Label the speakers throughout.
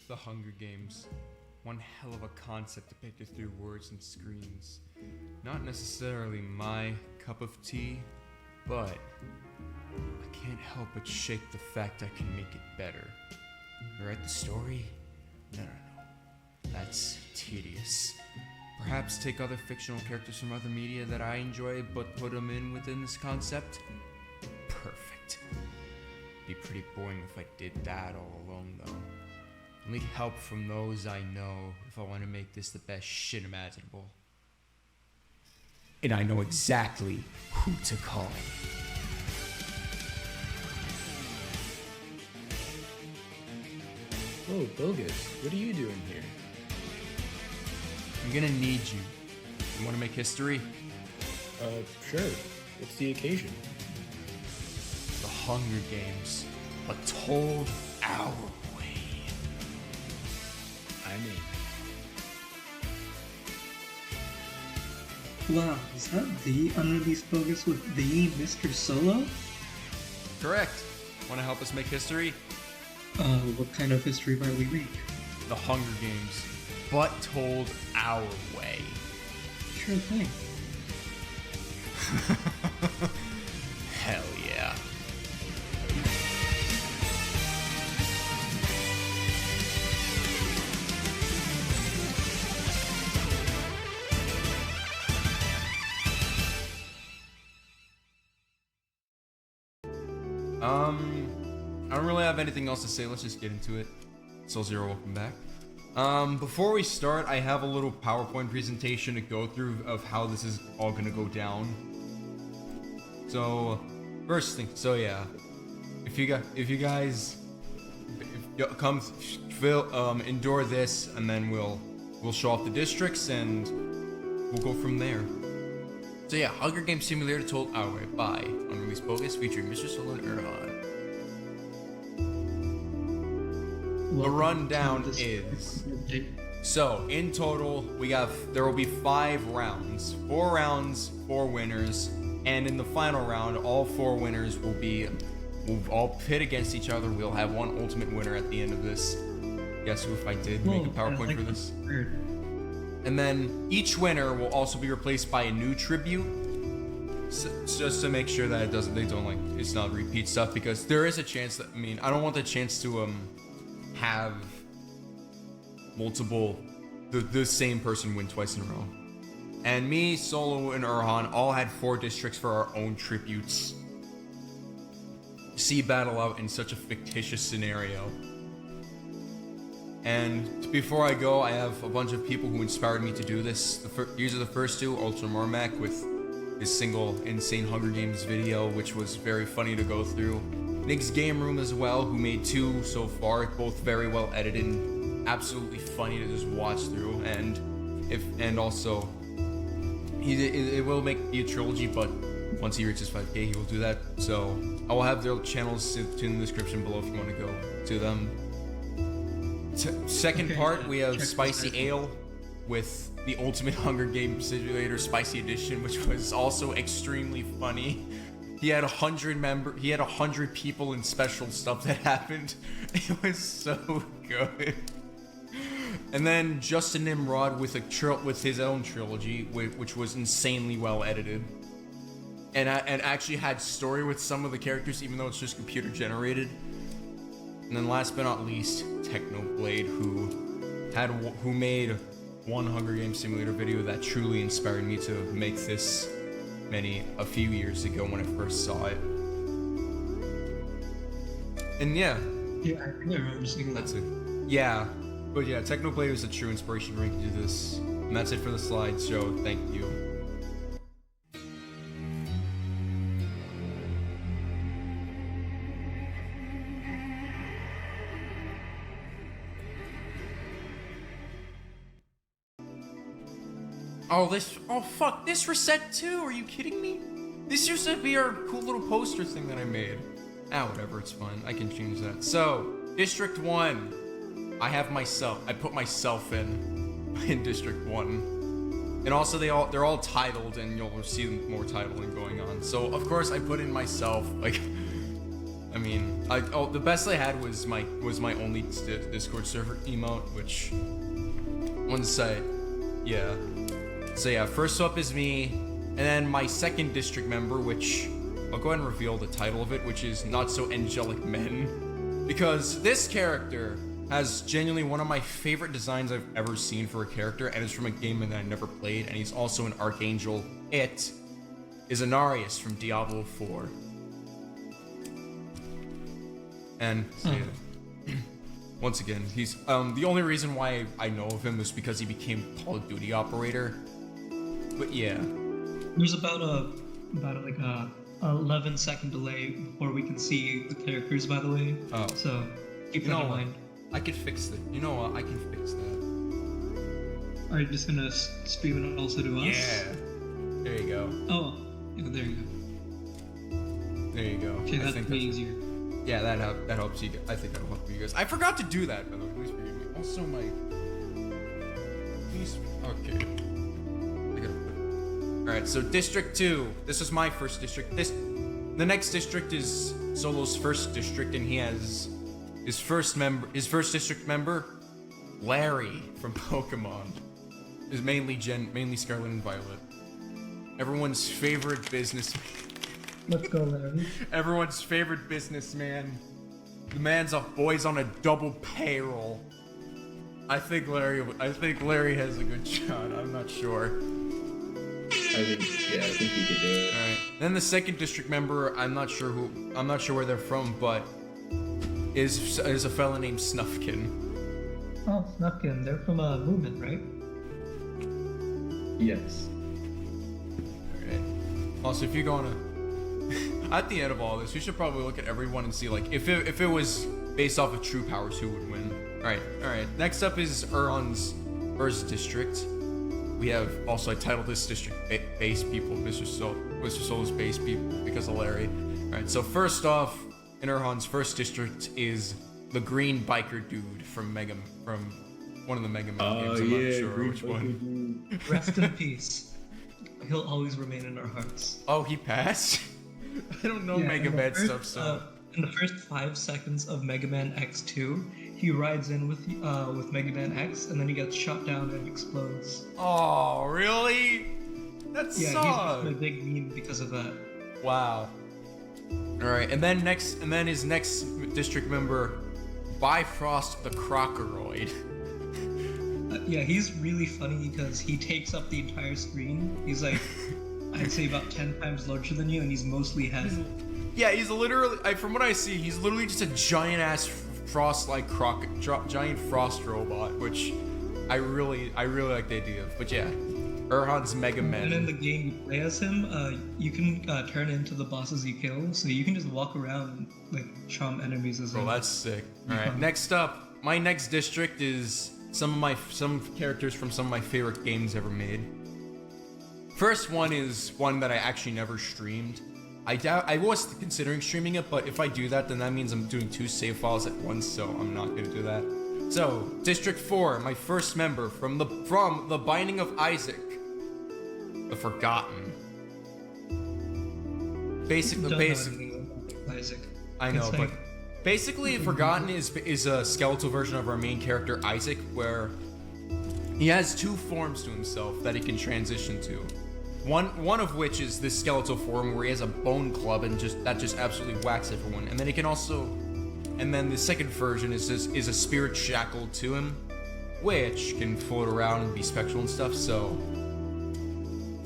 Speaker 1: The Hunger Games. One hell of a concept depicted through words and screens. Not necessarily my cup of tea, but I can't help but shake the fact I can make it better. Write the story? No. That's tedious. Perhaps take other fictional characters from other media that I enjoy, but put them in within this concept? Perfect. Be pretty boring if I did that all alone, though. I need help from those I know if I want to make this the best shit imaginable. And I know exactly who to call.
Speaker 2: Oh, Bogus, what are you doing here?
Speaker 1: I'm gonna need you. You want to make history?
Speaker 2: Sure. What's the occasion?
Speaker 1: The Hunger Games, but told our way.
Speaker 2: I'm in.
Speaker 3: Wow, is that the unreleased Bogus with the Mr. Solo?
Speaker 1: Correct. Want to help us make history?
Speaker 3: What kind of history might we make?
Speaker 1: The Hunger Games, but told our way.
Speaker 3: Sure thing.
Speaker 1: Hell yeah. I don't really have anything else to say. Let's just get into it. Soul Zero, welcome back. Before we start, I have a little PowerPoint presentation to go through of how this is all gonna go down. So, first thing, if you guys come endure this, and then we'll show off the districts and we'll go from there. So yeah, Hunger Games Simulator told our way by unreleased Bogus featuring Mr. Solo and Erhan. The rundown is, so in total there will be 5 rounds, 4 rounds, 4 winners, and in the final round all 4 winners will all pit against each other. We'll have one ultimate winner at the end of this. Guess who? If I did make a PowerPoint for this. And then each winner will also be replaced by a new tribute, just to make sure that it's not repeat stuff, because there is a chance that, I don't want the chance to have multiple, the same person win twice in a row. And me, Solo, and Erhan all had 4 districts for our own tributes. See battle out in such a fictitious scenario. And before I go, I have a bunch of people who inspired me to do this. These are the first 2, Ultra Marmac with his single Insane Hunger Games video, which was very funny to go through. Nick's Game Room as well, who made 2 so far, both very well edited and absolutely funny to just watch through. And also, it will be a trilogy, but once he reaches 5K, he will do that. So I will have their channels in the description below if you want to go to them. Second part, we have Spicy Ale with the Ultimate Hunger Games Simulator Spicy Edition, which was also extremely funny. He had 100 people and special stuff that happened. It was so good. And then Justin Nimrod with his own trilogy, which was insanely well edited, and actually had story with some of the characters, even though it's just computer generated. And then last but not least, Technoblade, who made one Hunger Games Simulator video that truly inspired me to make this a few years ago when I first saw it. And yeah,
Speaker 3: I think I remember seeing that.
Speaker 1: That's it. Yeah, but yeah, Technoblade was a true inspiration for me to do this. And that's it for the slideshow. Thank you. Oh fuck, this reset too, are you kidding me? This used to be our cool little poster thing that I made. Whatever, it's fine, I can change that. So, District 1, I put myself in District 1. And also they're all titled, and you'll see more titling going on. So, of course, I put in myself, like, I mean, the best I had was my only Discord server emote, which once I, yeah. So yeah, first up is me, and then my second district member, which I'll go ahead and reveal the title of it, which is Not So Angelic Men, because this character has genuinely one of my favorite designs I've ever seen for a character, and it's from a game that I never played, and he's also an Archangel. It is Anarius from Diablo 4. And so, yeah. Once again, he's the only reason why I know of him is because he became Call of Duty operator. But yeah,
Speaker 3: There's about a 11-second delay before we can see the characters, by the way.
Speaker 1: Oh.
Speaker 3: So keep
Speaker 1: You
Speaker 3: that
Speaker 1: know
Speaker 3: in
Speaker 1: what?
Speaker 3: mind.
Speaker 1: I could fix that. You know what? I can fix that.
Speaker 3: Are you just gonna stream it also to us?
Speaker 1: Yeah. There you go.
Speaker 3: Oh, yeah, there you go.
Speaker 1: There you go.
Speaker 3: Okay, that's way easier.
Speaker 1: Yeah, that helps you. I think that'll help you guys. I forgot to do that, by the way. Please forgive me. Also, my. Please. Okay. I gotta put. All right. So District 2. This is my first district. The next district is Solo's first district, and he has his first district member, Larry from Pokemon, is mainly Scarlet and Violet. Everyone's favorite businessman.
Speaker 3: Let's go, Larry.
Speaker 1: Everyone's favorite businessman. The man's a boy's on a double payroll. I think Larry has a good shot. I'm not sure.
Speaker 2: I think he could do it.
Speaker 1: All right. Then the second district member, I'm not sure where they're from, but is a fella named Snufkin.
Speaker 3: Oh, Snufkin. They're from Movement, right?
Speaker 2: Yes.
Speaker 1: All right. Also, if you go on at the end of all this, we should probably look at everyone and see like if it was based off of true powers, who would win. All right. Next up is Ur's district. We have also I titled this district Base People, Mr. Solo's Base People because of Larry. All right. So first off, in Urhan's first district is the green biker dude from one of the Mega Man games. I'm not sure which one.
Speaker 3: Rest in peace. He'll always remain in our hearts.
Speaker 1: Oh, he passed? I don't know Mega Man stuff, so.
Speaker 3: In the first 5 seconds of Mega Man X2, he rides in with Mega Man X, and then he gets shot down and explodes.
Speaker 1: Oh, really? That
Speaker 3: Yeah,
Speaker 1: sucks.
Speaker 3: he's a big meme because of that.
Speaker 1: Wow. All right, and then his next district member, Bifrost the Crocoroid.
Speaker 3: Yeah, he's really funny because he takes up the entire screen. He's like, I'd say about 10 times larger than you, and he's mostly head.
Speaker 1: Yeah, he's literally. From what I see, he's literally just a giant ass giant frost robot, which I really like the idea of. But yeah, Urhan's Mega Man.
Speaker 3: And in the game you play as him, you can turn into the bosses you kill, so you can just walk around and like charm enemies as well.
Speaker 1: Oh, that's sick. All right, next up, my next district is some characters from some of my favorite games ever made. First one is one that I actually never streamed. I was considering streaming it, but if I do that, then that means I'm doing 2 save files at once, so I'm not gonna do that. So, District 4, my first member from the Binding of Isaac, the Forgotten. Basically,
Speaker 3: Isaac.
Speaker 1: I know, but basically, Forgotten is a skeletal version of our main character Isaac, where he has 2 forms to himself that he can transition to. One of which is this skeletal form where he has a bone club and that just absolutely whacks everyone. And then he can also, and then the second version is a spirit shackled to him, which can float around and be spectral and stuff. So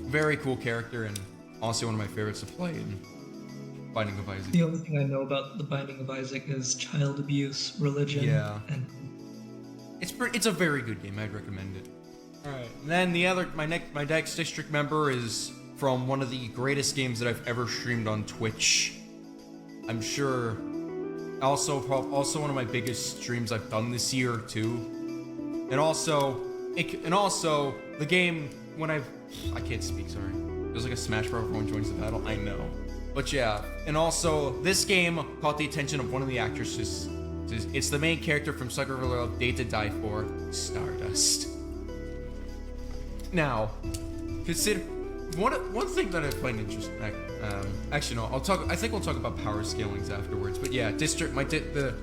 Speaker 1: very cool character and also one of my favorites to play in Binding of Isaac.
Speaker 3: The only thing I know about the Binding of Isaac is child abuse, religion, and
Speaker 1: it's a very good game. I'd recommend it. All right. And then my next district member is from one of the greatest games that I've ever streamed on Twitch. I'm sure. Also one of my biggest streams I've done this year too. And also the game when I can't speak. Sorry. There's like a Smash Bros. Everyone joins the battle. I know. But yeah. And also this game caught the attention of one of the actresses. It's the main character from Sucker for Love, Date to Die For, Stardust. Now, one thing that I find interesting. Actually, no. I think we'll talk about power scalings afterwards. But yeah, district. The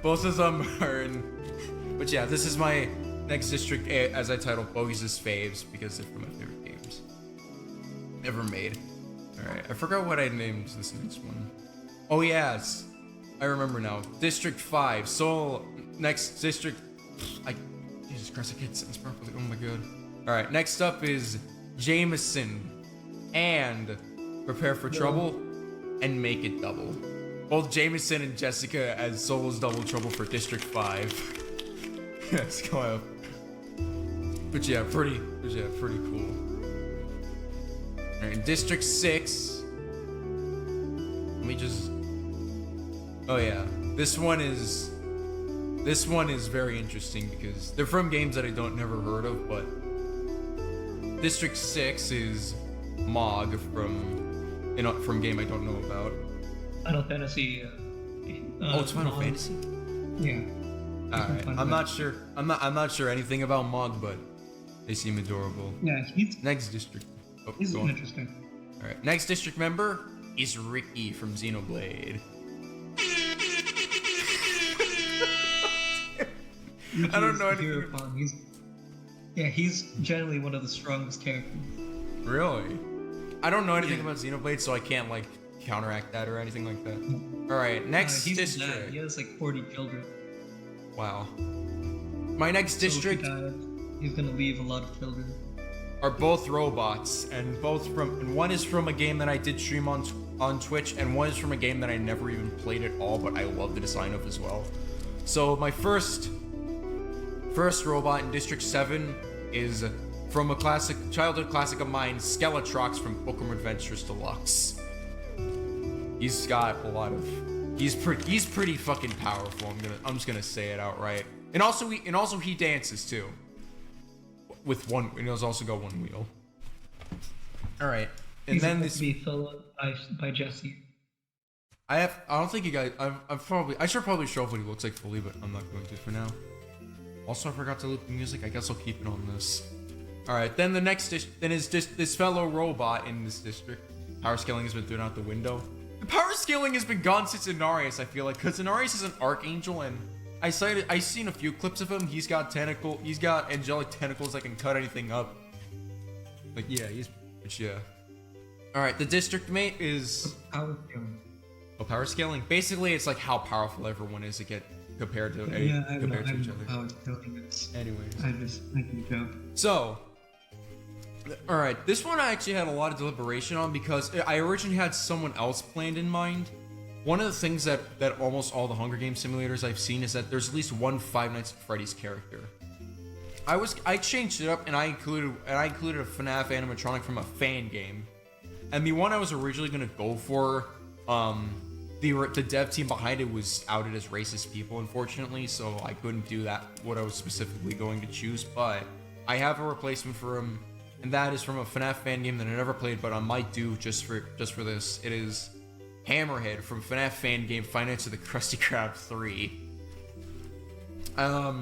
Speaker 1: both of them are in. But yeah, this is my next district as I titled Bogus' Faves because they're from my favorite games ever made. All right, I forgot what I named this next one. Oh yes, I remember now. District 5. Seoul. Next district. Jesus Christ, I can't sentence properly. Oh my god. All right, next up is Jameson and Prepare for Trouble and Make It Double. Both Jameson and Jessica as Solo's Double Trouble for District 5. Yes, go up. But yeah, pretty cool. Alright, District 6. Let me just. Oh yeah, this one is very interesting because they're from games that I never heard of, but District 6 is Mog from game I don't know about.
Speaker 3: Final Fantasy.
Speaker 1: Oh, it's Final Fantasy.
Speaker 3: Yeah.
Speaker 1: Alright, I'm not sure anything about Mog, but they seem adorable.
Speaker 3: Yeah, he's
Speaker 1: Next district. Oh,
Speaker 3: he's
Speaker 1: go on.
Speaker 3: interesting.
Speaker 1: Alright, next district member is Ricky from Xenoblade. I don't know anything.
Speaker 3: He's generally one of the strongest characters.
Speaker 1: Really? I don't know anything about Xenoblade, so I can't like counteract that or anything like that. Alright, next
Speaker 3: He's
Speaker 1: district.
Speaker 3: dead. He has like 40 children.
Speaker 1: Wow. My next district
Speaker 3: He's gonna leave a lot of children.
Speaker 1: are both robots, and one is from a game that I did stream on Twitch, and one is from a game that I never even played at all, but I love the design of as well. So my first robot in District 7 is from a childhood classic of mine, Skeletrox from Bookworm Adventures Deluxe. He's got a lot of. He's pretty fucking powerful. I'm just gonna say it outright. And also he dances too. With one, and he's also got one wheel. All right, and
Speaker 3: He's
Speaker 1: then
Speaker 3: supposed
Speaker 1: this.
Speaker 3: to be filled by Jesse.
Speaker 1: I don't think you guys. I should probably show off what he looks like fully, but I'm not going to for now. Also, I forgot to loop the music. I guess I'll keep it on this. All right, then the next then is just this fellow robot in this district. Power scaling has been thrown out the window. The power scaling has been gone since Inarius. I feel like because Inarius is an archangel, and I've seen a few clips of him. He's got angelic tentacles that can cut anything up. Like yeah, yeah. All right, the district mate is.
Speaker 3: Power scaling.
Speaker 1: Oh, power scaling. Basically, it's like how powerful everyone is to get compared to
Speaker 3: I
Speaker 1: each
Speaker 3: know
Speaker 1: other.
Speaker 3: power scaling is.
Speaker 1: Anyways,
Speaker 3: I just making a joke.
Speaker 1: so. All right, this one I actually had a lot of deliberation on because I originally had someone else planned in mind. One of the things that almost all the Hunger Games simulators I've seen is that there's at least one Five Nights at Freddy's character. I changed it up and I included a FNAF animatronic from a fan game, and the one I was originally gonna go for, the dev team behind it was outed as racist people, unfortunately, so I couldn't do that. What I was specifically going to choose, but I have a replacement for him. And that is from a FNAF fan game that I never played, but I might do just for this. It is Hammerhead from FNAF fan game Five Nights at the Krusty Krab 3. I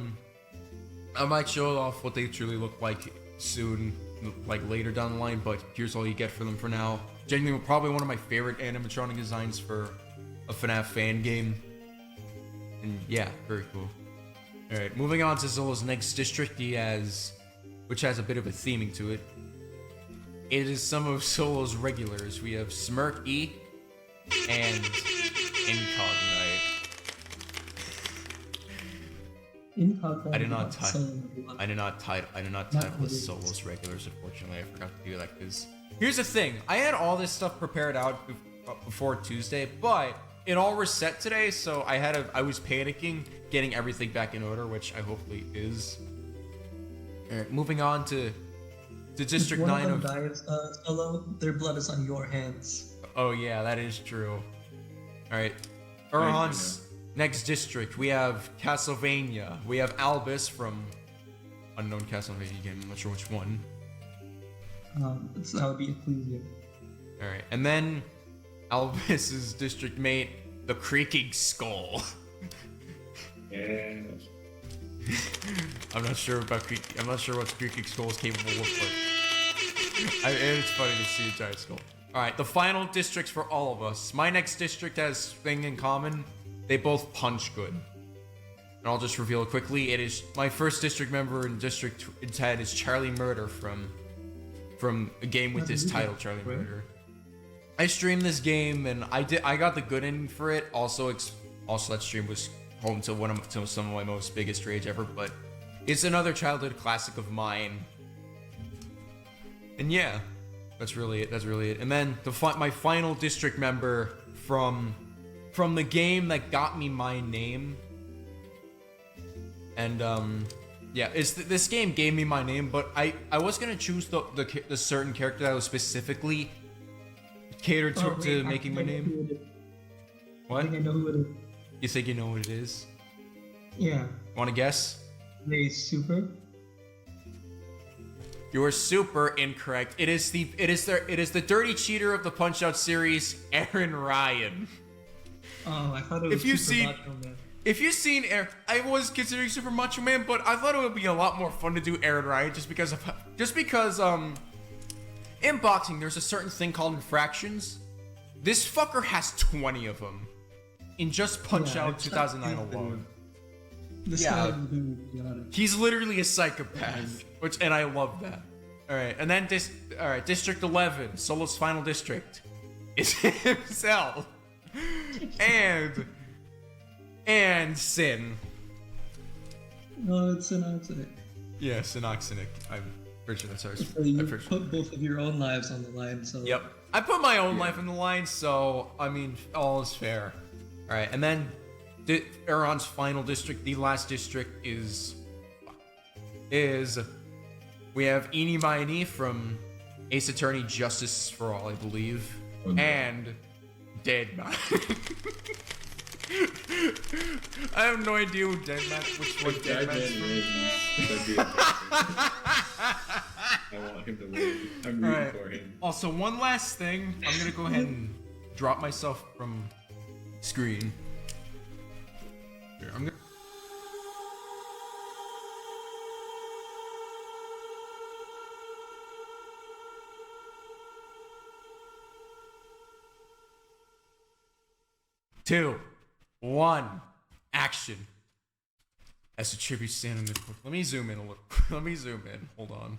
Speaker 1: might show off what they truly look like soon, like later down the line, but here's all you get for them for now. Genuinely, probably one of my favorite animatronic designs for a FNAF fan game. And yeah, very cool. Alright, moving on to Zolo's next district, which has a bit of a theming to it. It is some of Solo's regulars. We have Smirky and Incognite. I did not title this Solo's regulars, unfortunately. I forgot to do that because here's the thing. I had all this stuff prepared out before Tuesday, but it all reset today, so I was panicking getting everything back in order, which I hopefully is. Alright, moving on to District 9 of...
Speaker 3: dies, Solo, their blood is on your hands.
Speaker 1: Oh yeah, that is true. Alright, Urhan's next district, we have Castlevania. We have Albus from unknown Castlevania game, I'm not sure which one.
Speaker 3: That would be Ecclesia.
Speaker 1: Alright, and then Albus's district mate, the Creaking Skull.
Speaker 2: Yeah.
Speaker 1: I'm not sure what Creaking Skull is capable of, but It's funny to see a giant skull. Alright, the final districts for all of us. My next district has thing in common. They both punch good. And I'll just reveal it quickly. It is my first district member in District 10 is Charlie Murder from a game with this title, Charlie Murder. I streamed this game and I got the good ending for it. Also that stream was home to some of my most biggest rage ever, but it's another childhood classic of mine. And yeah, that's really it. And then my final district member from the game that got me my name. And yeah, this game gave me my name, but I was gonna choose the certain character that was specifically catered to making my name. What?
Speaker 3: I think I know who it is.
Speaker 1: You think you know what it is?
Speaker 3: Yeah.
Speaker 1: Want to guess?
Speaker 3: They super.
Speaker 1: You are super incorrect. It is the dirty cheater of the Punch-Out series, Aaron Ryan.
Speaker 3: Oh, I thought it was Macho Man.
Speaker 1: If you've seen Aaron, I was considering Super Macho Man, but I thought it would be a lot more fun to do Aaron Ryan just because in boxing there's a certain thing called infractions. This fucker has 20 of them in just Punch-Out 2009 alone.
Speaker 3: This guy is really chaotic.
Speaker 1: He's literally a psychopath, and I love that. All right, and then District 11, Solo's final district, is himself, and Sin.
Speaker 3: No, it's Synoxinic.
Speaker 1: Yeah, Synoxinic. I'm pretty sure that's ours.
Speaker 3: So you put both of your own lives on the line, so.
Speaker 1: Yep, I put my own life on the line, so I mean, all is fair. All right, and then Aaron's final district, the last district is we have Eenie Meiny from Ace Attorney Justice for All, I believe, and Deadman. I have no idea who Deadman, which one Deadman's from.
Speaker 2: I want him to win. I'm rooting for him.
Speaker 1: Also, one last thing. I'm gonna go ahead and drop myself from screen. Here, I'm gonna. Two, one, action. As a tribute stand in the. Let me zoom in a little. Let me zoom in. Hold on.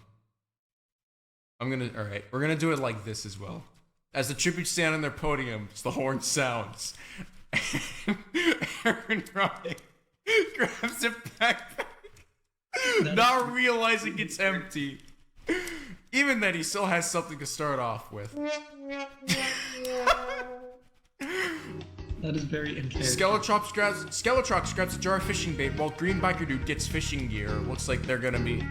Speaker 1: Alright, we're gonna do it like this as well. As the tribute stand on their podium, the horn sounds. Aaron Ryan grabs a backpack, not realizing it's empty. Even then, he still has something to start off with.
Speaker 3: That is very interesting.
Speaker 1: Skeletrox grabs a jar of fishing bait while Green Biker Dude gets fishing gear. Looks like they're gonna be.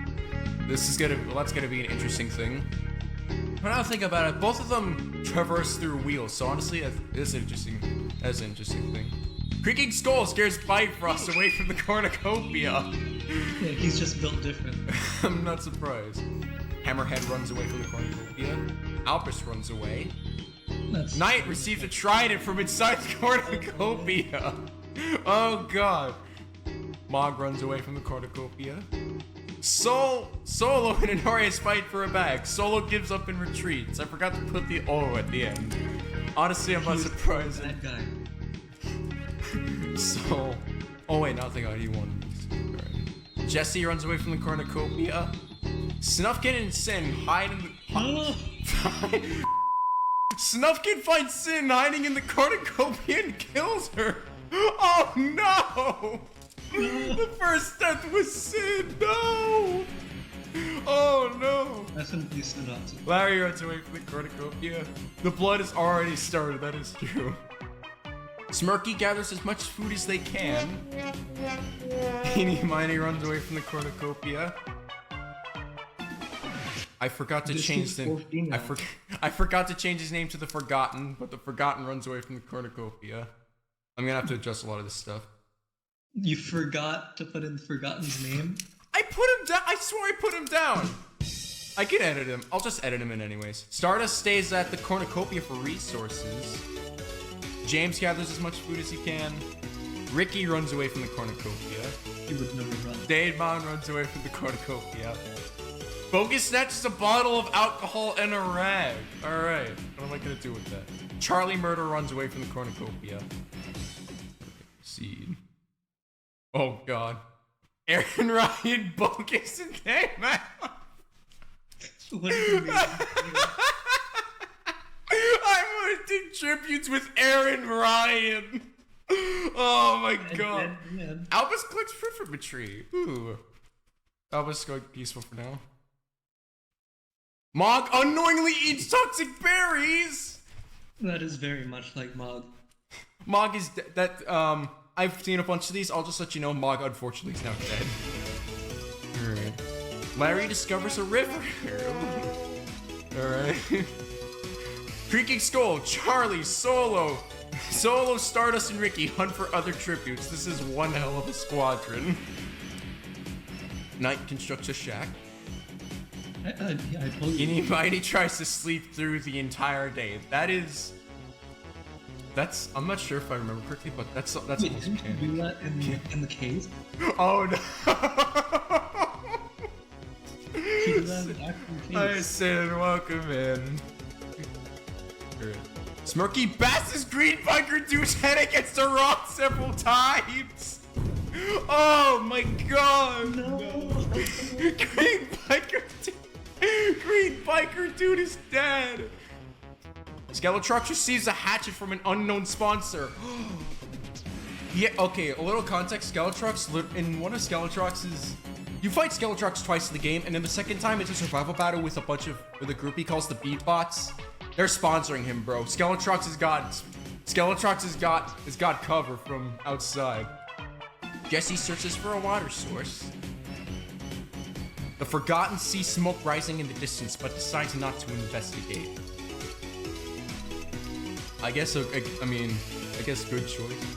Speaker 1: That's gonna be an interesting thing. But now think about it, both of them traverse through wheels, so honestly, that is interesting. That's an interesting thing. Creaking Skull scares Bifrost away from the cornucopia.
Speaker 3: Yeah, he's just built different.
Speaker 1: I'm not surprised. Hammerhead runs away from the cornucopia. Alpus runs away. Knight receives a trident from inside the cornucopia. Oh god. Mog runs away from the cornucopia. Solo and Honorius fight for a bag. Solo gives up and retreats. I forgot to put the O at the end. Honestly, I'm not surprised.
Speaker 3: That guy.
Speaker 1: So, oh wait, nothing on E1. Right. Jesse runs away from the cornucopia. Snufkin and Sin hide in the. Snufkin finds Sin hiding in the cornucopia and kills her. Oh no! The first death was Sin. No! Oh no!
Speaker 3: That's an decent answer.
Speaker 1: Larry runs away from the cornucopia. The blood has already started. That is true. Smirky gathers as much food as they can. Eenie Meiny runs away from the cornucopia. I forgot to change I forgot to change his name to the Forgotten, but the Forgotten runs away from the cornucopia. I'm gonna have to adjust a lot of this stuff.
Speaker 3: You forgot to put in Forgotten's name?
Speaker 1: I put him down. I swore I put him down. I can edit him. I'll just edit him in anyways. Stardust stays at the cornucopia for resources. James gathers as much food as he can. Ricky runs away from the cornucopia.
Speaker 3: He would never run.
Speaker 1: Daedmon runs away from the cornucopia. Bogus snatches a bottle of alcohol and a rag. Alright, what am I gonna do with that? Charlie Murder runs away from the cornucopia. Seed. Oh god. Aaron Ryan, Bogus, and Dayman.
Speaker 3: What did you mean?
Speaker 1: I'm gonna do tributes with Aaron Ryan. Oh my god. Albus collects fruit from a tree. Ooh. Albus going peaceful for now. Mog unknowingly eats toxic berries.
Speaker 3: That is very much like Mog.
Speaker 1: Mog is I've seen a bunch of these. I'll just let you know Mog unfortunately is now dead. Alright. Larry discovers a river. Alright. Creaking Skull, Charlie, Solo, Stardust, and Ricky hunt for other tributes. This is one hell of a squadron. Knight constructs a shack.
Speaker 3: I told you.
Speaker 1: Eeny Mighty tries to sleep through the entire day. That's I'm not sure if I remember correctly, but that's
Speaker 3: Wait,
Speaker 1: almost
Speaker 3: didn't you do that in the cave?
Speaker 1: Oh no.
Speaker 3: He did that in the actual cave.
Speaker 1: I said welcome in. Smirky bashes Green Biker Dude's head against the rock several times. Oh my god.
Speaker 3: No.
Speaker 1: Green Biker Dude is dead. Skeletrox receives a hatchet from an unknown sponsor. Yeah, okay, a little context. Skeletrox, in one of Skeletrox's... You fight Skeletrox twice in the game, and then the second time it's a survival battle with a group he calls the Beatbots. They're sponsoring him, bro. Skeletrox has got cover from outside. Jesse searches for a water source. The Forgotten sees smoke rising in the distance, but decides not to investigate. I guess good choice.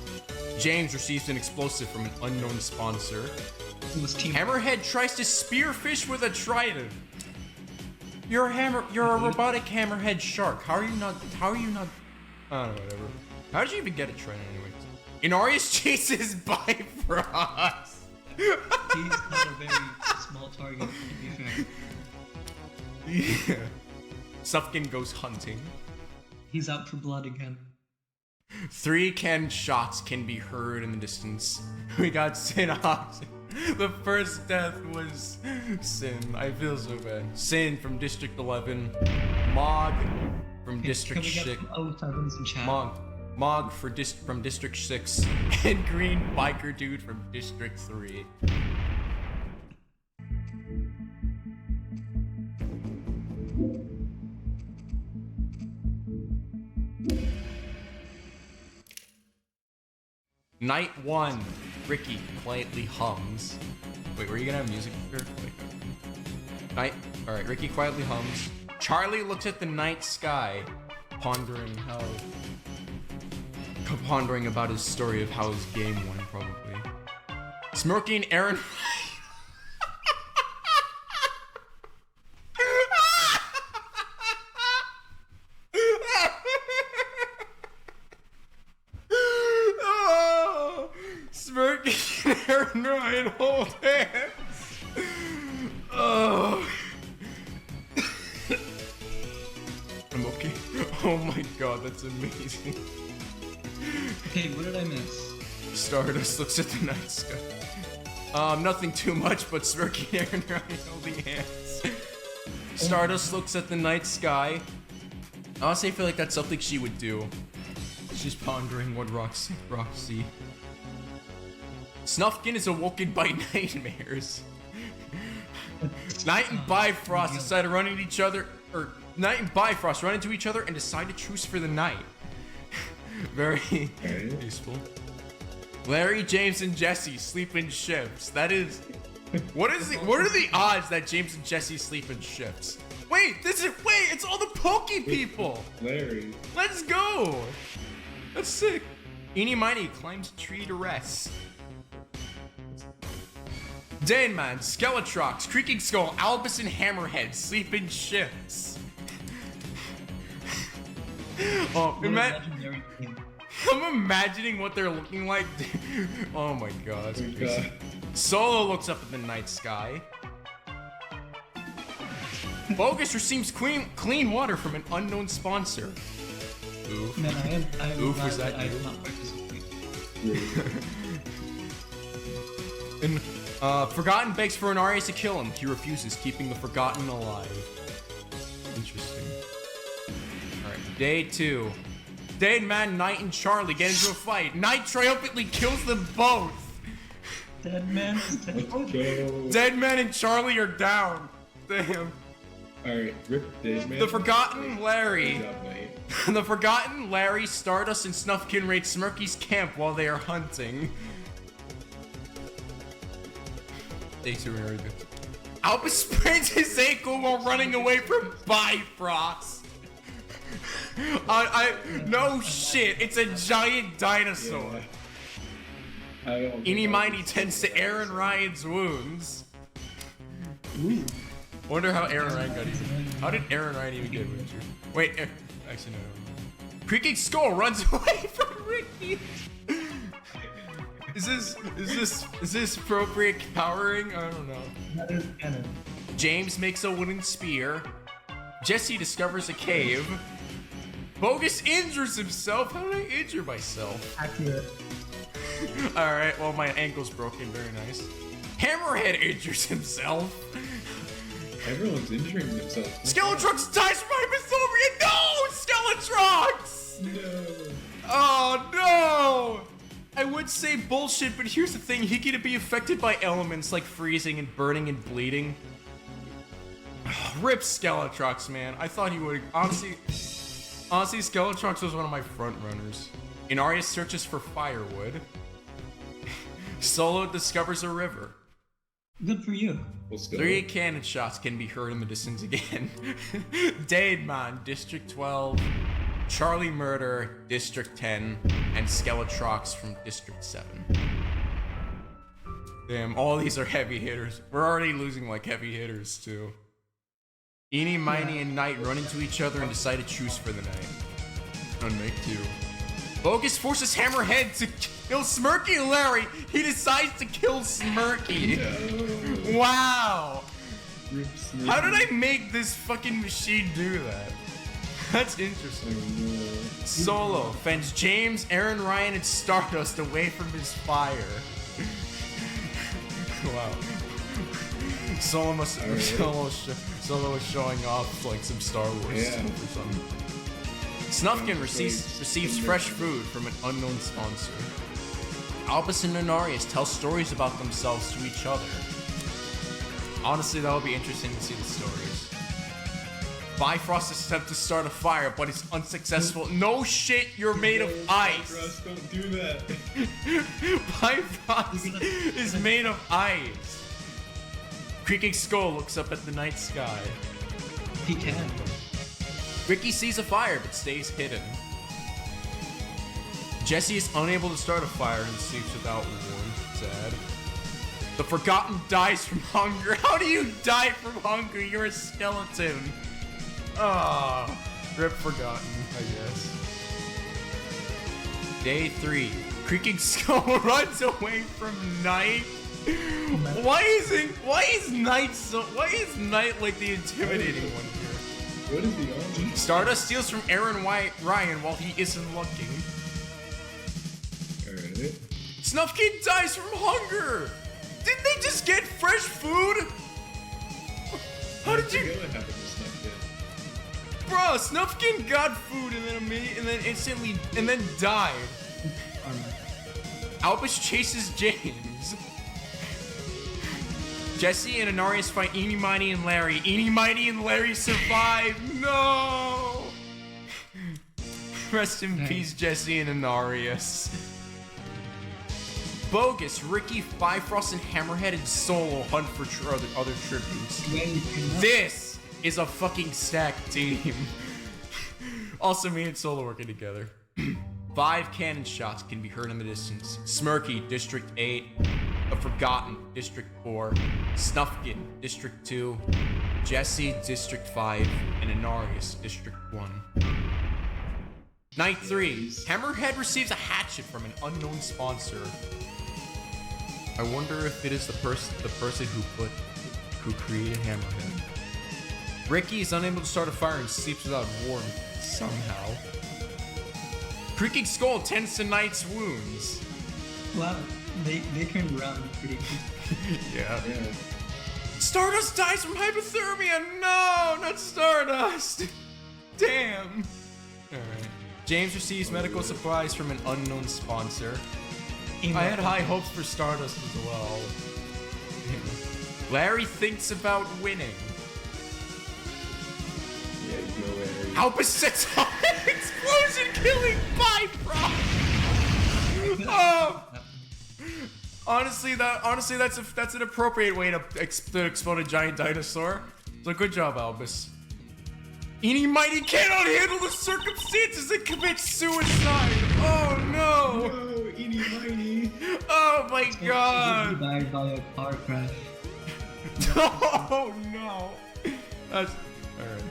Speaker 1: James receives an explosive from an unknown sponsor. Hammerhead tries to spearfish with a trident. You're a robotic hammerhead shark. How are you not? I don't know, whatever. How did you even get a trident anyways? Inarius chases Bifrost.
Speaker 3: He's not a very small target, to be fair.
Speaker 1: Yeah. Sufkin goes hunting.
Speaker 3: He's out for blood again.
Speaker 1: 3 canned shots can be heard in the distance. We got Sin Oxen. The first death was Sin. I feel so bad. Sin from District 11. Mog from District 6. Mog from District 6. And Green Biker Dude from District 3. Night 1. Ricky quietly hums. Wait, were you gonna have music here? Alright, Ricky quietly hums. Charlie looks at the night sky, pondering about his story of how his game won, probably. Smirking Aaron... Smirking Aaron Ryan hold hands. Oh. I'm okay. Oh my god, that's amazing.
Speaker 3: Okay, what did I miss?
Speaker 1: Stardust looks at the night sky. Nothing too much, but smirking Aaron Ryan holding hands. Stardust looks at the night sky. Honestly, I feel like that's something she would do. She's pondering what Roxy. Snufkin is awoken by nightmares. Night and Bifrost decide to run into each other, Night and Bifrost run into each other and decide to truce for the night. Very useful. Larry, James, and Jesse sleep in shifts. That is, what are the odds that James and Jesse sleep in shifts? Wait, it's all the Poke people.
Speaker 2: Larry.
Speaker 1: Let's go. That's sick. Eeny Miny climbs a tree to rest. Daneman, Skeletrox, Creaking Skull, Albus, and Hammerhead sleep in shifts. Oh, I'm imagining what they're looking like. Oh my god.
Speaker 2: Oh my god.
Speaker 1: Solo looks up at the night sky. Bogus receives clean water from an unknown sponsor. Oof.
Speaker 3: Man, I am
Speaker 1: Oof,
Speaker 3: glad
Speaker 1: was that
Speaker 3: I
Speaker 1: you?
Speaker 3: did not participate.
Speaker 1: And Forgotten begs for Anarius to kill him. He refuses, keeping the Forgotten alive. Interesting. Alright, day 2. Dead Man, Knight, and Charlie get into a fight. Knight triumphantly kills them both.
Speaker 3: Dead man is dead.
Speaker 2: Go.
Speaker 1: Dead Man and Charlie are down. Damn.
Speaker 2: Alright, rip Dead Man.
Speaker 1: The Forgotten Larry.
Speaker 2: Good job, mate.
Speaker 1: The Forgotten Larry, Stardust, and Snuffkin raid Smirky's camp while they are hunting. Day 2 very good. Albus sprains his ankle while running away from Bifrost. No shit, it's a giant dinosaur.
Speaker 2: Yeah.
Speaker 1: Eeny Miny tends to Aaron Ryan's wounds.
Speaker 3: Ooh.
Speaker 1: Wonder how Aaron Ryan got even. How did Aaron Ryan even get injured? Wait, actually no. Creaking Skull runs away from Ricky. Is this appropriate powering? I don't know.
Speaker 3: That is canon.
Speaker 1: James makes a wooden spear. Jesse discovers a cave. Bogus injures himself. How did I injure myself?
Speaker 3: Accurate.
Speaker 1: Alright, well my ankle's broken. Very nice. Hammerhead injures himself.
Speaker 2: Everyone's injuring themselves.
Speaker 1: Skeletrux dies from hypothermia. No! Skeletrux!
Speaker 2: No.
Speaker 1: Oh no! I would say bullshit, but here's the thing. He could be affected by elements like freezing and burning and bleeding. Rip Skeletrux, man. I thought he would. Honestly, Skeletrux was one of my front runners. Inarius searches for firewood. Solo discovers a river.
Speaker 3: Good for you.
Speaker 2: Let's go.
Speaker 1: 3 cannon shots can be heard in the distance again. Deadman, District 12. Charlie Murder, District 10. And Skeletrox from District 7. Damn, all these are heavy hitters. We're already losing like heavy hitters too. Eeny, Miny, and Knight run into each other and decide to choose for the night. On make 2. Bogus forces Hammerhead to kill Smirky and Larry. He decides to kill Smirky.
Speaker 2: No.
Speaker 1: Wow.
Speaker 2: Rip Smirky.
Speaker 1: How did I make this fucking machine do that? That's
Speaker 2: Oh,
Speaker 1: interesting.
Speaker 2: no.
Speaker 1: Solo fends James, Aaron Ryan, and Stardust away from his fire. Wow. Solo is showing off like some Star Wars
Speaker 2: Yeah.
Speaker 1: stuff or something. Snuffkin receives fresh food from an unknown sponsor. Albus and Anarius tell stories about themselves to each other. Honestly, that would be interesting to see the stories. Bifrost attempts to start a fire, but it's unsuccessful. No shit, you're made of ice.
Speaker 2: Russ, don't do that.
Speaker 1: Bifrost is made of ice. Creaking Skull looks up at the night sky.
Speaker 3: He can.
Speaker 1: Ricky sees a fire but stays hidden. Jesse is unable to start a fire and sleeps without warning. Sad. The Forgotten dies from hunger. How do you die from hunger? You're a skeleton. Ah, rip Forgotten, I guess. Day 3. Creaking Skull runs away from Knight. Why is Knight like the intimidating one here?
Speaker 2: What is he on?
Speaker 1: Stardust steals from Aaron Ryan while he isn't looking.
Speaker 2: Alright.
Speaker 1: Snuffkin dies from hunger! Didn't they just get fresh food? How did
Speaker 2: I
Speaker 1: you...
Speaker 2: forget what happened to Snuffkin.
Speaker 1: Bruh, Snuffkin got food and then died. Albus chases James. Jesse and Anarius fight Eeny, Miny, and Larry. Eeny, Miny, and Larry survive. No! Rest in peace, Jesse and Anarius. Bogus, Ricky, Bifrost, and Hammerhead and Solo hunt for other tributes. This is a fucking stacked team. Also, me and Solo working together. 5 cannon shots can be heard in the distance. Smirky, District 8. The Forgotten, District 4. Snuffkin, District 2. Jesse, District 5. And Anarius, District 1. Night 3. Hammerhead receives a hatchet from an unknown sponsor. I wonder if it is the person who created Hammerhead. Ricky is unable to start a fire and sleeps without warmth somehow. Creaking Skull tends to Knight's wounds.
Speaker 3: Wow, they turned around pretty quick.
Speaker 1: Yeah.
Speaker 2: Yeah.
Speaker 1: Stardust dies from hypothermia! No, not Stardust! Damn. Alright. James receives medical supplies from an unknown sponsor. I had high hopes for Stardust as well. Larry thinks about winning.
Speaker 2: Yeah, you go Larry.
Speaker 1: Albus sets off an explosion, killing Bifrost! Oh! Honestly, that's an appropriate way to explode a giant dinosaur. So good job, Albus. Eeny Mighty cannot handle the circumstances and commits suicide. Oh no!
Speaker 2: No, Eeny Mighty.
Speaker 1: Oh my
Speaker 3: He
Speaker 1: god!
Speaker 3: died by a car crash.
Speaker 1: Oh no! That's alright.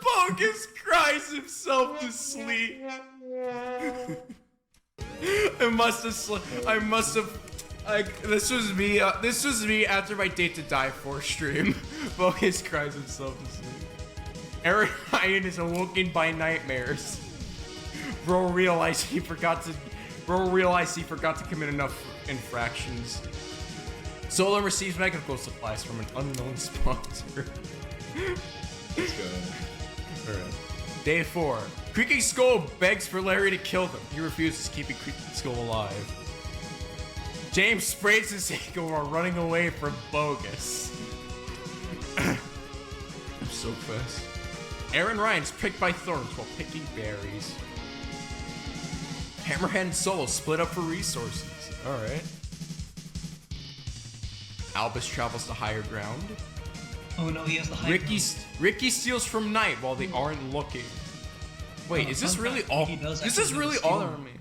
Speaker 1: Bogus cries himself to sleep. This was me. This was me after my Date to Die for stream. Bogus cries himself to sleep. Aaron Ryan is awoken by nightmares. Bro realized he forgot to commit enough infractions. Solo receives medical supplies from an unknown sponsor.
Speaker 2: Let's go.
Speaker 1: Alright. Day 4. Creaking Skull begs for Larry to kill them. He refuses, keeping Creaking Skull alive. James sprains his ankle while running away from Bogus. I'm so fast. Aaron Ryan's pricked by thorns while picking berries. Hammerhead and Solo split up for resources. Alright. Albus travels to higher ground.
Speaker 3: Oh no, he has the high
Speaker 1: Ricky steals from Knight while they aren't looking. Wait, is this really all? This is really all there remains.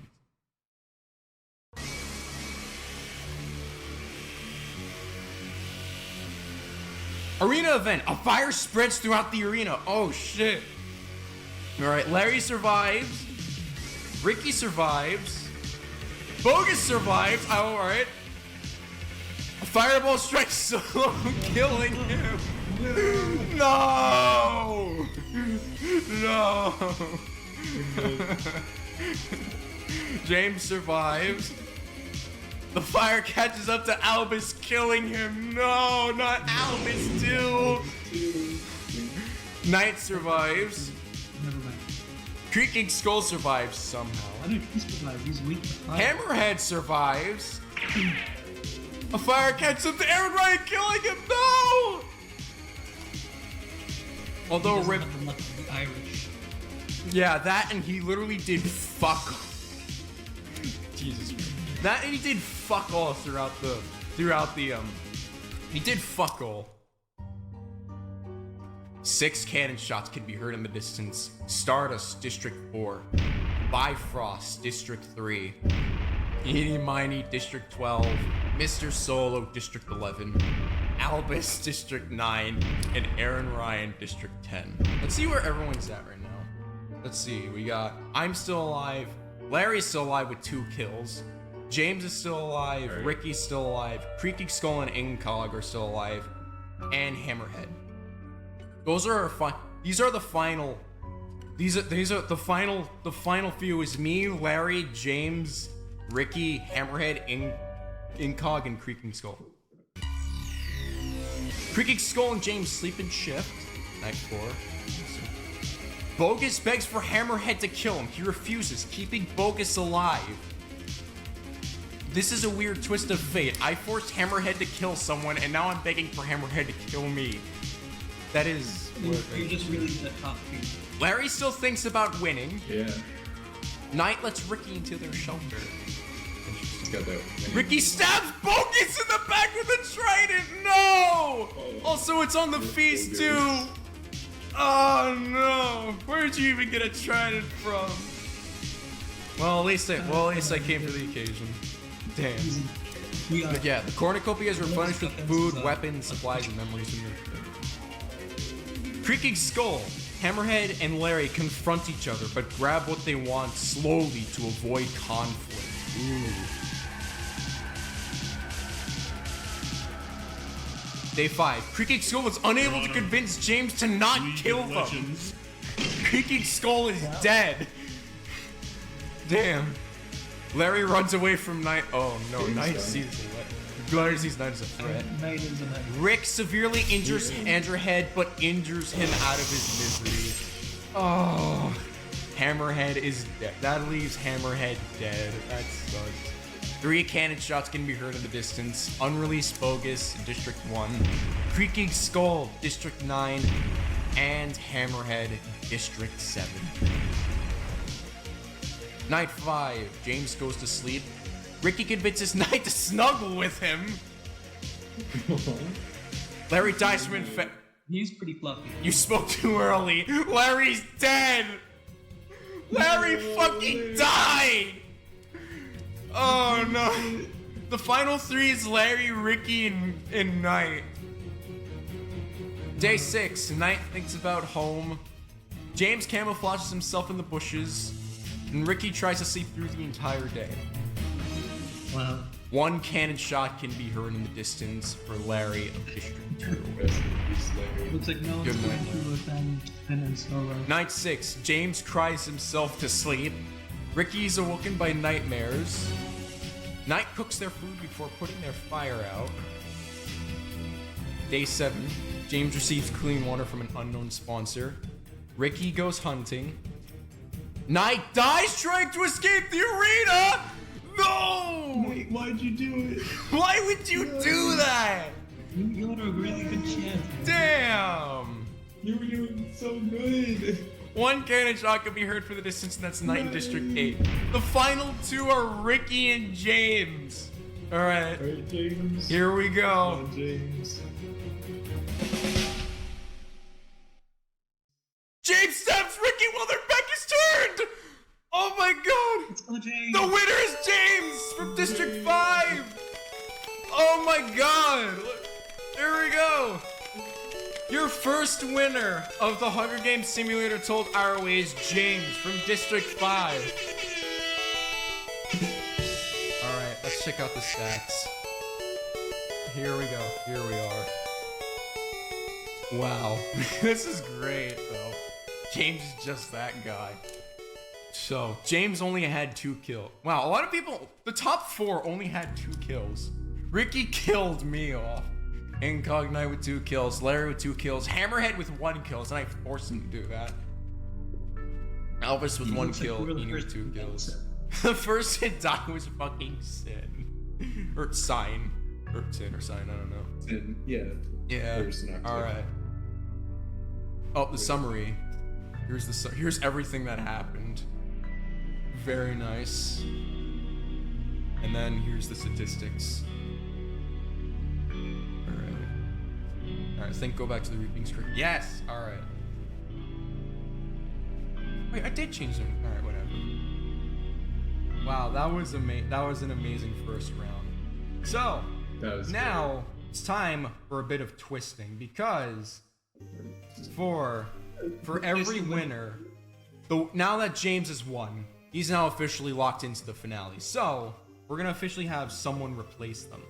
Speaker 1: Arena event. A fire spreads throughout the arena. Oh shit. Alright, Larry survives. Ricky survives. Bogus survives. Oh, alright. A fireball strikes Solo, killing him. No! No! James survives. The fire catches up to Albus, killing him. No, not Albus too. Knight survives.
Speaker 3: Never mind.
Speaker 1: Creaking Skull survives somehow.
Speaker 3: Why did he survive? He's weak to fire.
Speaker 1: Hammerhead survives. A fire catches up to Aaron Ryan, killing him. No! Although
Speaker 3: He
Speaker 1: Rip,
Speaker 3: doesn't have the luck of the Irish.
Speaker 1: yeah, that and he literally did fuck. Jesus. That and he did fuck all throughout the he did fuck all. 6 cannon shots can be heard in the distance. Stardust, District 4. Bifrost, District 3. Eeny Miny, District 12. Mr. Solo, District 11. Albus, District 9. And Aaron Ryan, District 10. Let's see where everyone's at right now. Let's see, we got I'm still alive. Larry's still alive with 2 kills. James is still alive.
Speaker 2: Right.
Speaker 1: Ricky's still alive. Creaking Skull and Incog are still alive. And Hammerhead. Those are our these are the final. These are the final few is me, Larry, James, Ricky, Hammerhead, Incog, and Creaking Skull. Creaking Skull and James sleep in shift. Night 4. Bogus begs for Hammerhead to kill him. He refuses, keeping Bogus alive. This is a weird twist of fate. I forced Hammerhead to kill someone, and now I'm begging for Hammerhead to kill me. That is...
Speaker 3: You're just really the top 2.
Speaker 1: Larry still thinks about winning.
Speaker 2: Yeah.
Speaker 1: Knight lets Ricky into their shelter.
Speaker 2: He's got that.
Speaker 1: Ricky stabs Bogus in the back with a trident! No! Also, it's on the feast,
Speaker 2: Bogus.
Speaker 1: too! Oh, no! Where'd you even get a trident from? Well, at least I came to the occasion. Damn.
Speaker 3: We are.
Speaker 1: But yeah, the cornucopia is replenished with food, weapons, supplies, and memories in your... Creaking Skull, Hammerhead, and Larry confront each other, but grab what they want slowly to avoid conflict. Ooh. Day 5. Creaking Skull was unable to convince James to not kill them. Creaking Skull is dead. Damn. Larry runs away from Knight. Oh no, Knight sees Larry sees Knight as a threat.
Speaker 3: Knight is a knight.
Speaker 1: Rick severely injures Hammerhead, but injures him out of his misery. Oh. Hammerhead is dead. That leaves Hammerhead dead. That sucks. 3 cannon shots can be heard in the distance. Unreleased Bogus, District 1. Creaking Skull, District 9. And Hammerhead, District 7. Night 5. James goes to sleep. Ricky convinces Knight to snuggle with him. Larry dies from infection.
Speaker 3: He's pretty fluffy.
Speaker 1: You spoke too early. Larry's dead. Larry fucking died. Oh no. The final 3 is Larry, Ricky, and Knight. Day 6. Knight thinks about home. James camouflages himself in the bushes. And Ricky tries to sleep through the entire day.
Speaker 3: Wow.
Speaker 1: 1 cannon shot can be heard in the distance for Larry of District 2.
Speaker 3: Looks like no one's
Speaker 1: Good
Speaker 3: going
Speaker 1: night.
Speaker 3: through with and solo.
Speaker 1: Night 6. James cries himself to sleep. Ricky is awoken by nightmares. Knight cooks their food before putting their fire out. Day 7. James receives clean water from an unknown sponsor. Ricky goes hunting. Knight dies trying to escape the arena! No!
Speaker 2: Wait, why'd you do it?
Speaker 1: Why would you do that?
Speaker 3: You had a really good chance.
Speaker 1: Damn!
Speaker 2: You were doing so good.
Speaker 1: 1 cannon shot can be heard for the distance, and that's Knight in District 8. The final 2 are Ricky and James. Alright,
Speaker 2: Alright, James.
Speaker 1: here we
Speaker 2: Come
Speaker 1: go.
Speaker 2: on, James.
Speaker 1: James stabs Ricky while their back is turned! Oh my god!
Speaker 3: Let's go, James.
Speaker 1: The winner is James from District 5! Oh my god! There we go! Your first winner of the Hunger Games Simulator Told Our Way is James from District 5. Alright, let's check out the stats. Here we go. Here we are. Wow. This is great, though. James is just that guy. So, James only had 2 kills. Wow, a lot of people, the top 4 only had 2 kills. Ricky killed me off. Incognite with 2 kills, Larry with 2 kills, Hammerhead with 1 kill, and I forced him to do that. Elvis with 1 kill, Eni with 2 kills. The first to die was fucking Sin. Or Sign. Or Sin or Sign, I don't know.
Speaker 2: And yeah.
Speaker 1: Yeah, alright. Oh, the summary. Here's everything that happened. Very nice. And then here's the statistics. Alright, I think go back to the reaping script. Yes! Alright. Wait, I did change them. Alright, whatever. Wow, that was an amazing first round. So, now it's time for a bit of twisting because for every winner, now that James has won, he's now officially locked into the finale. So, we're gonna officially have someone replace them.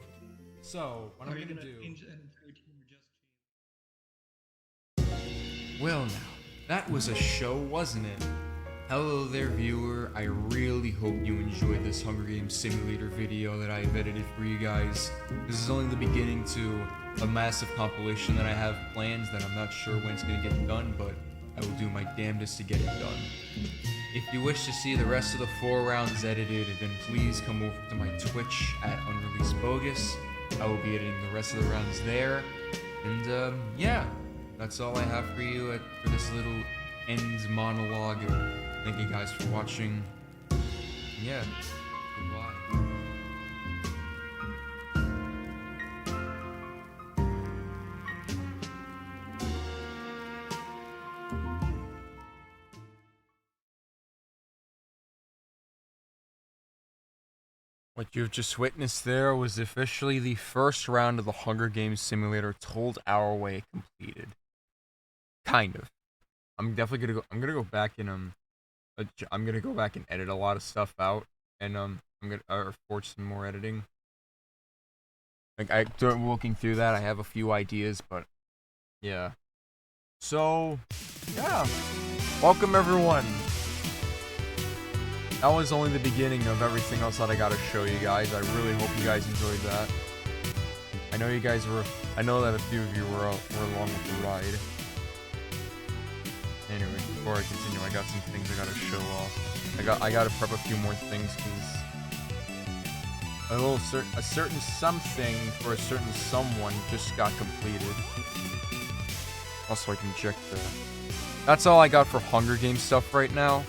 Speaker 1: So, what I'm gonna do... Well now, that was a show, wasn't it? Hello there, viewer. I really hope you enjoyed this Hunger Games Simulator video that I've edited for you guys. This is only the beginning to a massive compilation that I have planned that I'm not sure when it's gonna get done, but I will do my damnedest to get it done. If you wish to see the rest of the 4 rounds edited, then please come over to my Twitch at Unreleased Bogus. I will be editing the rest of the rounds there. And yeah, that's all I have for you for this little end monologue. Thank you guys for watching. Yeah, goodbye. What you've just witnessed there was officially the first round of the Hunger Games Simulator Told Our Way completed. Kind of. I'm definitely gonna go back and I'm gonna go back and edit a lot of stuff out, and I'm gonna forge some more editing. Like during looking through that, I have a few ideas, but yeah. So yeah, welcome everyone. That was only the beginning of everything else that I gotta show you guys. I really hope you guys enjoyed that. I know you guys were. I know that a few of you were along with the ride. Anyway, before I continue, I got some things I gotta show off. I gotta prep a few more things because a certain something for a certain someone just got completed. Also, I can check the. That's all I got for Hunger Games stuff right now.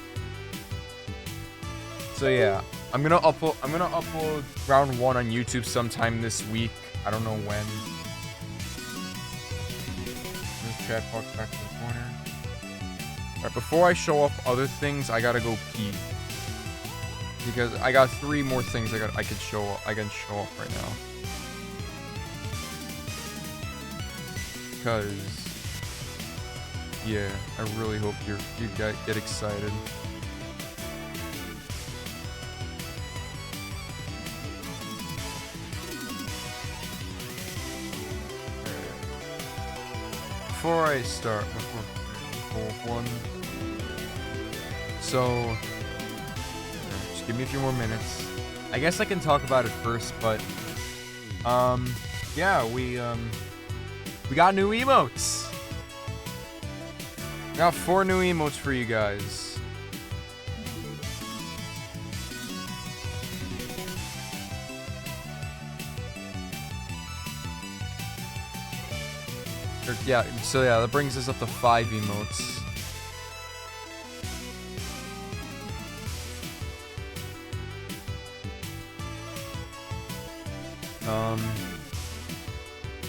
Speaker 1: So yeah, I'm gonna upload round 1 on YouTube sometime this week. I don't know when. There's chat box back in the corner. Alright, before I show off other things, I gotta go pee. Because I got 3 more things I can show off right now. Because yeah, I really hope you get excited. Before I start, so just give me a few more minutes. I guess I can talk about it first, but yeah, we got new emotes. We got 4 new emotes for you guys. Yeah, so yeah, that brings us up to 5 emotes.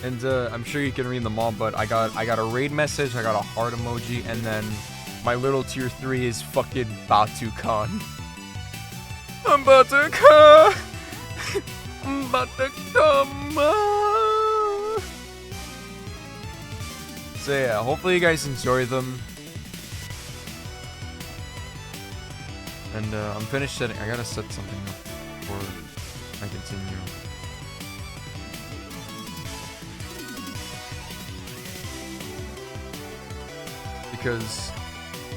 Speaker 1: And I'm sure you can read them all, but I got a raid message, I got a heart emoji, and then my little tier 3 is fucking Batu Khan. I'm about to come. I'm about to come. So yeah, hopefully you guys enjoy them. And I'm finished setting. I gotta set something up before I continue. Because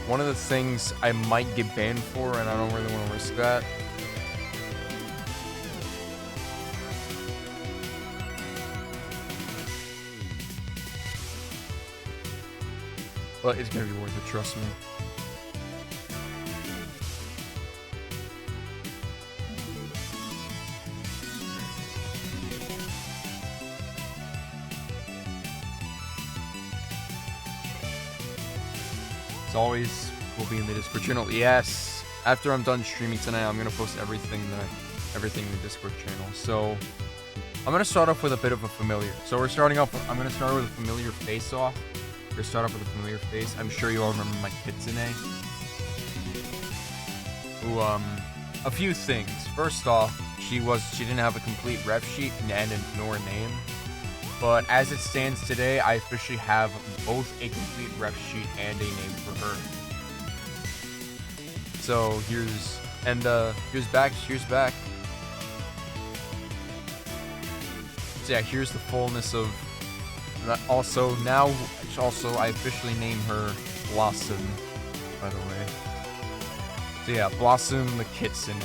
Speaker 1: one of the things I might get banned for, and I don't really want to risk that. But it's gonna be worth it, trust me. As always, will be in the Discord channel. Yes, after I'm done streaming tonight, I'm gonna post everything in the Discord channel. So I'm gonna start off with a bit of a familiar. So we're starting off. I'm gonna start with a familiar face off. We're gonna start off with a familiar face. I'm sure you all remember my kitsune. Who a few things. First off, she didn't have a complete ref sheet nor a name. But as it stands today, I officially have both a complete ref sheet and a name for her. So here's back. So yeah, here's the fullness of. Also, I officially name her Blossom, by the way. So yeah, Blossom the Kitsune.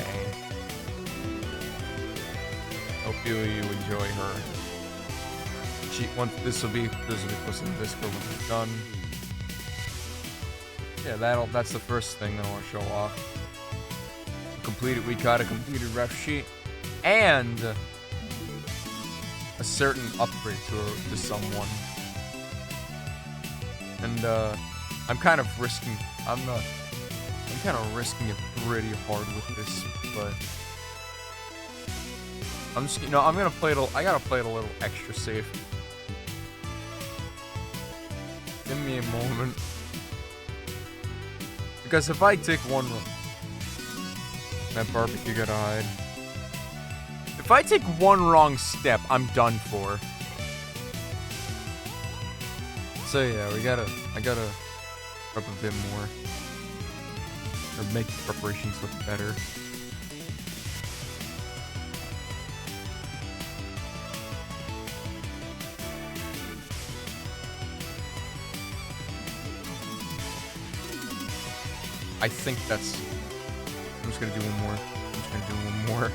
Speaker 1: Hope you enjoy her. This will be posted in Discord once it's done. Yeah, that's the first thing that I want to show off. We got a completed ref sheet and a certain upgrade to someone. And I'm kind of risking it pretty hard with this, but I gotta play it a little extra safe. Give me a moment. Because if I take one wrong, that barbecue gotta hide. If I take one wrong step, I'm done for. So yeah, I gotta prep a bit more. Or make the preparations look better. I think that's... I'm just gonna do one more.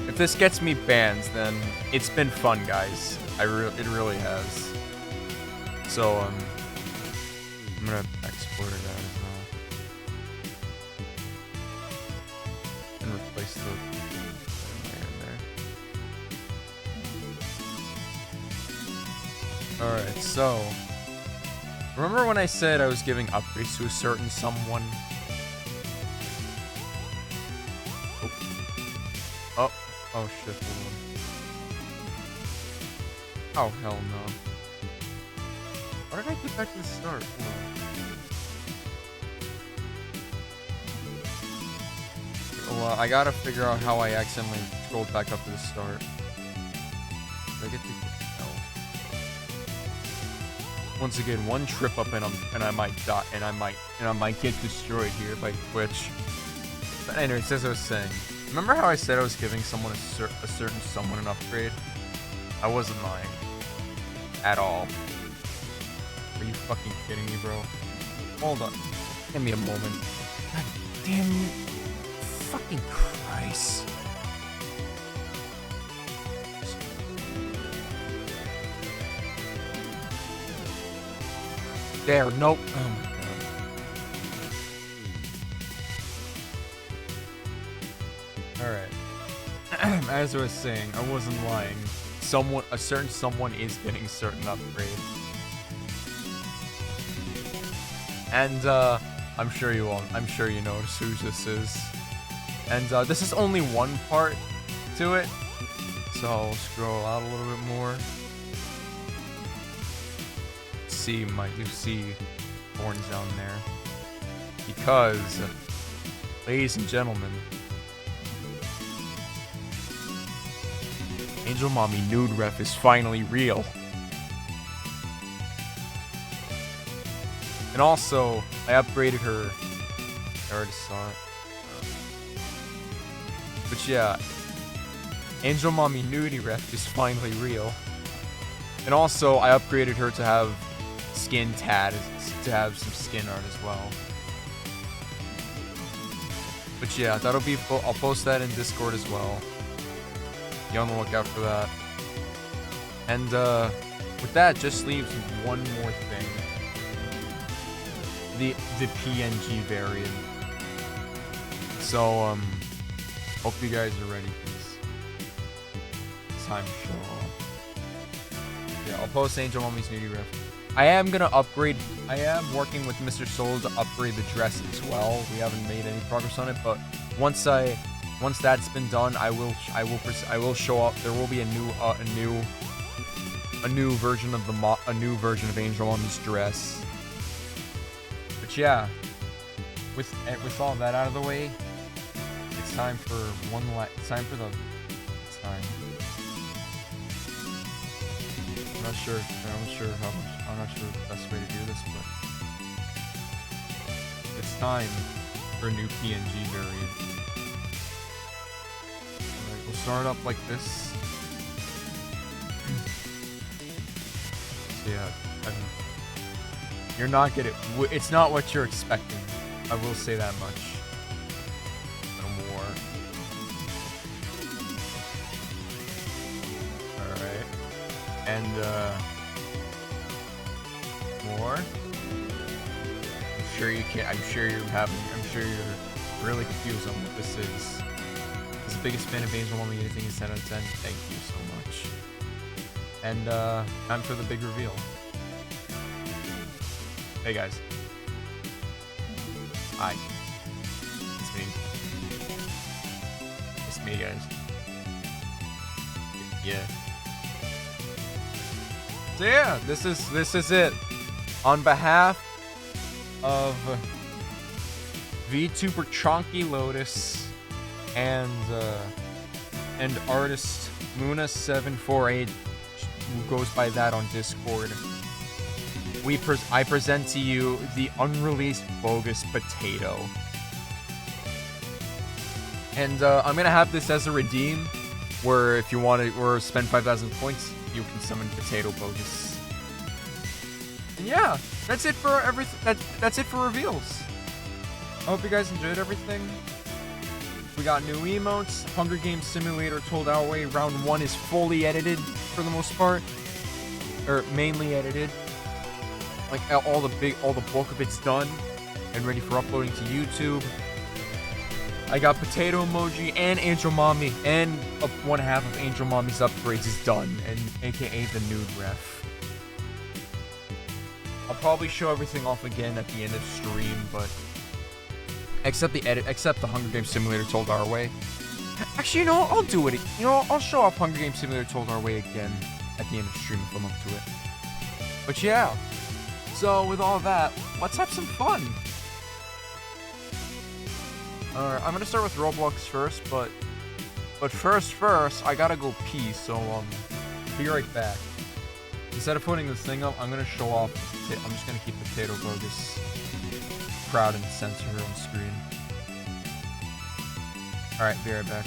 Speaker 1: If this gets me banned, then it's been fun, guys. It really has. So, I'm gonna export it out as well. And replace the layer in there. Alright, so... Remember when I said I was giving upgrades to a certain someone? Oh shit, hold on. Oh, hell no. Why did I get back to the start? Well, I gotta figure out how I accidentally scrolled back up to the start. Did I get to... No. Once again, one trip up and I might die, and I might get destroyed here by Twitch. But anyways, as I was saying, remember how I said I was giving someone a certain someone an upgrade? I wasn't lying. At all. Are you fucking kidding me, bro? Hold on. Give me a moment. God damn you. Fucking Christ. There, nope. Oh my god. Alright. As I was saying, I wasn't lying. A certain someone is getting a certain upgrade. And, I'm sure you know who this is. And, this is only one part to it. So, I'll scroll out a little bit more. You see horns down there. Because, ladies and gentlemen, Angel Mommy Nude Ref is finally real. And also, I upgraded her. I already saw it. But yeah, Angel Mommy Nudie Ref is finally real. And also, I upgraded her to have skin tad, to have some skin art as well. But yeah, that'll be, I'll post that in Discord as well. Be on the lookout for that. And with that, just leaves one more thing. The PNG variant. So hope you guys are ready, please. It's time to show off. Yeah, I'll post Angel Mommy's Nudie Riff. I am working with Mr. Soul to upgrade the dress as well. We haven't made any progress on it, but once that's been done, I will show up. There will be a new version of of Angel Mommy's dress. But yeah, with all that out of the way, it's time for it's time. I'm not sure the best way to do this, but it's time for a new PNG variant. Alright, we'll start up like this. Yeah, you're not gonna. It's not what you're expecting. I will say that much. No more. Alright. And, more. I'm sure you're really confused on what this is. As the biggest fan of Angel Mommy, anything is 10 out of 10. Thank you so much. And, time for the big reveal. Hey guys. Hi. It's me, guys. Yeah. So yeah, this is it. On behalf of VTuber Chonky Lotus and artist Muna748, who goes by that on Discord, I present to you the unreleased bogus potato. And I'm gonna have this as a redeem, where if you want to, or spend 5,000 points, you can summon potato bogus. And yeah, that's it for everything. That's it for reveals. I hope you guys enjoyed everything. We got new emotes. Hunger Games Simulator told our way. Round 1 is fully edited for the most part, or mainly edited. Like all the bulk of it's done and ready for uploading to YouTube. I got potato emoji and Angel Mommy, and one half of Angel Mommy's upgrades is done, and AKA the nude ref. I'll probably show everything off again at the end of stream, but except the Hunger Games Simulator told our way. Actually, you know what? I'll do it. You know, I'll show off Hunger Games Simulator told our way again at the end of stream if I'm up to it. But yeah. So with all that, let's have some fun. Alright, I'm gonna start with Roblox first, but first, I gotta go pee, so be right back. Instead of putting this thing up, I'm gonna show off. I'm just gonna keep Potato Bogus proud and censor her on screen. Alright, be right back.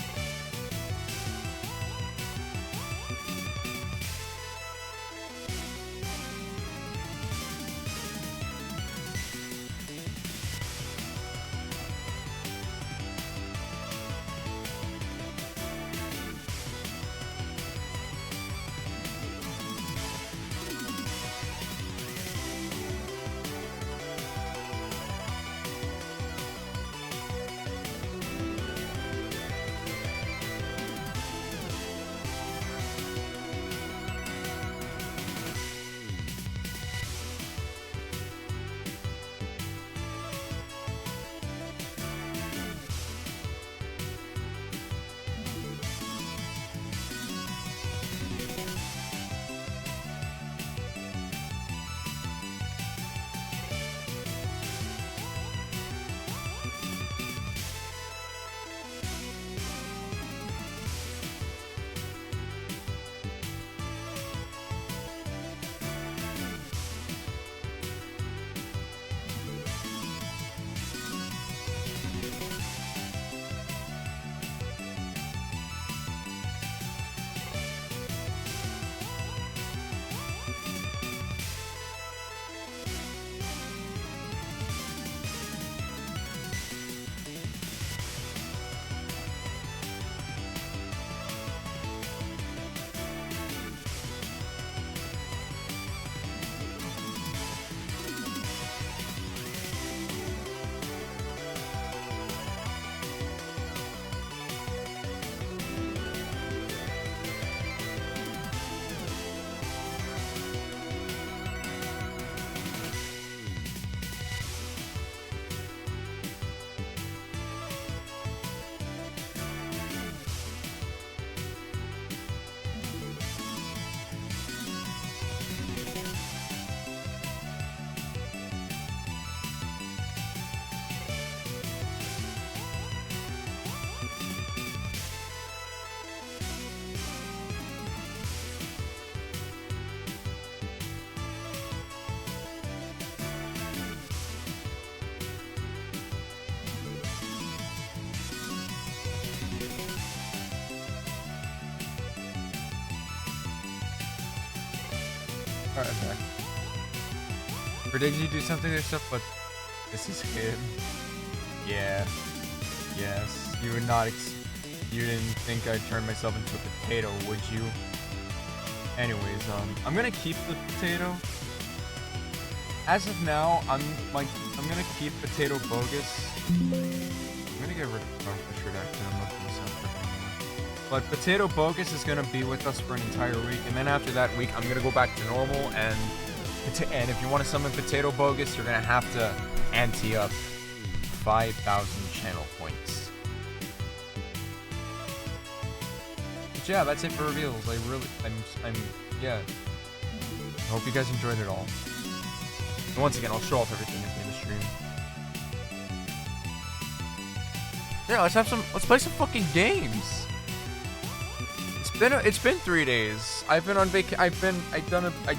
Speaker 1: Alright, I'm back. Or did you do something to yourself? But this is him. Yeah. Yes. You would not. You didn't think I'd turn myself into a potato, would you? Anyways, I'm gonna keep the potato. As of now, I'm gonna keep Potato Bogus. I'm gonna get rid of Starfish Redaction. I'm not gonna sell for anymore. But Potato Bogus is gonna be with us for an entire week, and then after that week, I'm gonna go back to normal. And if you want to summon Potato Bogus, you're gonna have to ante up 5,000 channel points. But yeah, that's it for reveals. Yeah. I hope you guys enjoyed it all. And once again, I'll show off everything at the end of stream. Yeah, let's play some fucking games. It's been 3 days. I've been on I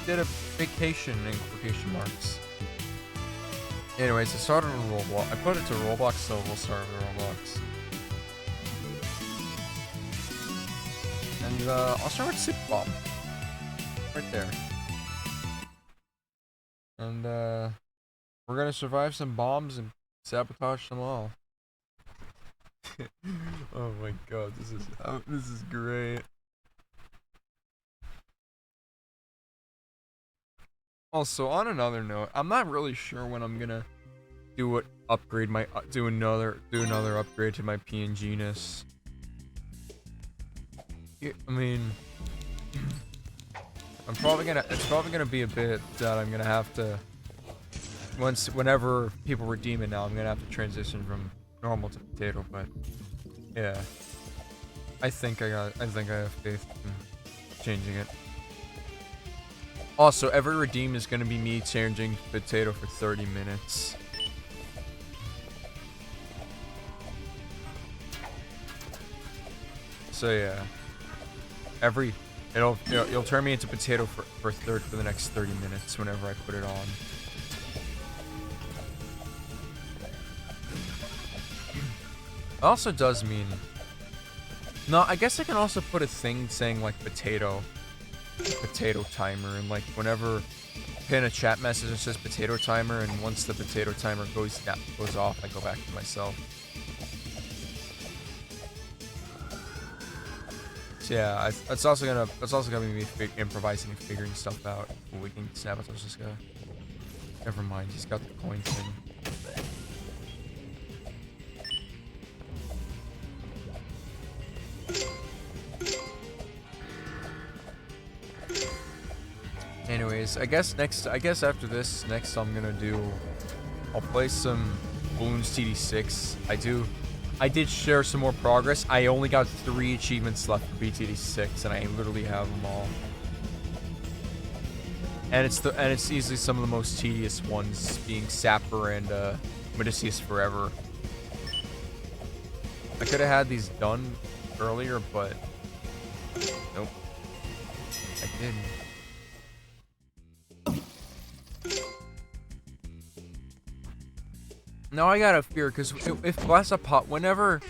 Speaker 1: did a vacation in quotation marks. Anyways, I started with Roblox. I put it to Roblox, so we'll start with Roblox. And I'll start with Super Bomb. Right there. And we're gonna survive some bombs and sabotage them all. Oh my god, this is great. Also, on another note, I'm not really sure when I'm gonna do another upgrade to my PNG-ness. I mean, it's probably gonna be a bit that I'm gonna have to, whenever people redeem it now, I'm gonna have to transition from normal to potato, but yeah. I think I have faith in changing it. Also, every redeem is gonna be me changing potato for 30 minutes. So yeah. It'll turn me into potato for the next 30 minutes whenever I put it on. It also does mean, no, I guess I can also put a thing saying like potato timer, and like whenever pin a chat message that says potato timer, and once the potato timer goes off, I go back to myself. So yeah, that's also gonna be me improvising and figuring stuff out. We can sabotage this guy. Never mind, he's got the coin thing. Anyways, I guess after this, I'll play some Balloons TD6. I did share some more progress. I only got 3 achievements left for BTD6, and I literally have them all. And it's easily some of the most tedious ones, being Sapper and Medicius Forever. I could have had these done earlier, but nope, I didn't. Now I gotta fear, because if Blastapop, whenever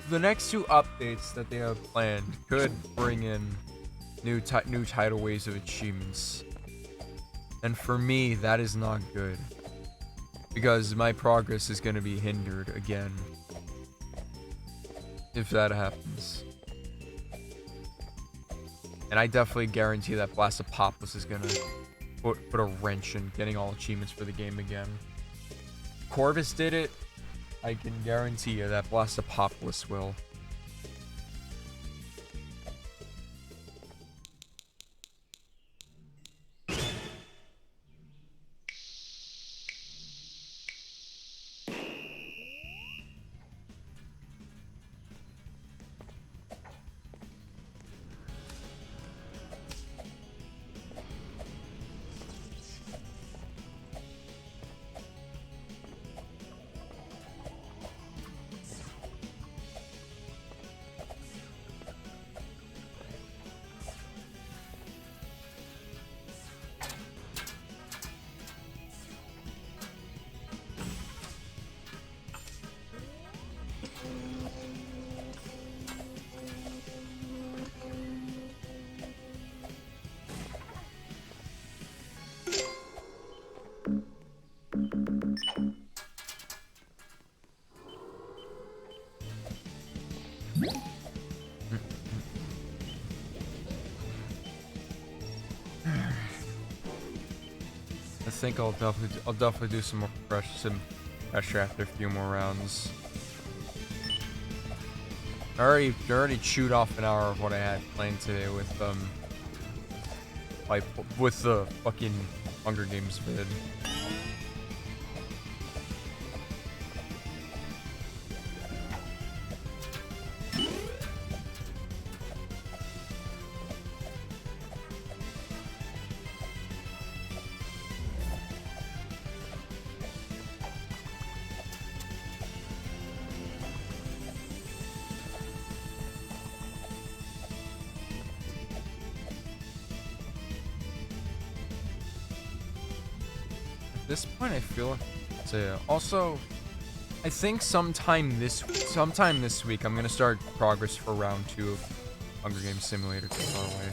Speaker 1: the next 2 updates that they have planned could bring in new tidal waves of achievements, and for me that is not good, because my progress is gonna be hindered again if that happens. And I definitely guarantee that Blastapopus is gonna put a wrench in getting all achievements for the game again. Corvus did it, I can guarantee you that Blastopopolis will. I think I'll definitely do some more pressure after a few more rounds. I already chewed off an hour of what I had playing today with the fucking Hunger Games vid. At this point, I feel like, so yeah. Also, I think sometime this week I'm gonna start progress for round 2 of Hunger Games Simulator too far away.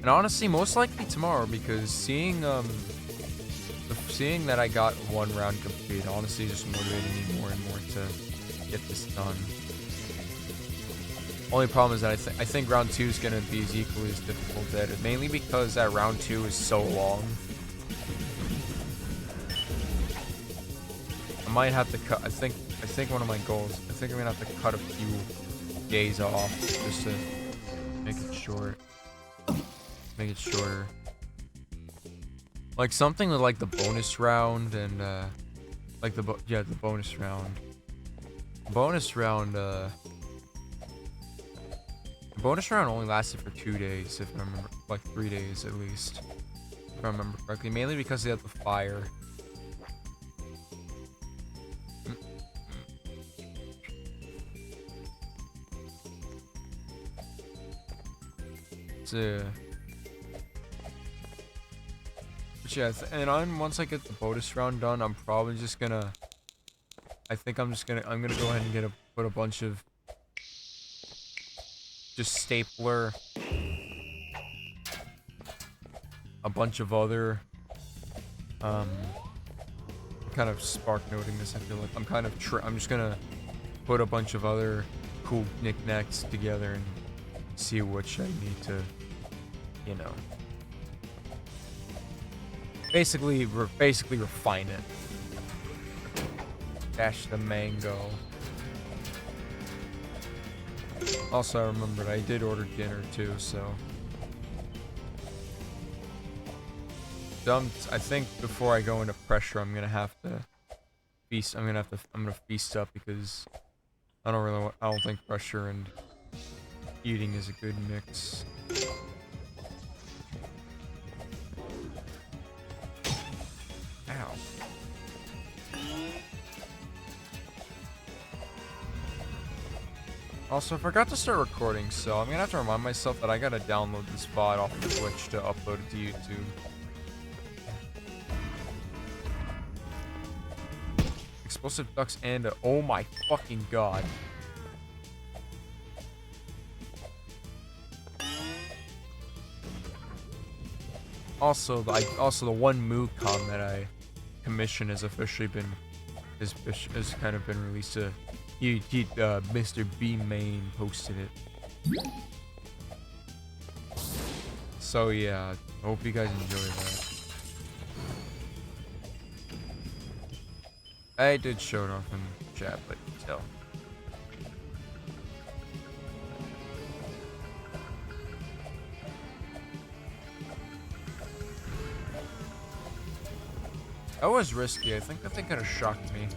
Speaker 1: And honestly, most likely tomorrow, because seeing
Speaker 4: seeing that I got one round complete honestly just motivated me more and more to get this done. Only problem is that I think round 2 is going to be as equally as difficult, mainly because that round 2 is so long. I might have to cut. I think one of my goals. I think I'm gonna have to cut a few days off just to make it short. Make it shorter. Like something with like the bonus round and like the bonus round. Bonus round only lasted for 2 days, if I remember, like 3 days at least, if I remember correctly. Mainly because they had the fire. But yeah, and once I get the bonus round done, I'm probably just gonna. I'm gonna go ahead and put a bunch of just stapler, a bunch of other kind of spark noting this. I feel like I'm just gonna put a bunch of other cool knickknacks together and see which I need to, you know, basically refine it. Dash the mango. Also, I remembered I did order dinner too, so I think before I go into pressure, I'm gonna have to feast. I'm gonna feast up because I don't think pressure and eating is a good mix. Ow. Also, I forgot to start recording, so I'm gonna have to remind myself that I gotta download this VOD off of Twitch to upload it to YouTube. Explosive ducks and oh my fucking god. Also, the one MooCon that I commissioned has officially been has kind of been released. Mr. B Main posted it. So yeah, I hope you guys enjoy that. I did show it off in chat, but still. That was risky. I think that thing could have shocked me.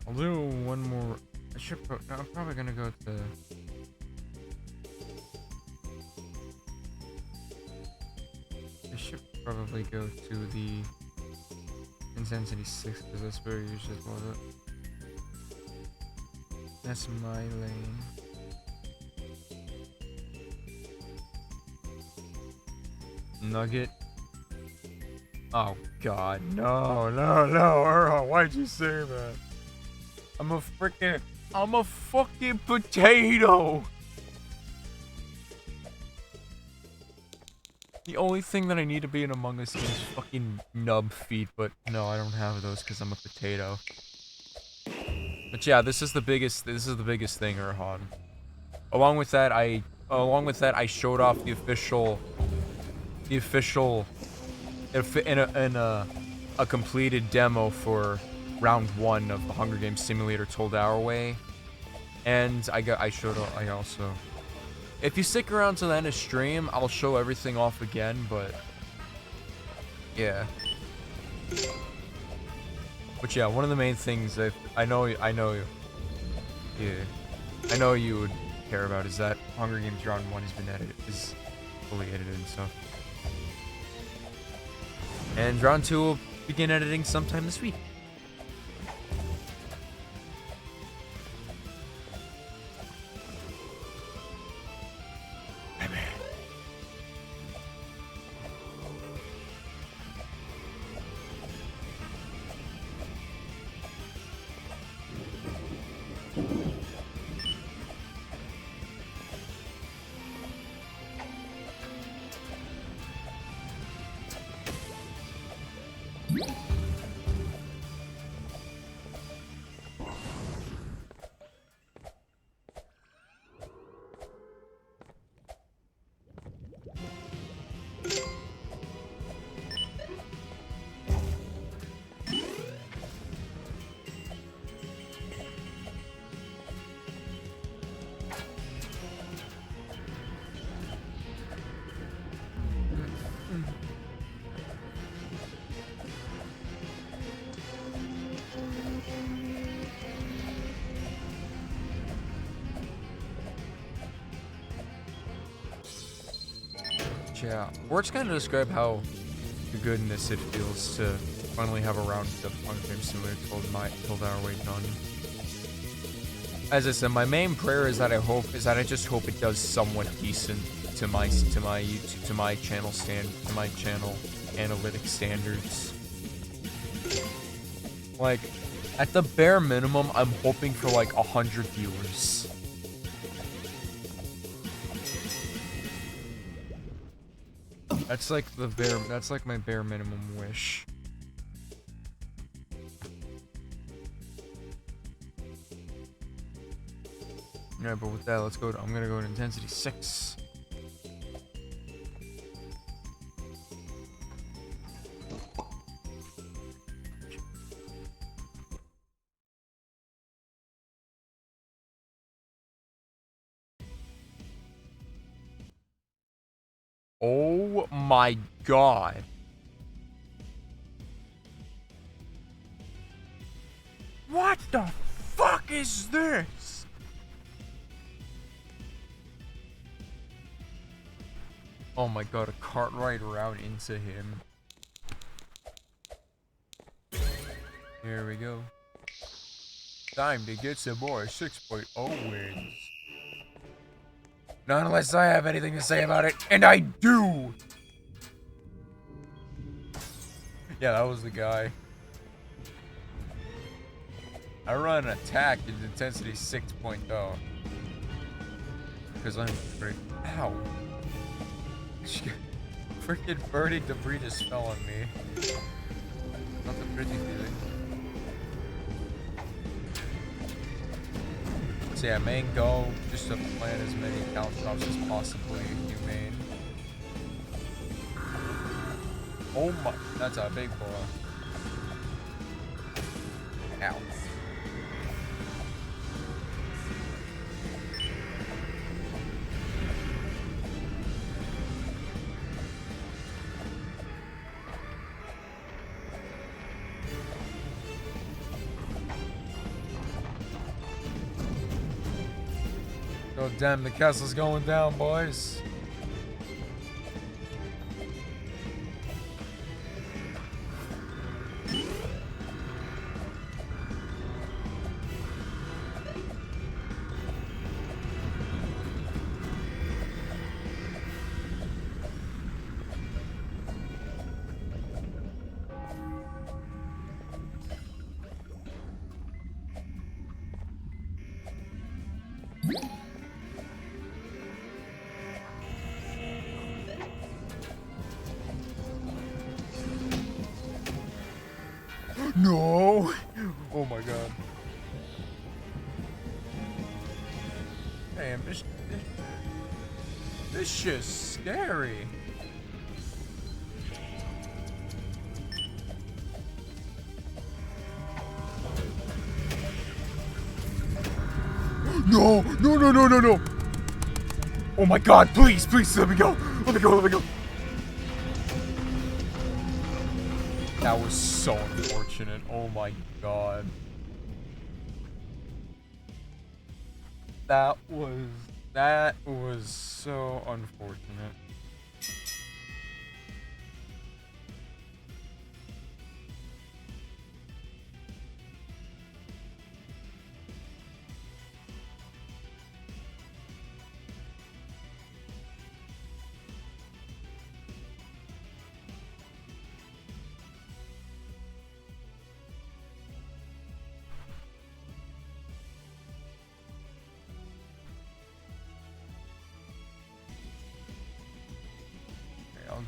Speaker 4: I'll do one more. I'm probably gonna go to. I should probably go to the Intensity 6 because that's where I usually play it. That's my lane. Nugget. Oh god, no, Earl, why'd you say that? I'm a fucking potato! The only thing that I need to be in Among Us is fucking nub feet, but no, I don't have those because I'm a potato. But yeah, this is the biggest thing, Erhan. Along with that, I showed off the official in a completed demo for round 1 of the Hunger Games Simulator Told Our Way, and I also, if you stick around to the end of stream, I'll show everything off again, but yeah. But yeah, one of the main things that I know you would care about is that Hunger Games round 1 has been edited, is fully edited and stuff. And round 2 will begin editing sometime this week. Yeah, words kind of describe how goodness it feels to finally have a round of Hunger Games Simulator told our way done. As I said, my main prayer is that I just hope it does somewhat decent to my YouTube, to my channel analytic standards. Like, at the bare minimum, I'm hoping for like 100 viewers. That's like my bare minimum wish. Yeah, but with that, I'm gonna go to intensity 6. Oh my god. What the fuck is this? Oh my god, a cart ride around into him. Here we go. Time to get some more 6.0 wins. Not unless I have anything to say about it, and I do! Yeah, that was the guy. I run an attack in intensity 6.0. Because I'm pretty... Ow! Freaking burning debris just fell on me. Not the pretty feeling. So yeah, main goal, just to plant as many count drops as possibly humane. Oh my, that's a big boy. Ow. Oh damn, the castle's going down, boys. No! Oh my god. Damn, this shit's scary. No! No, no, no, no, no! Oh my god, please, please, let me go! Let me go, let me go! That was so unfortunate. Oh my god. That was so unfortunate.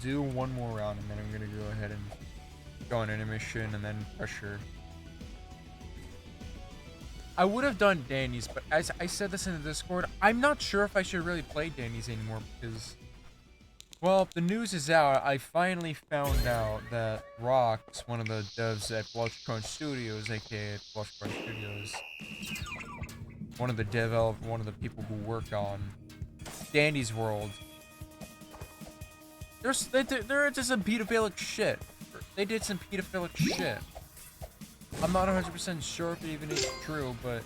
Speaker 4: do one more round, and then I'm gonna go ahead and go on intermission, and then pressure. I would have done Danny's, but as I said this in the Discord, I'm not sure if I should really play Danny's anymore because, well, the news is out. I finally found out that Rox, one of the devs at Blush Crunch Studios, aka Blush Crunch Studios, one of the people who work on Danny's World, they're into some pedophilic shit. They did some pedophilic shit. I'm not 100% sure if it even is true, but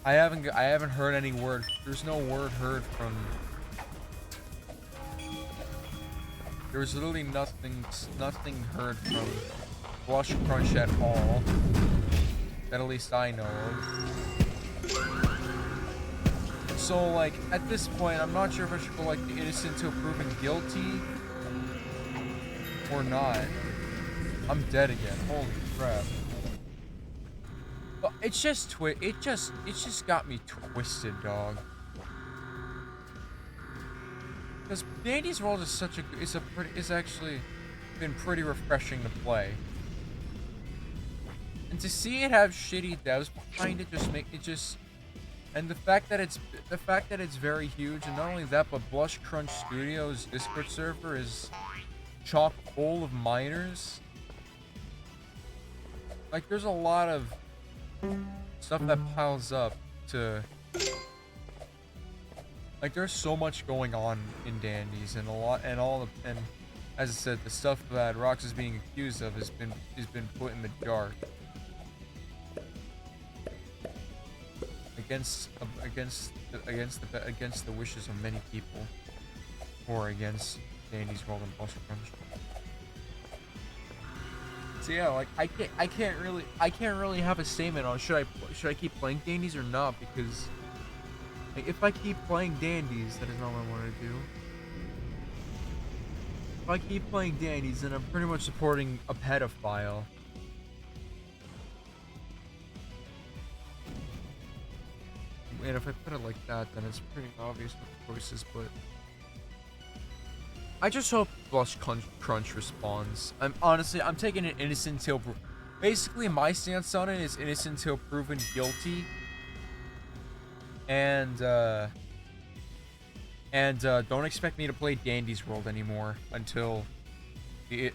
Speaker 4: I haven't heard any word. There's no word heard from. There was literally nothing heard from Blush Crunch at all. That at least I know of. So like at this point, I'm not sure if I should go like the innocent till proven guilty or not. I'm dead again. Holy crap. But it's just it just got me twisted, dog. Because Dandy's World is it's actually been pretty refreshing to play. And to see it have shitty devs behind it and the fact that it's very huge, and not only that, but Blush Crunch Studios Discord server is chock full of minors. Like, there's a lot of stuff that piles up to... Like, there's so much going on in Dandy's, and and as I said, the stuff that Rox is being accused of has been put in the dark. Against the wishes of many people, or against Dandy's World and Blush Crunch. So yeah, like I can't really have a statement on should I keep playing Dandy's or not, because like, if I keep playing Dandy's, that is not what I want to do. If I keep playing Dandy's, then I'm pretty much supporting a pedophile. And if I put it like that, then it's pretty obvious what the choice is, but I just hope Blush Crunch responds. I'm taking an innocent till basically my stance on it is innocent till proven guilty. And don't expect me to play Dandy's World anymore until a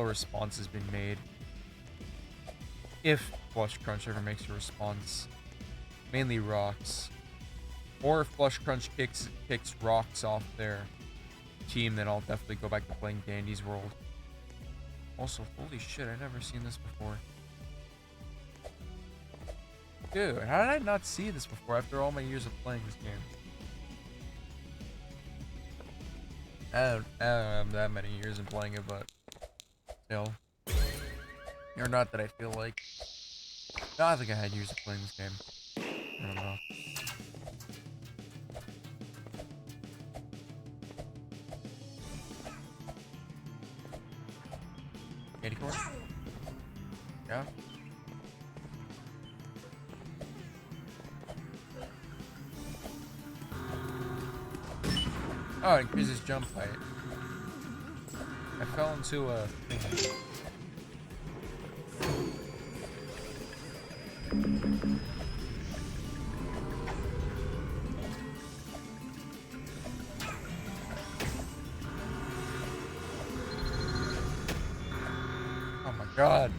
Speaker 4: response has been made. If Blush Crunch ever makes a response. Mainly Rox. Or if Blush Crunch kicks Rox off their team, then I'll definitely go back to playing Dandy's World. Also, holy shit, I've never seen this before. Dude, how did I not see this before after all my years of playing this game? I don't have that many years in playing it, but still. Or not that I feel like. No, I think I had years of playing this game. I don't know. Candy corn? Yeah. Oh, it increases jump height. I fell into a thing. God.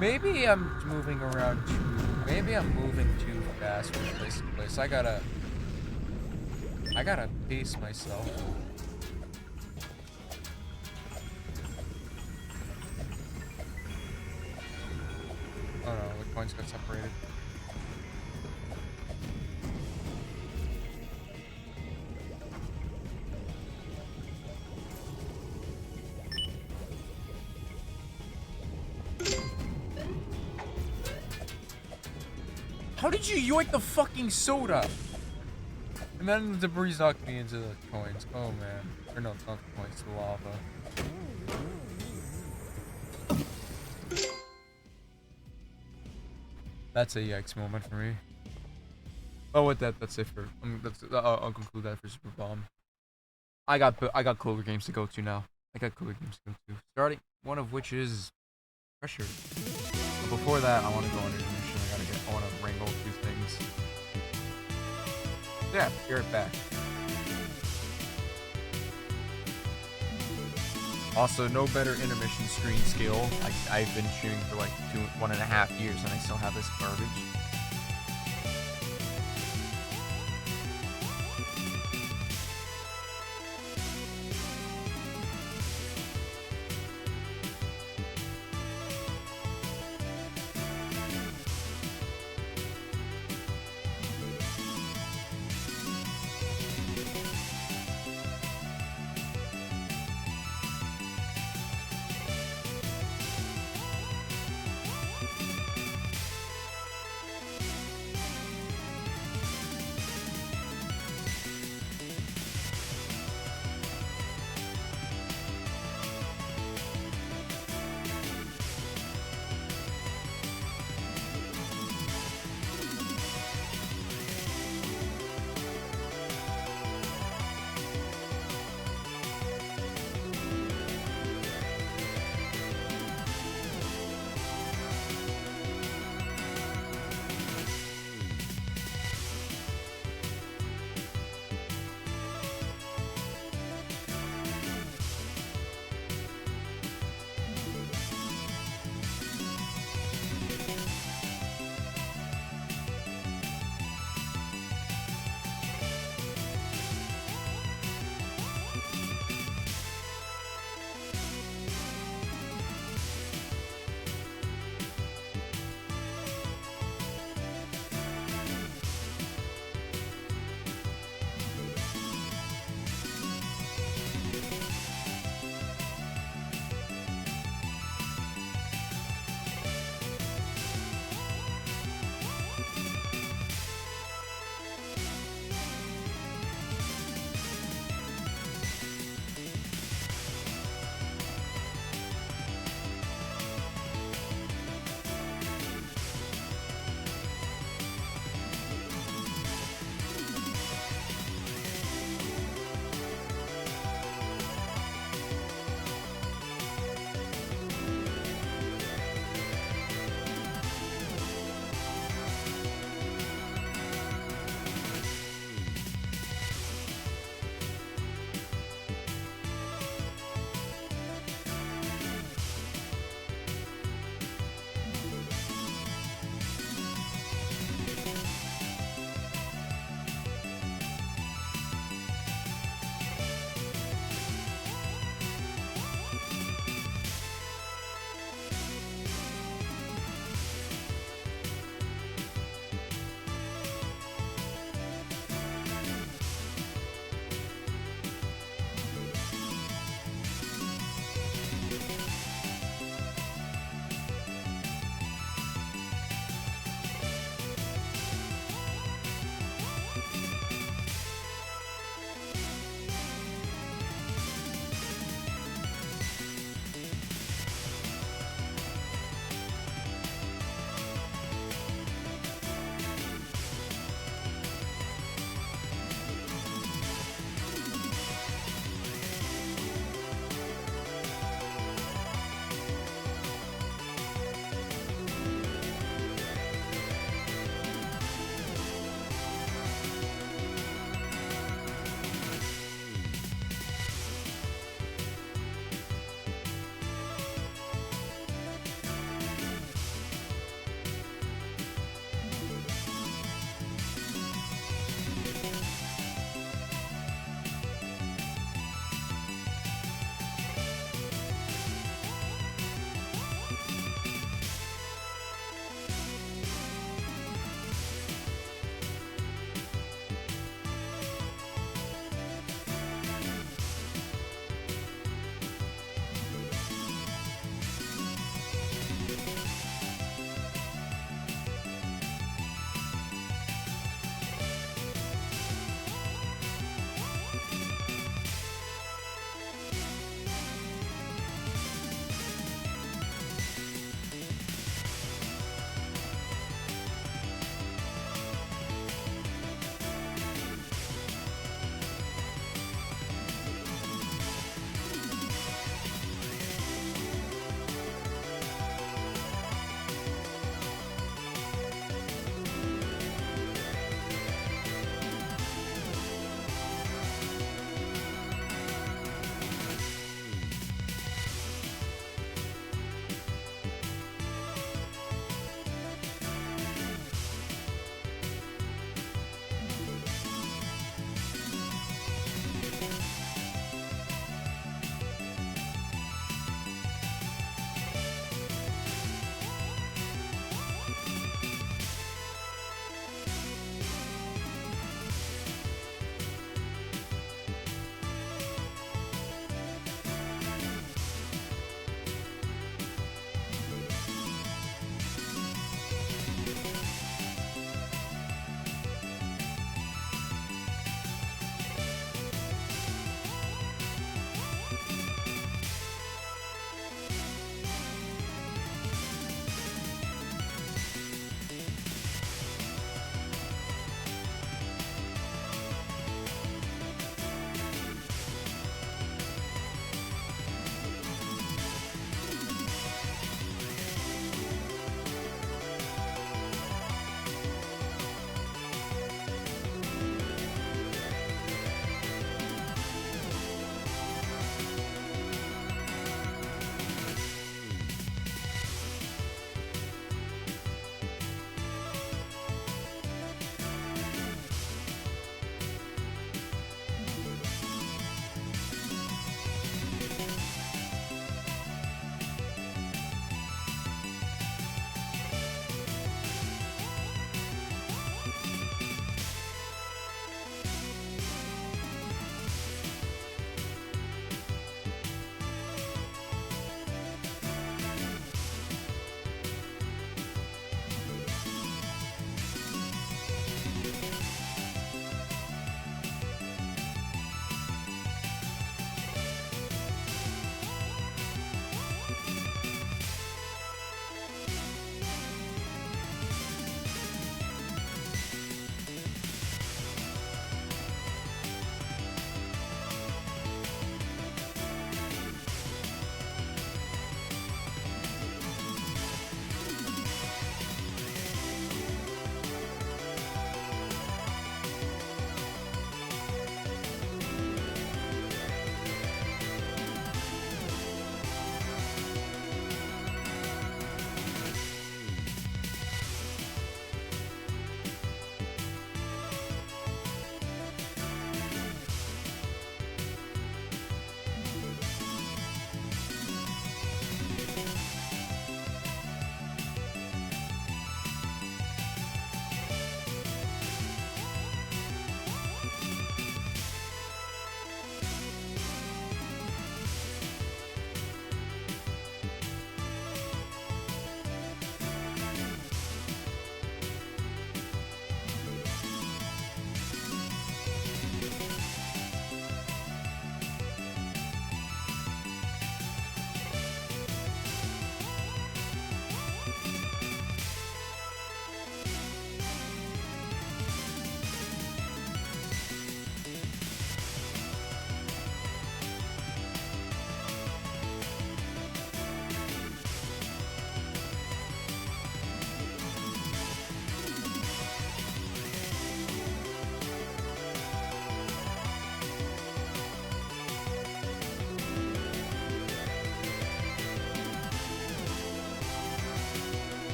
Speaker 4: Maybe I'm moving around maybe I'm moving too fast from place to place. I gotta pace myself. Oh no, the coins got separated. How did you yoink the fucking soda? And then the debris knocked me into the coins. Oh man. Or no, not the coins, the lava. That's a yikes moment for me. Oh, with that, that's it for. I'll conclude that for Super Bomb. I got cooler games to go to now. I got cooler games to go to. Starting one of which is Pressure. But before that, I want to go on intermission. I want to wrangle a few things. Yeah, be right back. Also, no better intermission screen skill. I've been shooting for like 1.5 years and I still have this garbage.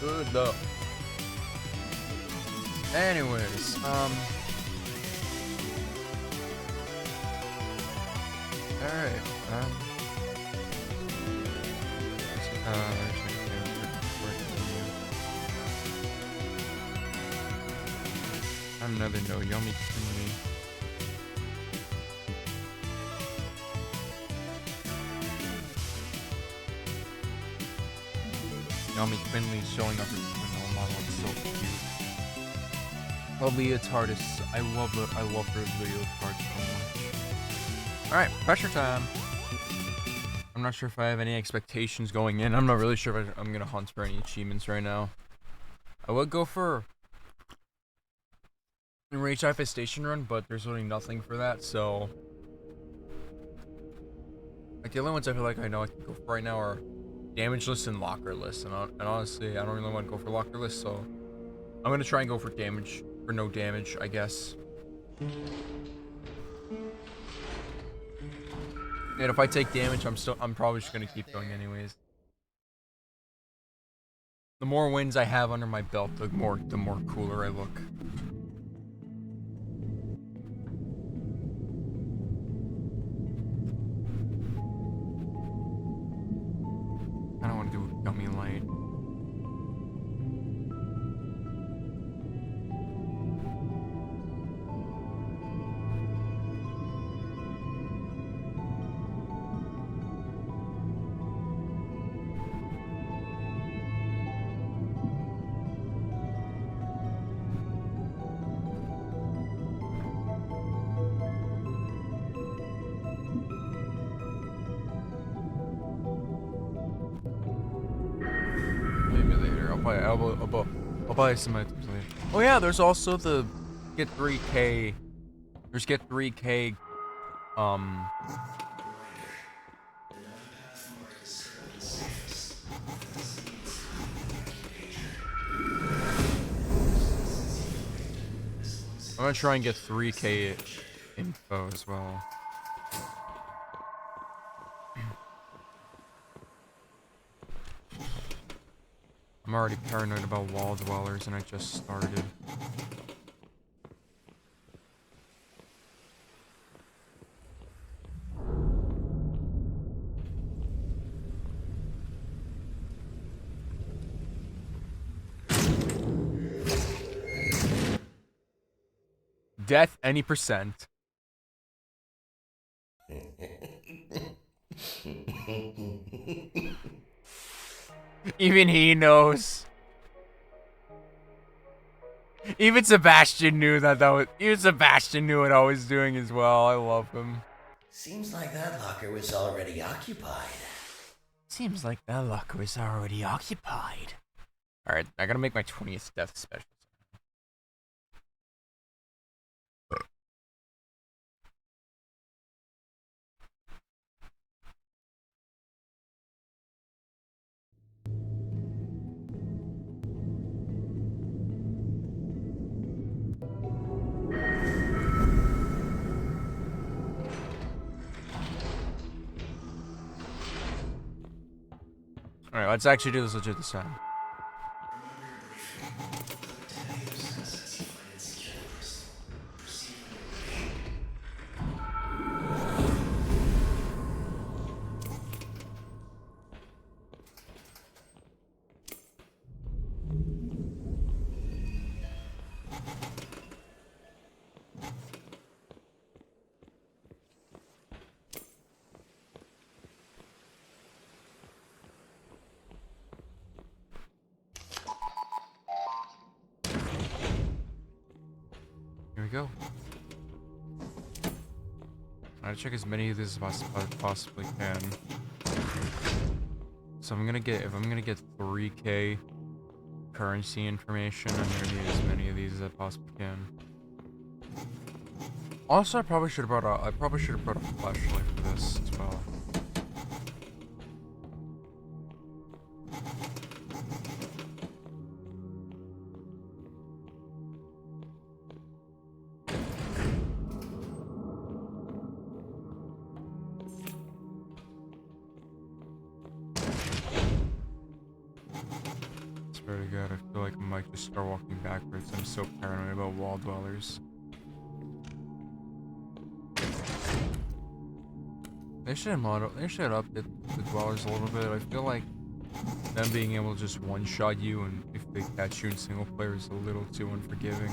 Speaker 4: Good though. Anyways, alright, another no yummy me. Yummy Quinley showing up as a model. It's so cute. Oh, leotard is. I love her leotard so much. All right, pressure time. I'm not sure if I have any expectations going in. I'm not really sure if I'm gonna hunt for any achievements right now. I would go for a Rage Infestation run, but there's really nothing for that. So, like the only ones I feel like I know I can go for right now are Damageless and Lockerless, and honestly, I don't really want to go for Lockerless, so I'm gonna try and go for damage, for no damage, I guess. And if I take damage, I'm probably just gonna keep going anyways. The more wins I have under my belt, the more cooler I look. I don't want to do Gummy Light. I'll buy some items later. Oh yeah, there's also the get 3K. There's get 3K. I'm gonna try and get 3K info as well. I'm already paranoid about wall dwellers and I just started. Death any percent. Even he knows. Even Sebastian knew even Sebastian knew what I was doing as well. I love him.
Speaker 5: Seems like that locker was already occupied.
Speaker 4: Alright, I gotta make my 20th death special. Alright, let's actually do this legit this time. Here we go. I gotta check as many of these as I possibly can. So if I'm gonna get 3K currency information, I'm gonna need as many of these as I possibly can. Also, I probably should have brought a flashlight for this as well. swear to God, I feel like I might just start walking backwards. I'm so paranoid about wall dwellers. They should update the dwellers a little bit. I feel like them being able to just one-shot you and if they catch you in single player is a little too unforgiving.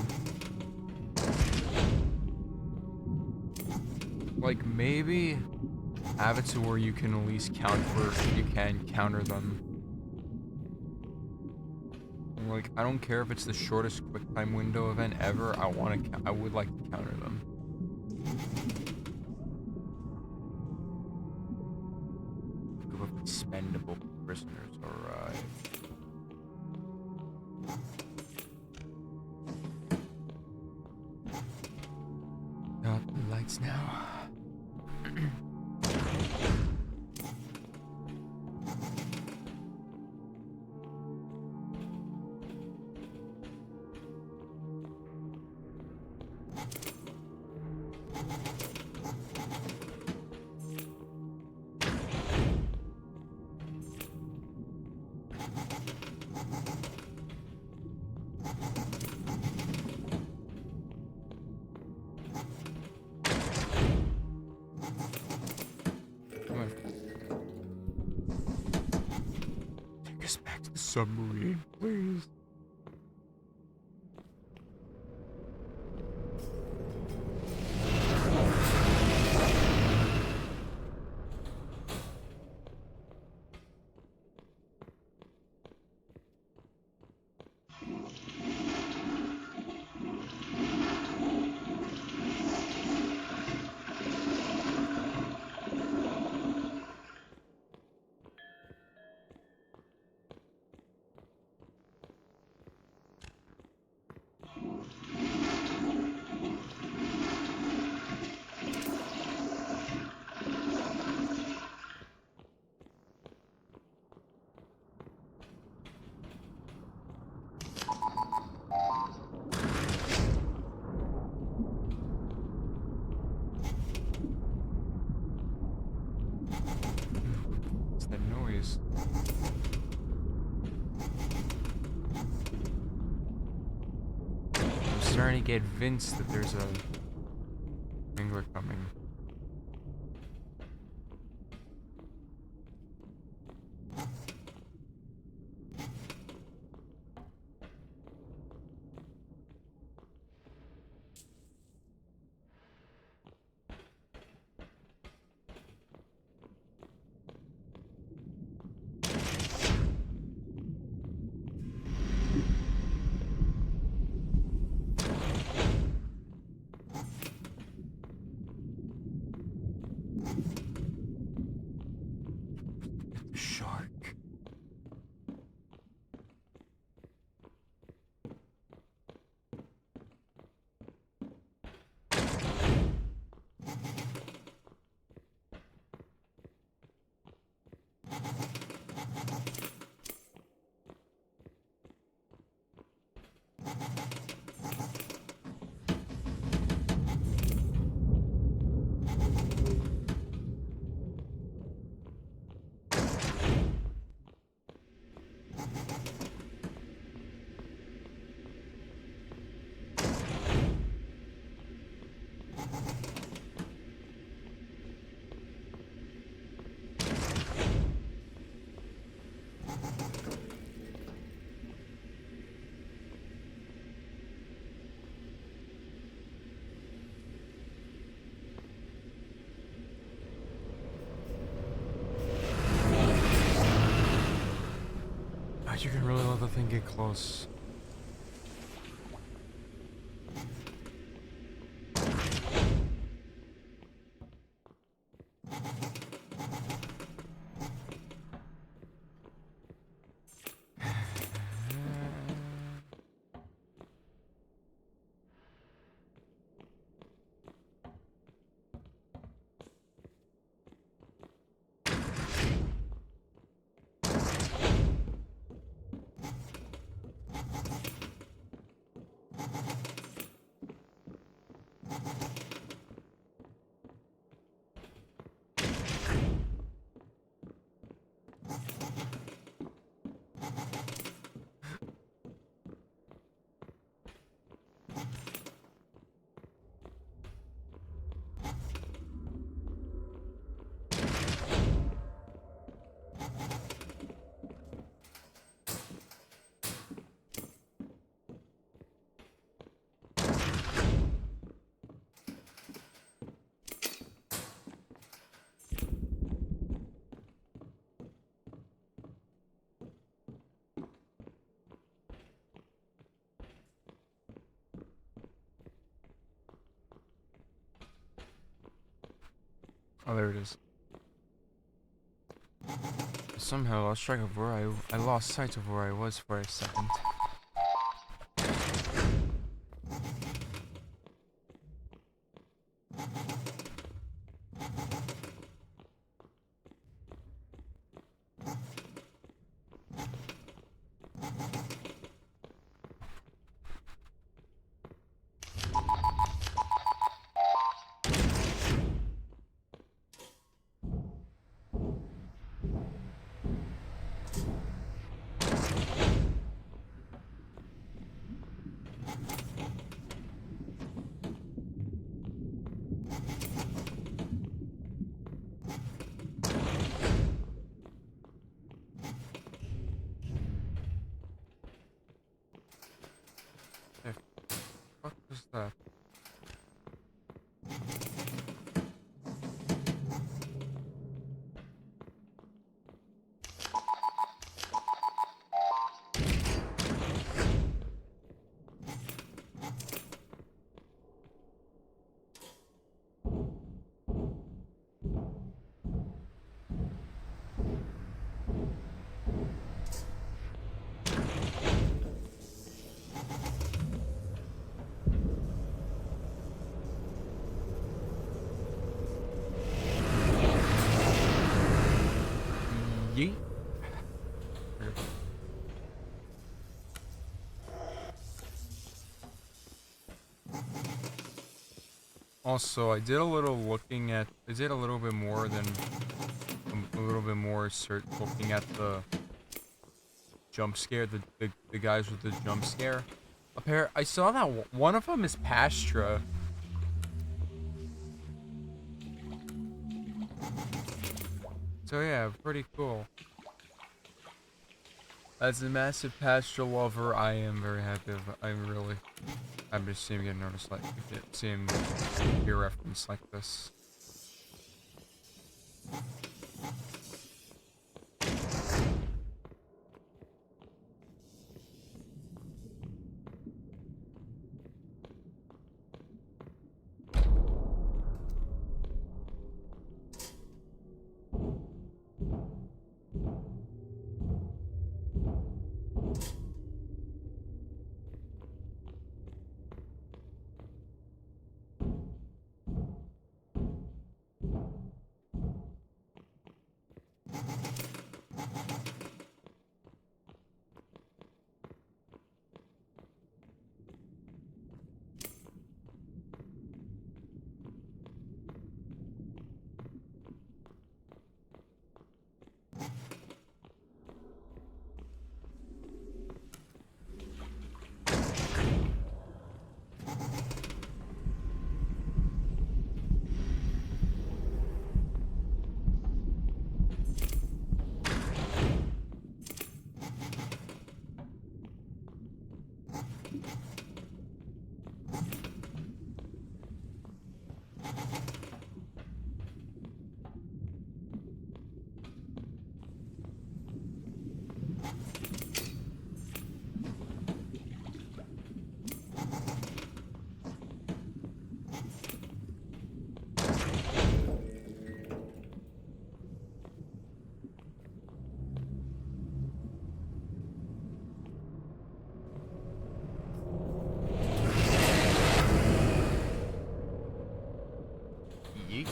Speaker 4: Like, maybe have it to where you can at least counter them. Like, I don't care if it's the shortest quick time window event ever. I would like to counter them. Group of expendable prisoners arrive. Got the lights now. Take us back to the submarine, please. What's that noise? I'm starting to get convinced that there's a angler coming. The shark. God, you can really let the thing get close. Oh, there it is. Somehow lost track of where I lost sight of where I was for a second. What was that? Yeet. Also, I did a little looking at. I did a little bit more than a little bit more looking at the jump scare. The guys with the jump scare. I saw that one of them is Pastra. So yeah, pretty cool. As a massive Pastra lover, I am very happy. I'm really happy to see him get noticed see him be referenced like this. Yeet.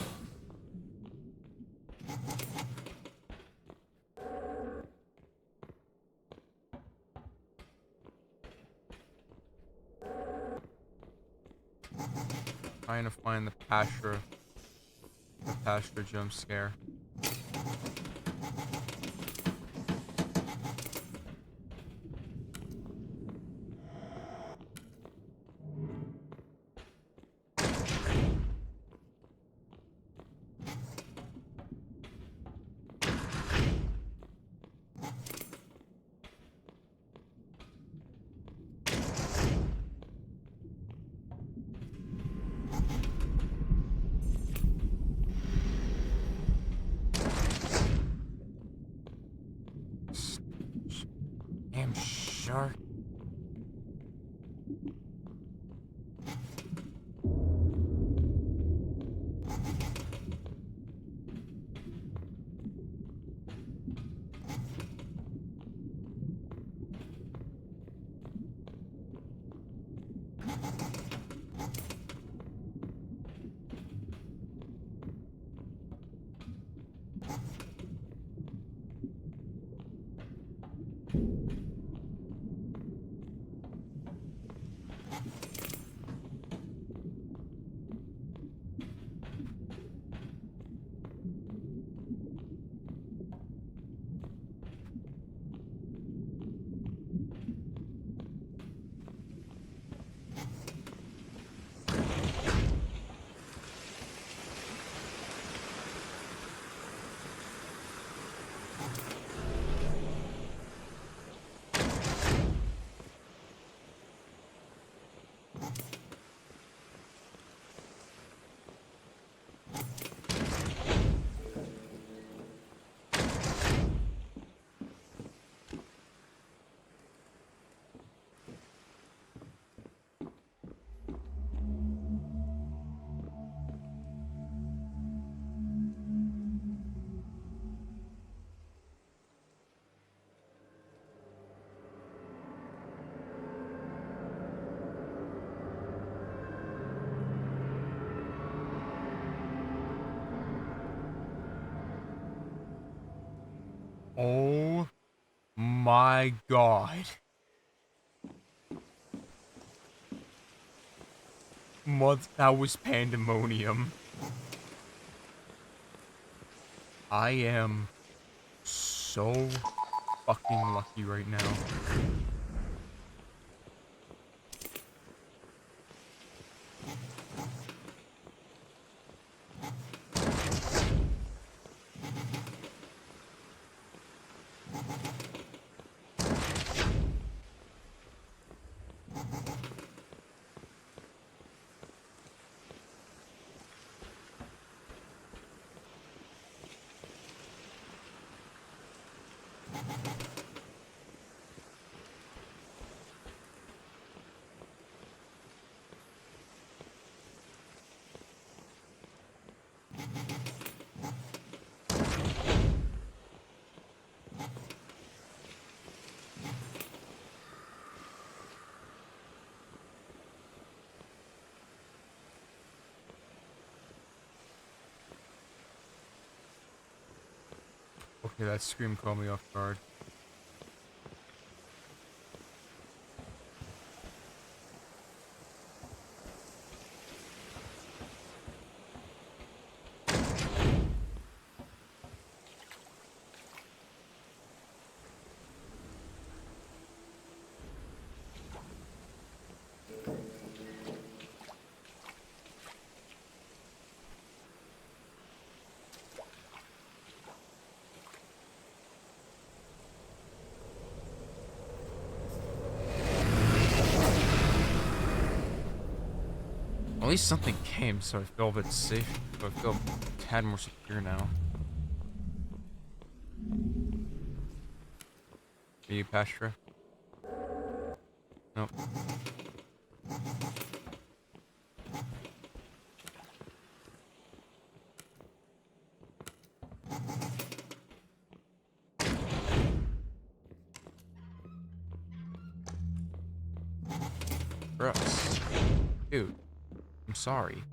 Speaker 4: Trying to find the Pastra jump scare. Damn shark. Oh my god. That was pandemonium. I am so fucking lucky right now. Okay, that scream caught me off guard. At least something came, so I feel a bit safe. So I feel a tad more secure now. Are you Pastra? Nope. Gross. Dude, I'm sorry.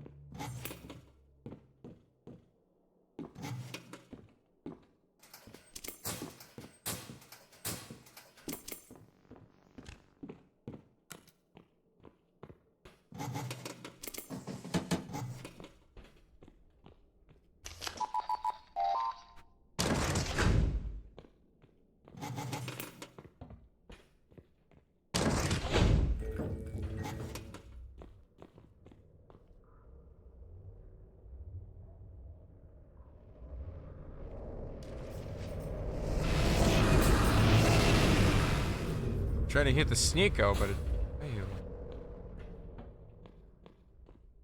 Speaker 4: Trying to hit the sneak out, but it failed.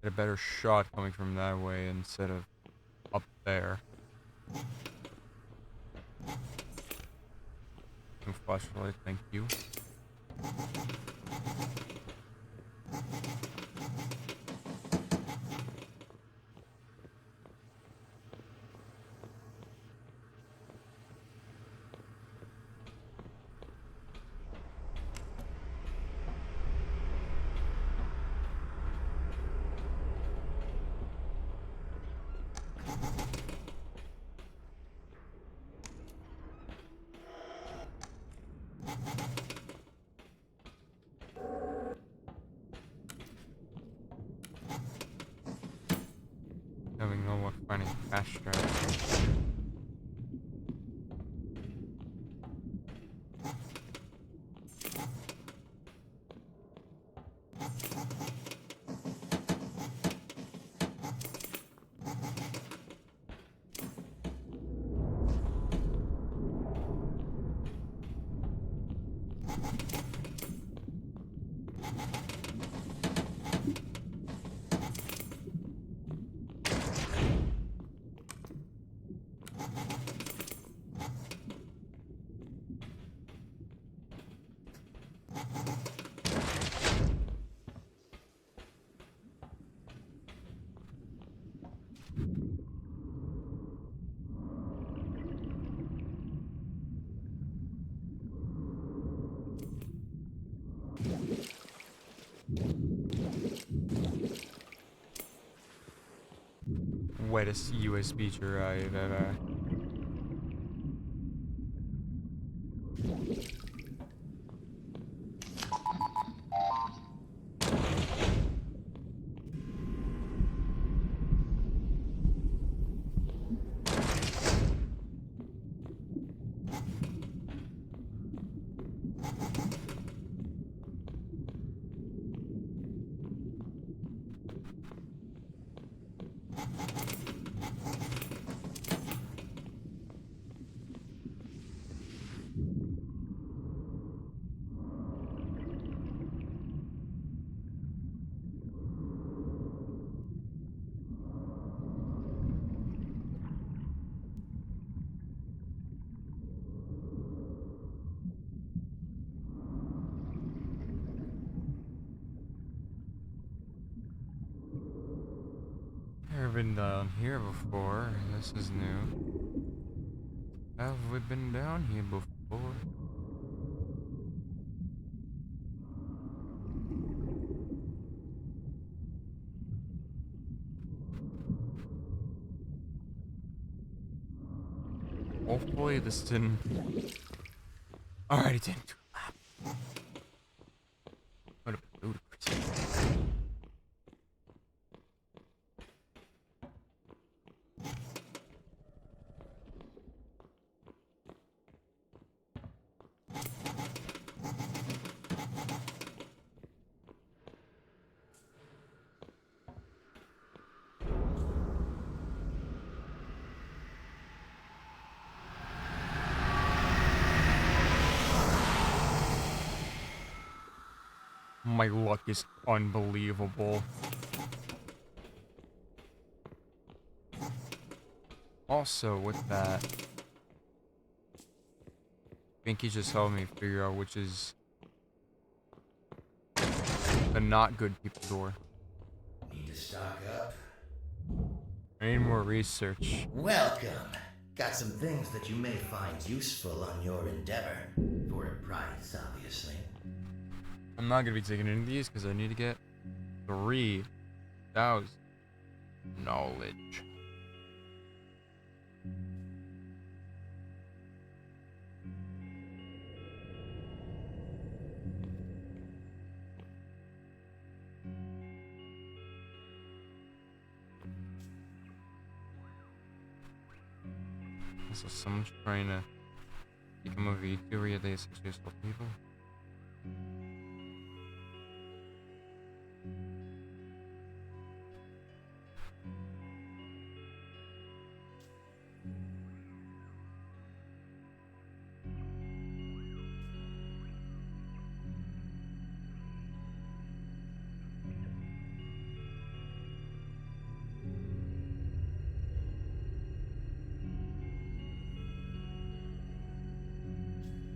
Speaker 4: Get a better shot coming from that way instead of up there. No flashlight, thank you. Having no luck finding fast drive. Wettest USB drive ever. been down here before. This is new. Have we been down here before? Hopefully this didn't... Alright, it didn't. What a ludicrous. My luck is unbelievable. Also, with that, I think he just helped me figure out which is the not good people door.
Speaker 5: Need to stock up?
Speaker 4: I need more research.
Speaker 5: Welcome. Got some things that you may find useful on your endeavor. For a price, obviously.
Speaker 4: I'm not gonna be taking any of these because I need to get 3,000 knowledge. So someone's trying to become a VTuber, yet they essentially stop people.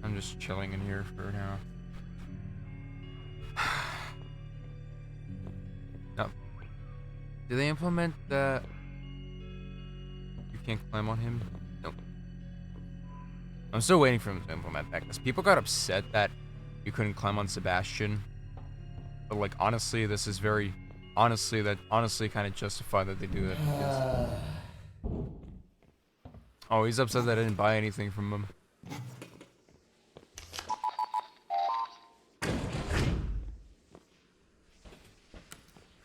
Speaker 4: I'm just chilling in here for now. No. Do they implement that you can't climb on him? Nope. I'm still waiting for them to implement that because people got upset that you couldn't climb on Sebastian. But like honestly, this is very honestly kind of justified that they do that because... Oh, he's upset that I didn't buy anything from him.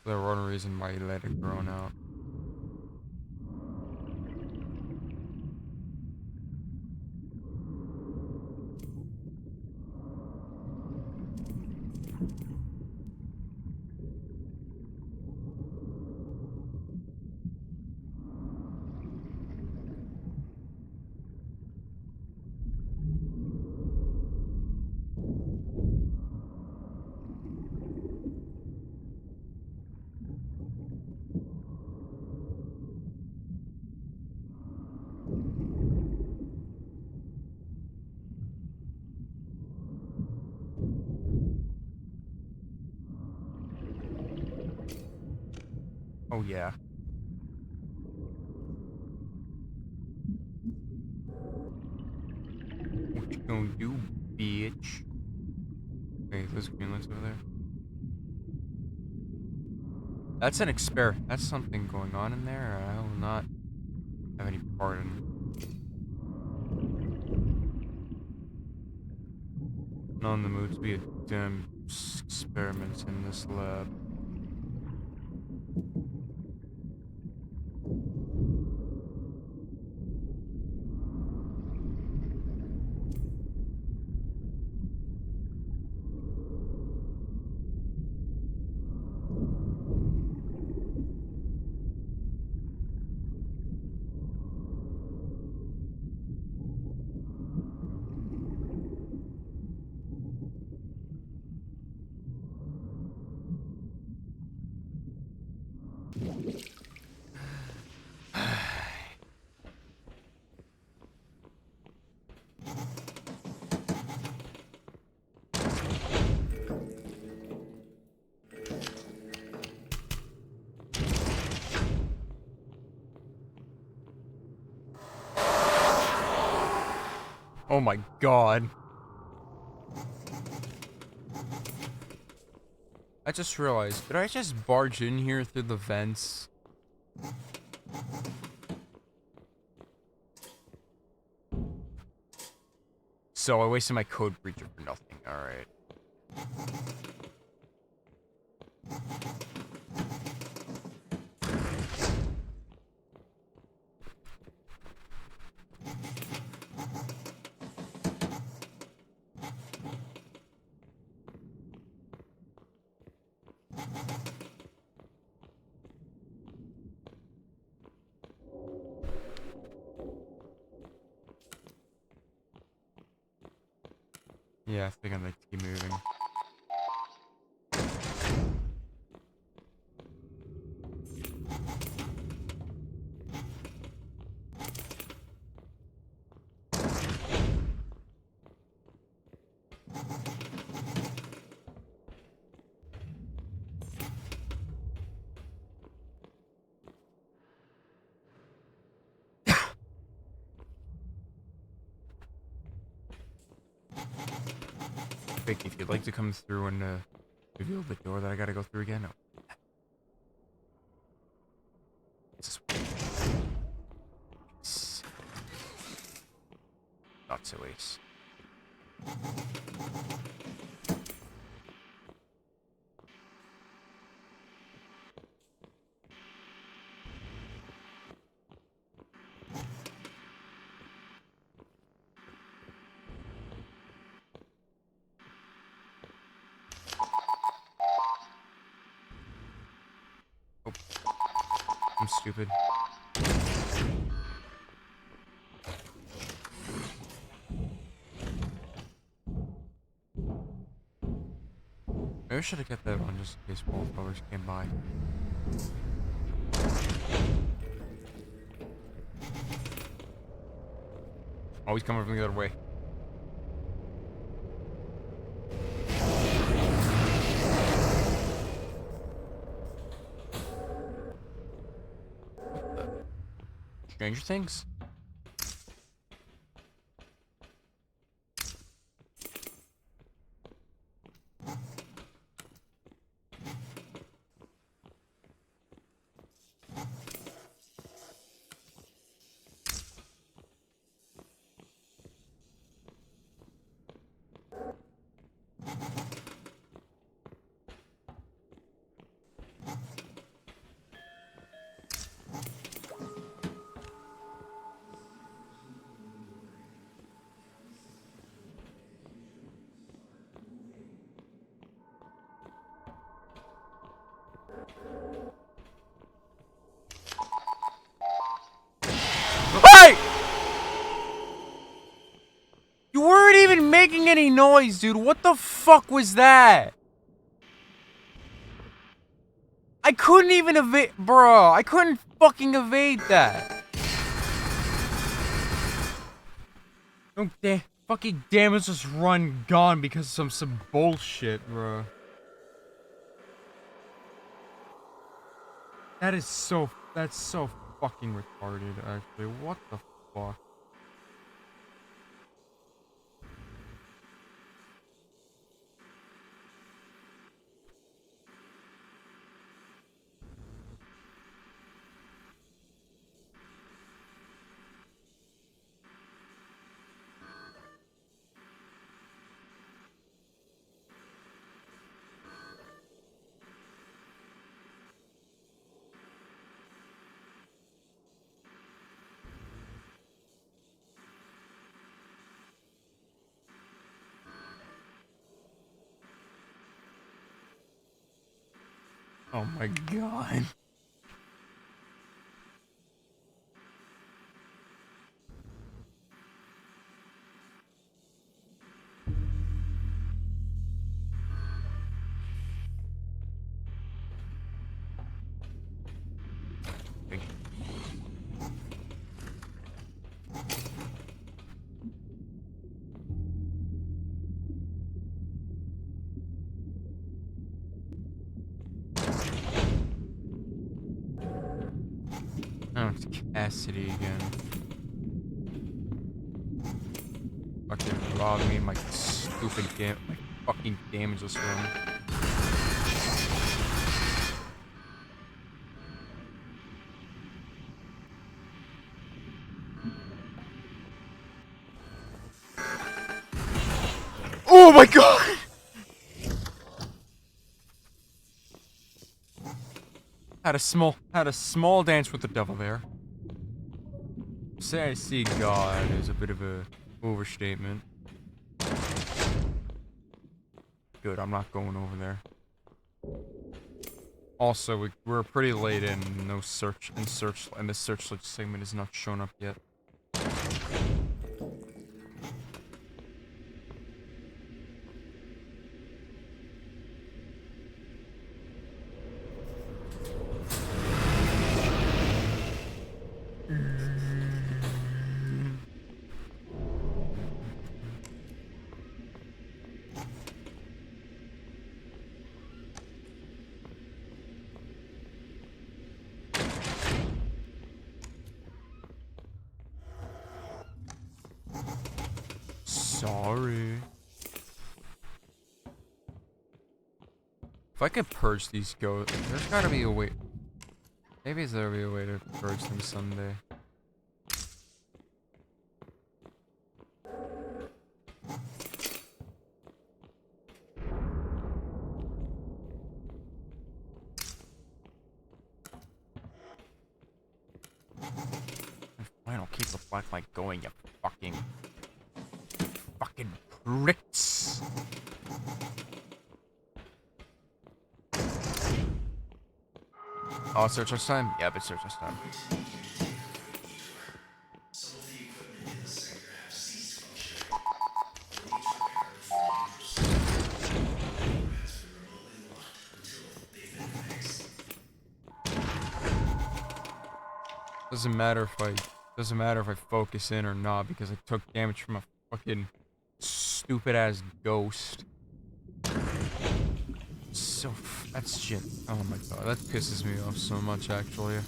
Speaker 4: The one reason why he let it grow out. Oh yeah. What you gonna do, bitch? Wait, there's green lights over there. That's an experiment. That's something going on in there. I will not have any part in. Not in the mood to be a damn experiment in this lab. Oh my god. I just realized, did I just barge in here through the vents? So I wasted my code breacher for nothing, alright. Yeah, I think I'm gonna keep moving. Vic, if you'd like to come through and reveal the door that I gotta go through again, no. It's this not so ace. Oh. I'm stupid. Maybe I should have kept that on just in case wallflowers came by. Always coming from the other way. Stranger Things? Hey! You weren't even making any noise, dude. What the fuck was that? I couldn't even evade, bro. I couldn't fucking evade that. Oh damn! Fucking damn! It's just run gone because of some bullshit, bro. That's so fucking retarded. Actually, what the fuck? Oh my god. Oh, it's Cassidy again. bother me. My stupid my fucking damageless run. Oh my god! Had a small dance with the devil there. Say I see God is a bit of a overstatement. Good, I'm not going over there. Also, we're pretty late in. No search and the searchlight segment is not shown up yet. Sorry. If I could purge these ghosts, there's gotta be a way. Maybe there'll be a way to purge them someday. Fine, I'll keep the black light going, you fucking pricks. Oh, search this time? Yeah, but search this time. Doesn't matter if I focus in or not because I took damage from a fucking stupid ass ghost. So that's shit. Oh my god, that pisses me off so much actually.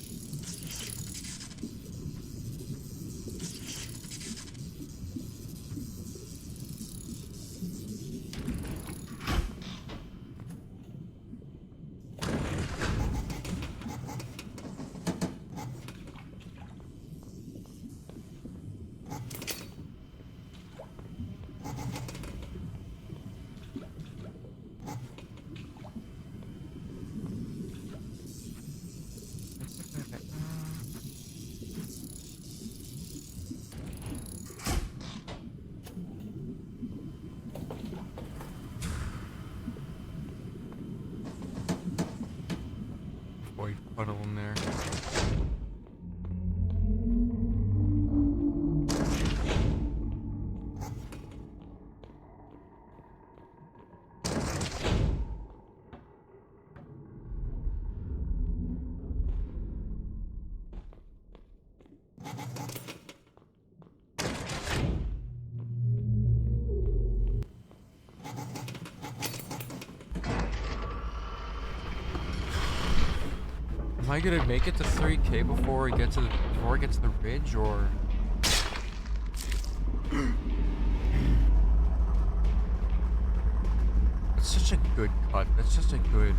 Speaker 4: White puddle in there. Am I gonna make it to 3K before I get to the ridge, or? That's such a good cut. That's just a good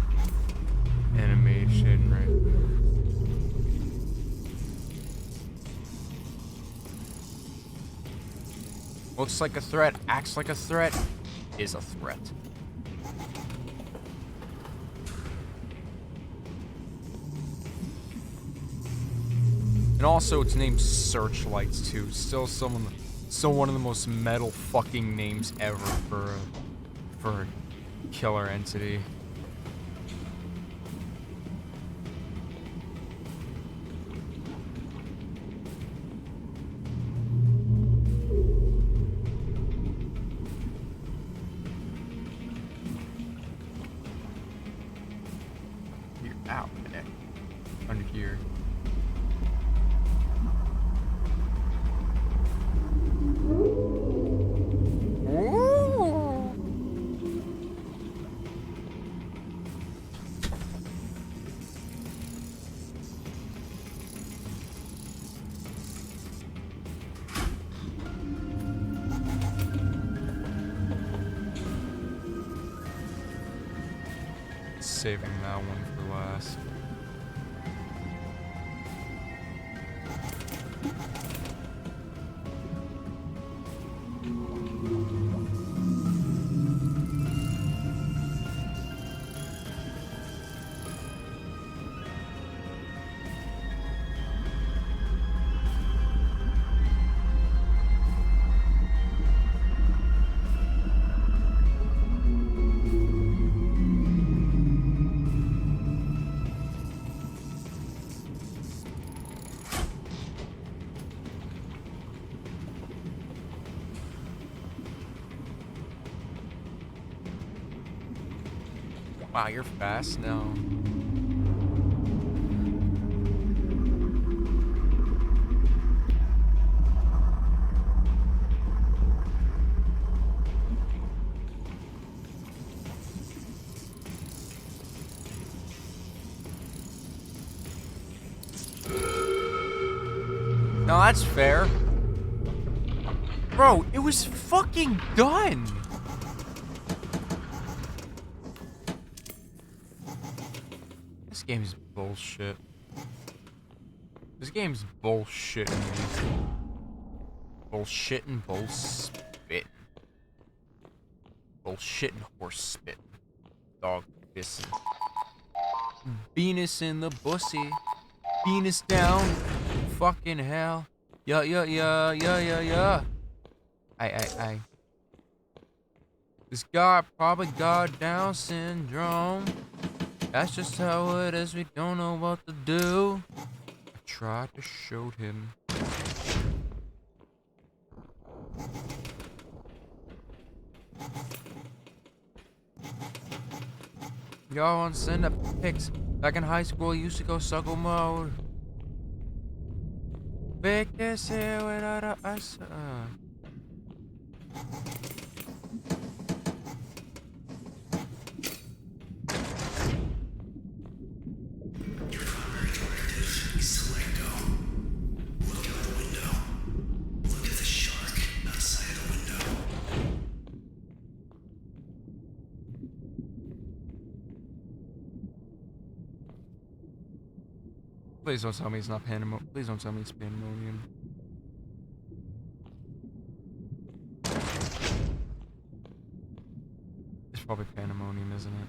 Speaker 4: animation, right? Looks like a threat, acts like a threat, is a threat. And also, it's named Searchlights too. Still one of the most metal fucking names ever for a killer entity. You're out, man. Under here. saving that one for last. Wow, you're fast now. No, that's fair. Bro, it was fucking done. This game's bullshit. This game's bullshit. Bullshitting, bullspit. Bullshitting, horse spit. Dog pissing. Venus in the bussy. Venus down. Fucking hell. Yeah. I. This guy probably got Down syndrome. That's just how it is, we don't know what to do. I tried to show him. Y'all want to send up pics. Back in high school, I used to go suckle mode. Big this here without a us. Please don't tell me it's not pandemonium. Please don't tell me it's pandemonium. It's probably pandemonium, isn't it?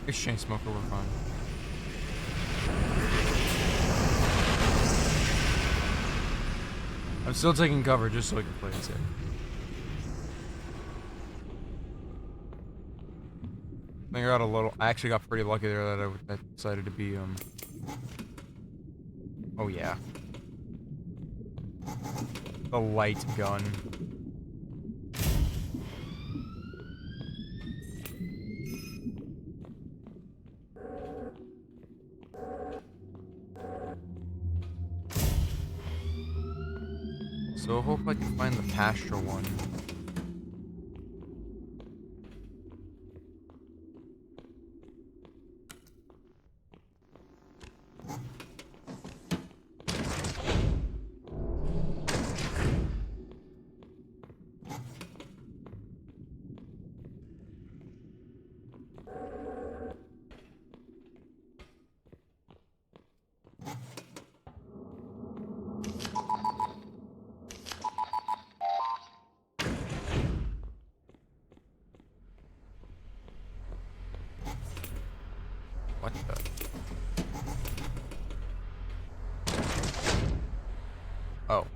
Speaker 4: It's Chainsmoker, we're fine. I'm still taking cover just so I can play it safe. I think I got a little. I actually got pretty lucky there that I decided to be Oh yeah. The light gun. So I hope I can find the pasture one. What the? Oh.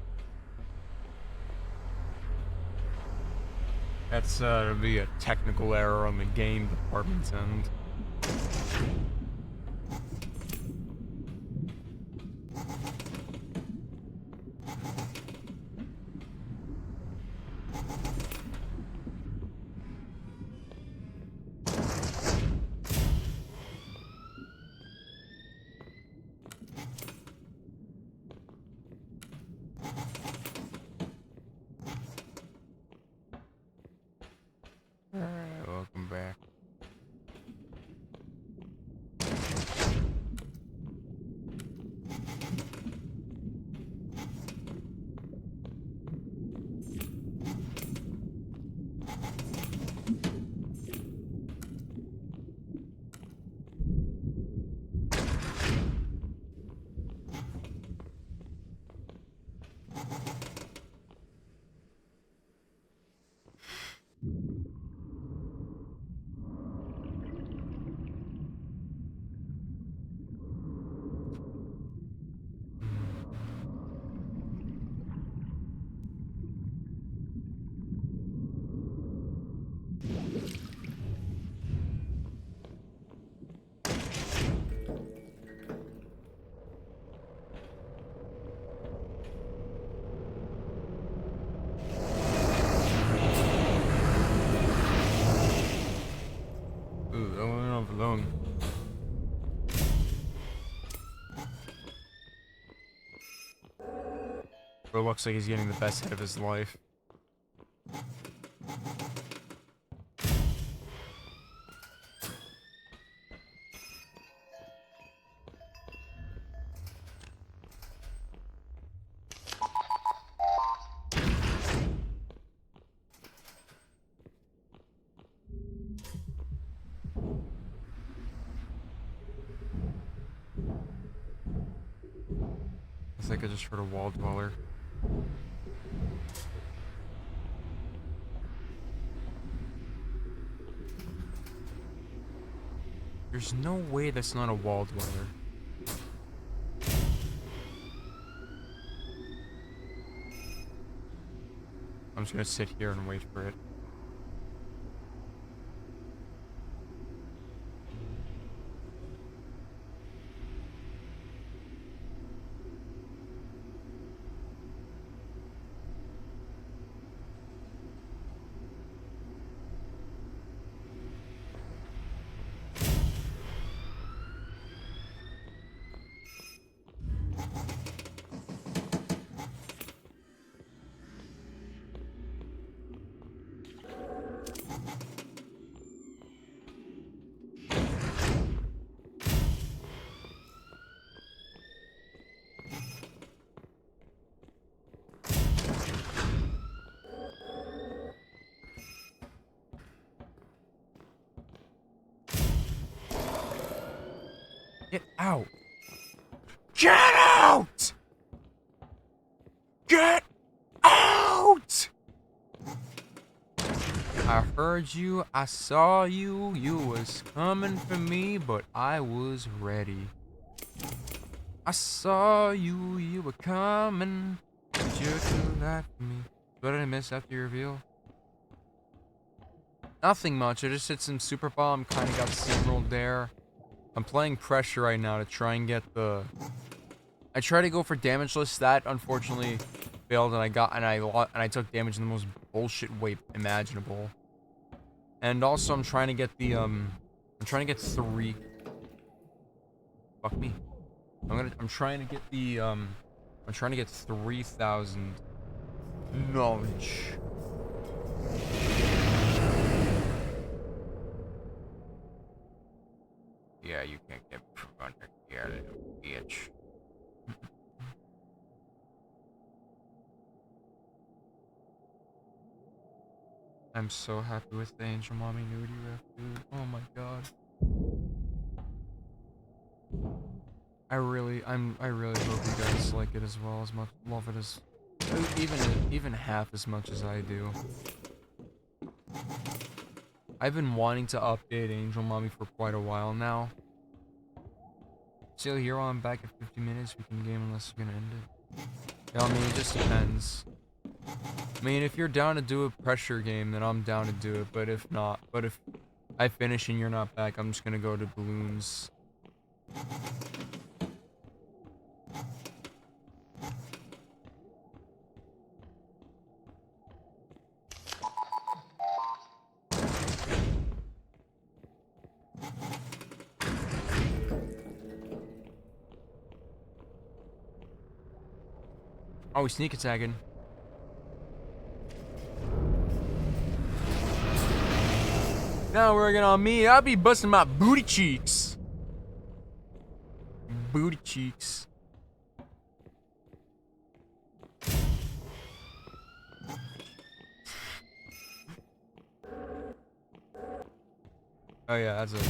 Speaker 4: That's to be a technical error on the game department's end. Alright, welcome back. But it looks like he's getting the best hit of his life. I think I just heard a wall dweller. There's no way that's not a wall dweller. I'm just gonna sit here and wait for it. Get out! Get out! Get out! I heard you, I saw you, you was coming for me, but I was ready. I saw you, you were coming, but you're too late for me. What did I miss after your reveal? Nothing much, I just hit some super bomb, kinda got steamrolled there. I'm playing pressure right now to try and get the... I tried to go for damageless, that unfortunately failed, and I took damage in the most bullshit way imaginable. And also I'm trying to get the I'm trying to get 3. Fuck me. I'm trying to get the I'm trying to get 3,000 knowledge. Yeah, you can't get under here, little bitch. I'm so happy with the Angel Mommy nudie ref, dude. Oh my god. I really hope you guys like it as well, as much love it as even half as much as I do. I've been wanting to update Angel Mommy for quite a while now. Still here while I'm back at 50 minutes, we can game unless you're gonna end it. Yeah, I mean, it just depends. I mean, if you're down to do a pressure game, then I'm down to do it, but if not, but if I finish and you're not back, I'm just gonna go to balloons. Oh, he's sneak attacking. Now working on me, I'll be busting my booty cheeks. Booty cheeks. Oh yeah, that's a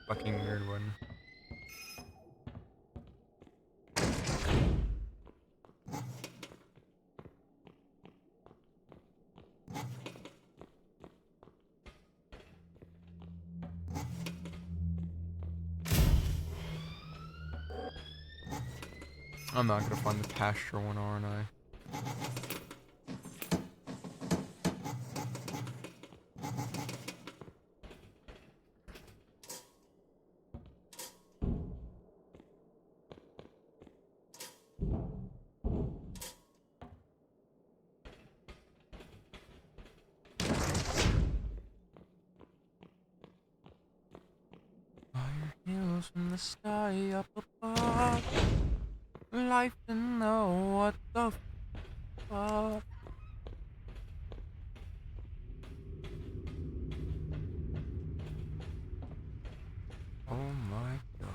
Speaker 4: fucking weird one. I'm not gonna find the pasture one, aren't I? Fire heals from the sky up above. Life to know what the fuck. Oh my god.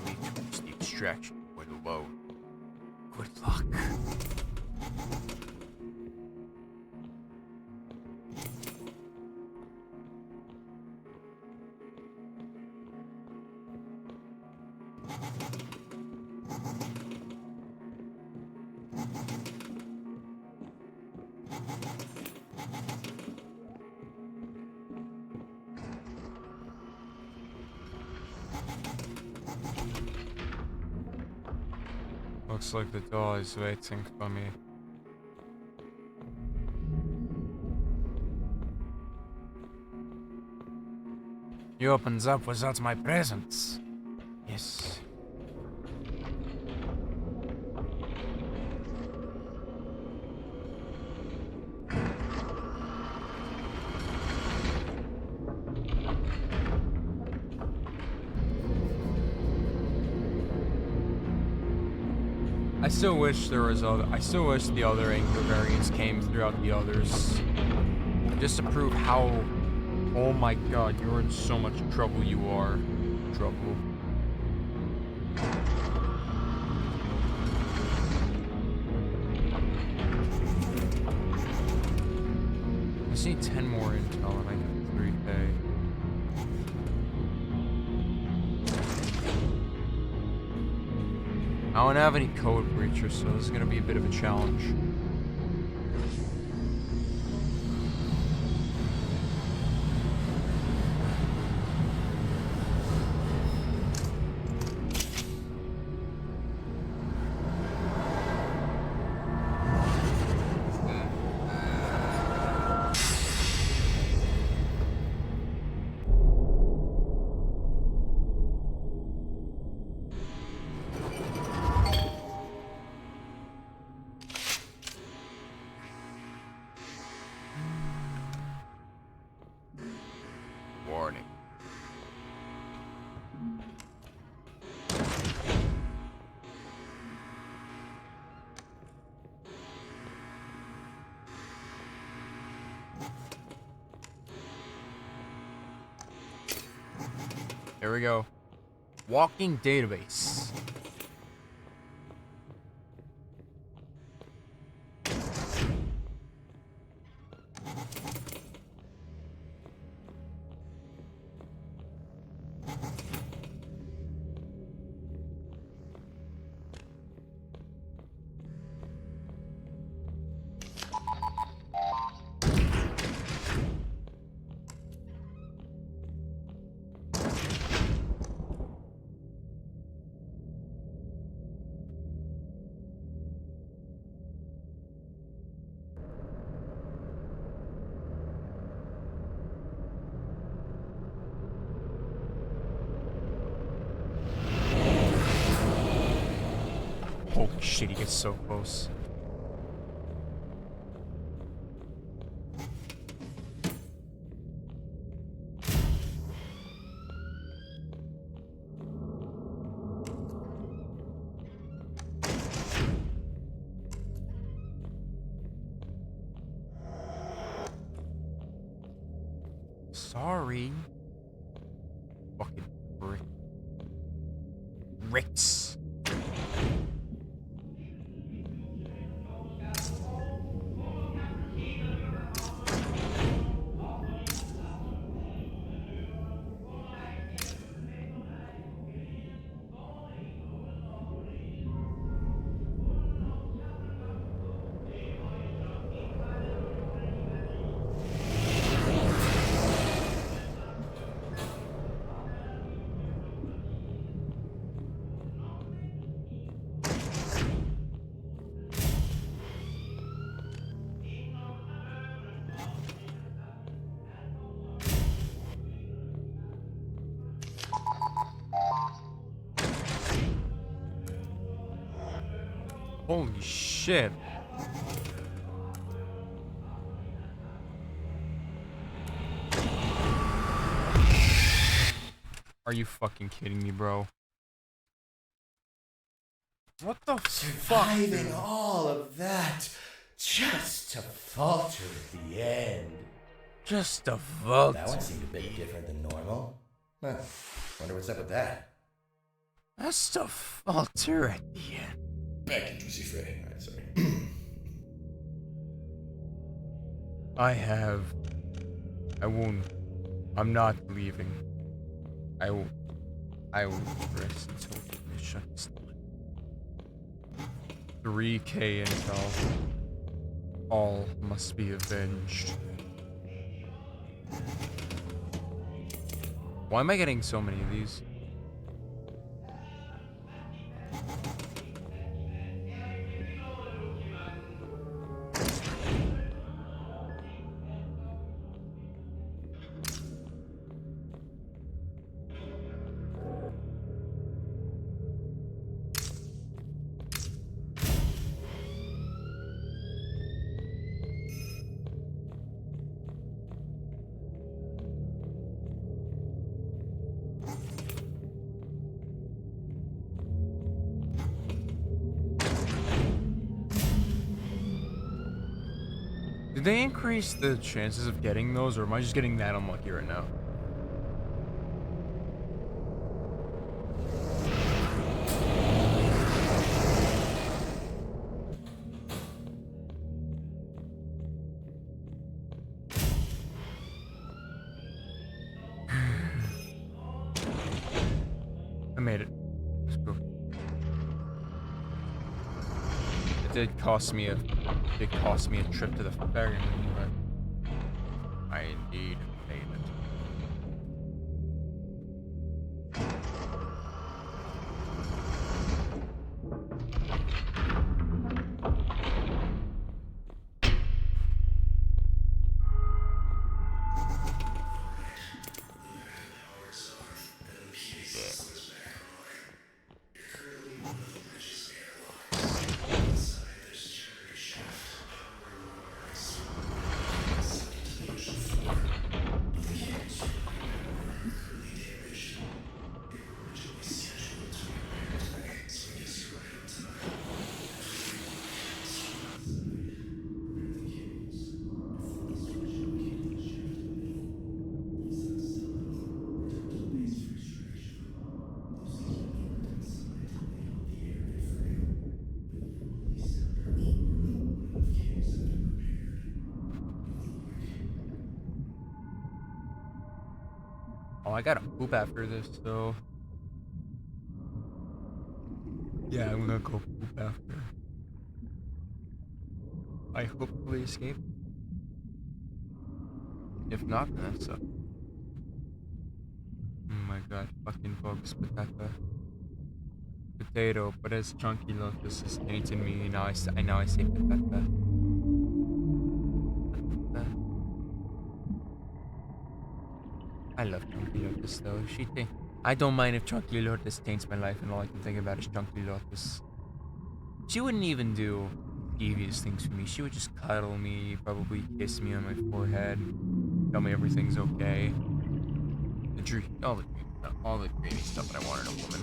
Speaker 4: Need to reach the extraction point alone. Good luck. Looks like the door is waiting for me. He opens up without my presence. Yes. I still wish there was other. I still wish the other anger variants came throughout the others, just to prove how. Oh my god, you're in so much trouble. You are trouble. I just need 10 more intel and I get 3K. I don't have any code breachers, so this is gonna be a bit of a challenge. Warning. There we go. Walking database. Holy shit, he gets so close. Sorry. Fucking brick. Ricks. Holy shit. Are you fucking kidding me, bro? What the fuck?
Speaker 5: Surviving all of that just to falter at the end.
Speaker 4: Just a vote.
Speaker 5: That one seemed a bit different than normal. Huh. Wonder what's up with that.
Speaker 4: Just a falter at the end.
Speaker 5: Back to Juicy Frey. Alright, sorry.
Speaker 4: I'm not leaving. I will rest until it shuts down. 3K intel. All must be avenged. Why am I getting so many of these? Did they increase the chances of getting those, or am I just getting that unlucky right now? I made it. Let's go. It did cost me a trip to the ferry, but I indeed made it. Oh, I gotta poop after this, so. Yeah, I'm gonna go poop after. I hopefully escape. If not, then that sucks. Oh my god, fucking bugs, patata. Potato, but as Chunky Lotus is tainting me, now I say patata. I love Chunky Lotus though. I don't mind if Chunky Lotus taints my life and all I can think about is Chunky Lotus. She wouldn't even do devious things for me. She would just cuddle me, probably kiss me on my forehead, tell me everything's okay. All the dreamy stuff that I wanted in a woman.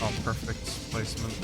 Speaker 4: Oh, perfect placement.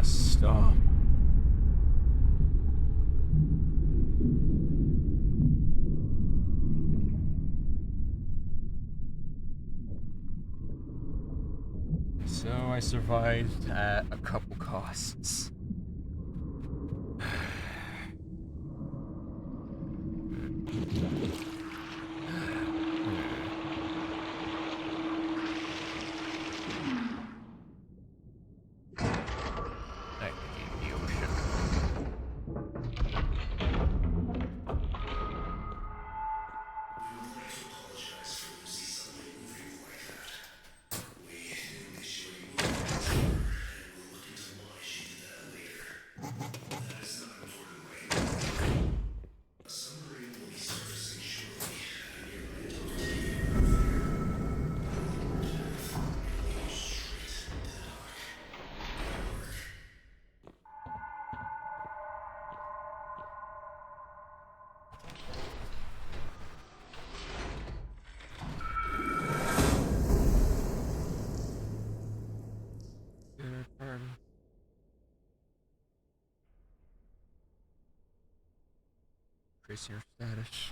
Speaker 4: Stop. So I survived at a couple costs. I hate the ocean. Tracing your status.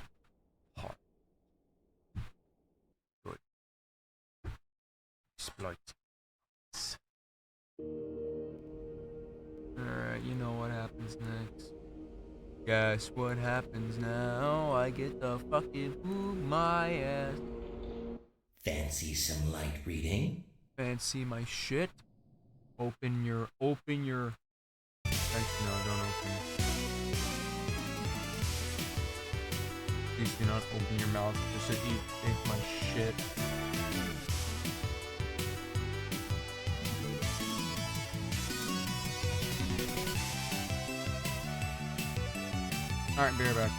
Speaker 4: Hot. Good. Exploit. Alright, you know what happens next. Guess what happens now? I get the fucking boot my ass.
Speaker 5: Fancy some light reading?
Speaker 4: Fancy my shit? Open your. Actually, no, don't open. Please do not open your mouth. Just to eat my shit. Alright, be right back.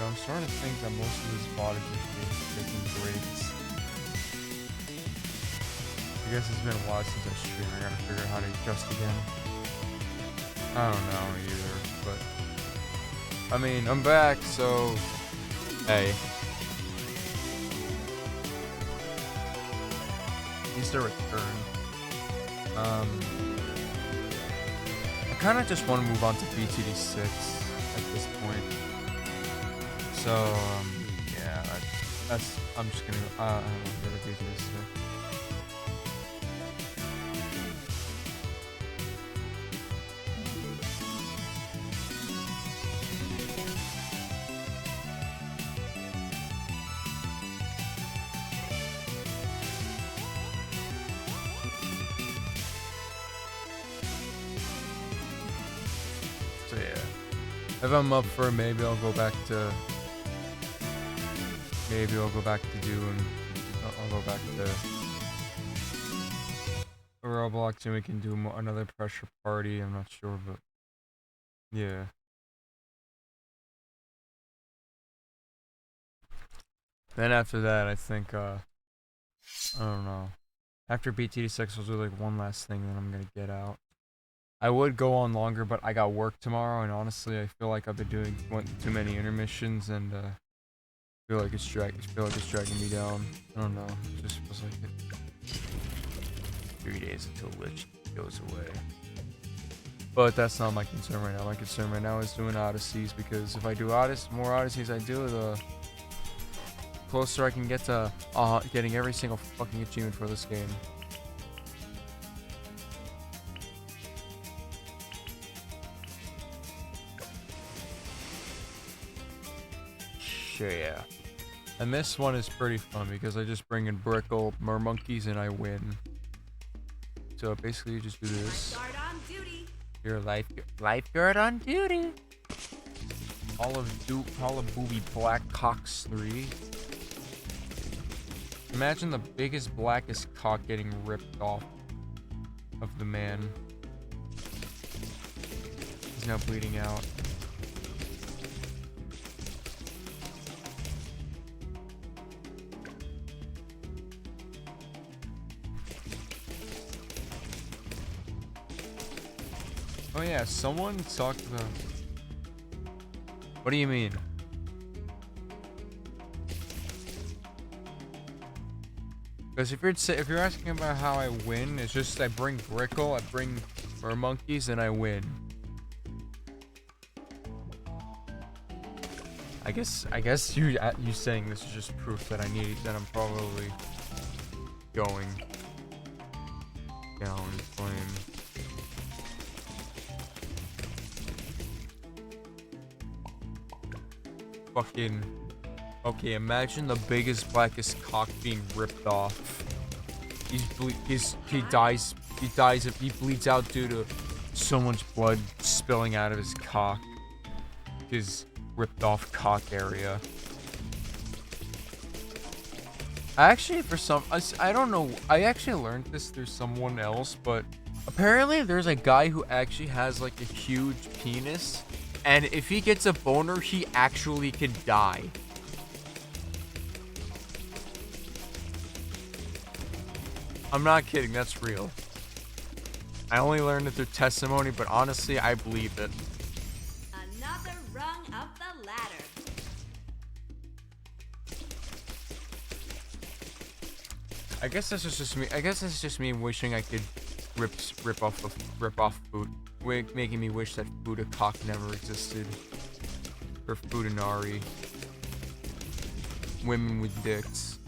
Speaker 4: know, I'm starting to think that most of this VOD is just me taking breaks. I guess it's been a while since I streamed. I gotta figure out how to adjust again. I don't know either, but I mean, I'm back, so hey. Needs to return. I kind of just want to move on to BTD 6 at this point. So yeah, that's I'm just gonna I don't know, go to BTD 6. So yeah, if I'm up for it, maybe I'll go back to doing. I'll go back to Roblox and we can do another pressure party. I'm not sure, but yeah. Then after that, I think I don't know. After BTD6, I'll do like one last thing, then I'm gonna get out. I would go on longer, but I got work tomorrow, and honestly, I feel like I've been doing too many intermissions, and I feel like it's dragging me down. I don't know. It just feels like it. 3 days until Lich goes away. But that's not my concern right now. My concern right now is doing Odysseys, because if I do more Odysseys I do, the closer I can get to getting every single fucking achievement for this game. Sure, yeah. And this one is pretty fun because I just bring in Brickle, Mermonkeys, and I win. So basically you just do this. Your lifeguard on duty. Call of Booby Black Cocks 3. Imagine the biggest, blackest cock getting ripped off of the man. He's now bleeding out. Oh yeah, someone talked about... What do you mean? Because if you're asking about how I win, it's just I bring Brickle, I bring Mermonkeys, and I win. I guess you saying this is just proof that that I'm probably going down in flame. Fucking okay, imagine the biggest, blackest cock being ripped off. He bleeds out due to so much blood spilling out of his cock. His ripped off cock area. I don't know, I actually learned this through someone else, but apparently there's a guy who actually has like a huge penis. And if he gets a boner, he actually can die. I'm not kidding, that's real. I only learned it through testimony, but honestly, I believe it.
Speaker 6: Another rung up the ladder.
Speaker 4: I guess that's just me. I guess it's just me wishing I could rip off food. Making me wish that Buddha cock never existed. Or Fudanari. Women with dicks.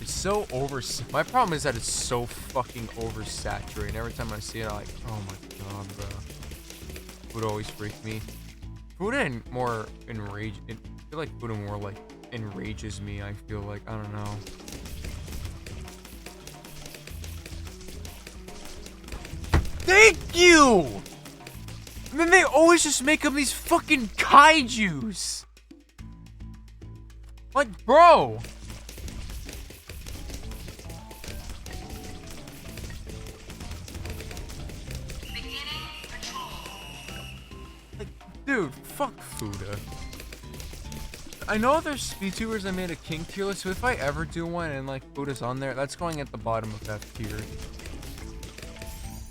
Speaker 4: It's so my problem is that it's so fucking oversaturated. Every time I see it, I'm like, oh my god, bro. Buddha always freaked me. Buddha more enrage. I feel like Buddha more like enrages me. I feel like, I don't know. Thank you! And then they always just make up these fucking kaijus. Like, bro. Dude, fuck Fuda. I know there's VTubers that made a king tier list, so if I ever do one and like Fuda's on there, that's going at the bottom of that tier.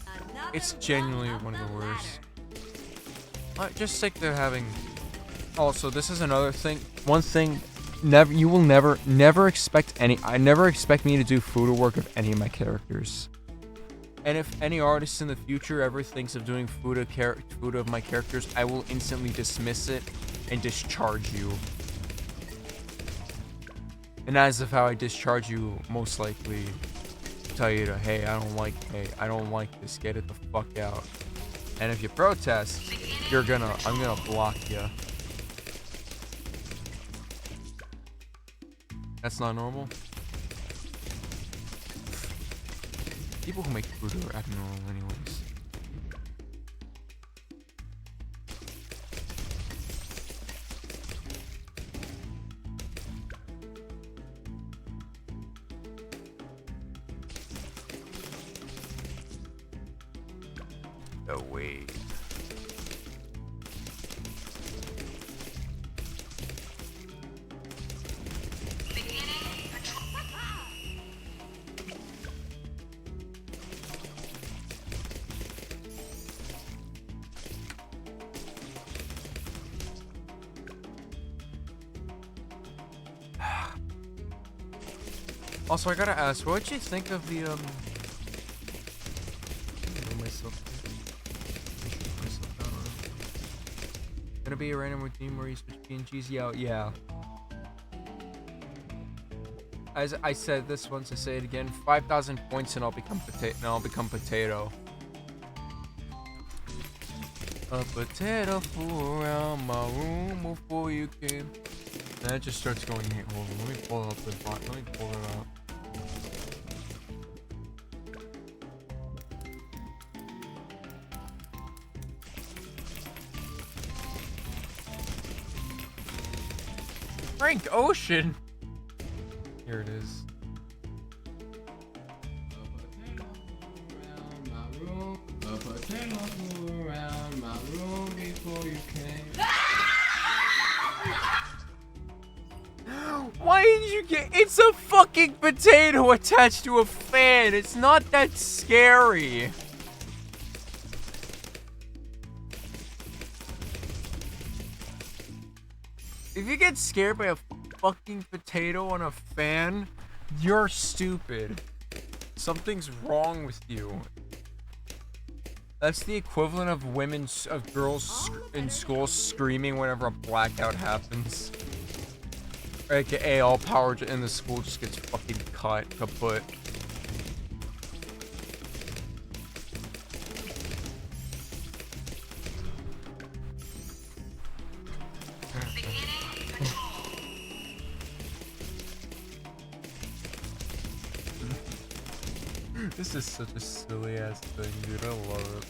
Speaker 6: Another
Speaker 4: It's
Speaker 6: rung
Speaker 4: genuinely
Speaker 6: up
Speaker 4: one of the
Speaker 6: ladder.
Speaker 4: worst. Just sick they're having. Also, this is another thing. One thing, you will never expect any. I never expect me to do Fuda work of any of my characters. And if any artist in the future ever thinks of doing Fuda of my characters, I will instantly dismiss it and discharge you. And as of how I discharge you, most likely tell you to, hey, I don't like this, get it the fuck out. And if you protest, I'm gonna block you. That's not normal. People who make food are abnormal anyways. Oh wait. Also, I gotta ask, what'd you think of the Gonna be a random routine where you switch PNGs? Yeah. As I said this once, I say it again. 5,000 points and I'll become potato. A potato flew around my room before you came. And it just starts going here. Hold on, let me pull up the bot. Let me pull it up. Frank Ocean. Here it is.
Speaker 2: A potato flew around my room before you came.
Speaker 4: Why did you get? It's a fucking potato attached to a fan. It's not that scary. If you get scared by a fucking potato on a fan, you're stupid. Something's wrong with you. That's the equivalent of girls in school screaming whenever a blackout happens. AKA all power in the school just gets fucking kaput. This is such a silly ass thing, dude. I love it.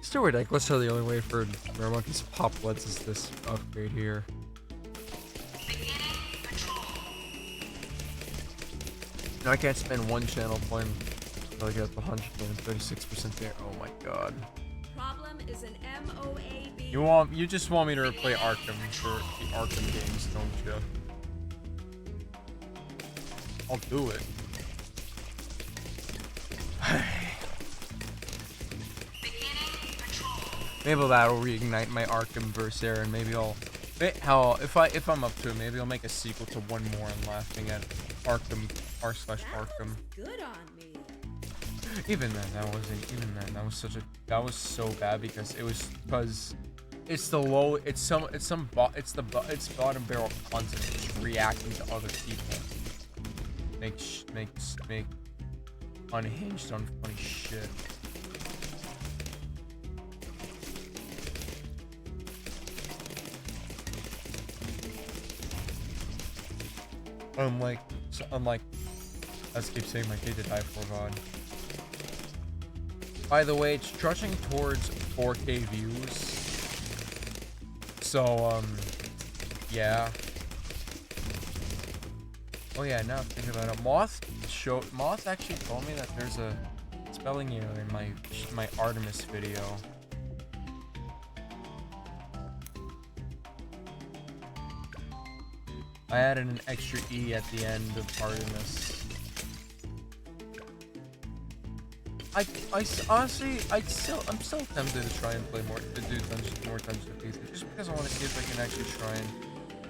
Speaker 4: Still ridiculous how the only way for rare monkeys to pop bloods is this upgrade here. No, I can't spend one channel point until I get the 136% there. Oh my god.
Speaker 6: Problem is an MOAB.
Speaker 4: You just want me to replay Arkham for the Arkham games, don't you? I'll do it. Maybe that'll reignite my Arkhamverse there, and maybe I'll. If I'm up to it, maybe I'll make a sequel to one more. I'm laughing at Arkham r/Arkham.
Speaker 6: Good on me.
Speaker 4: Even then, that was so bad because It's the bottom barrel content just reacting to other people. Make unhinged on funny shit. Unlike, as I keep saying, my kid to die for VOD. By the way, it's trudging towards 4K views. So, yeah. Oh yeah, now I'm thinking about it. Moth actually told me that there's a spelling error in my Artemis video. I added an extra E at the end of Artemis. Honestly, I'm still tempted to try and play more Dungeons of Thieves, just because I want to see if I can actually try and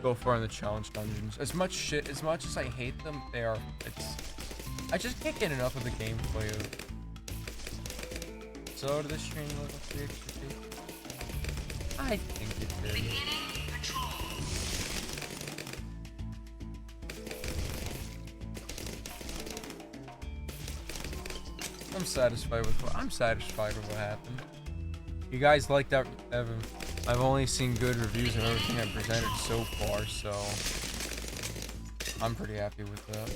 Speaker 4: go far in the challenge dungeons. As much as I hate them, I just can't get enough of the gameplay of. So did this stream level 3 XP? I think it did. I'm satisfied with what happened. You guys like that? I've only seen good reviews and everything I presented so far, so I'm pretty happy with that.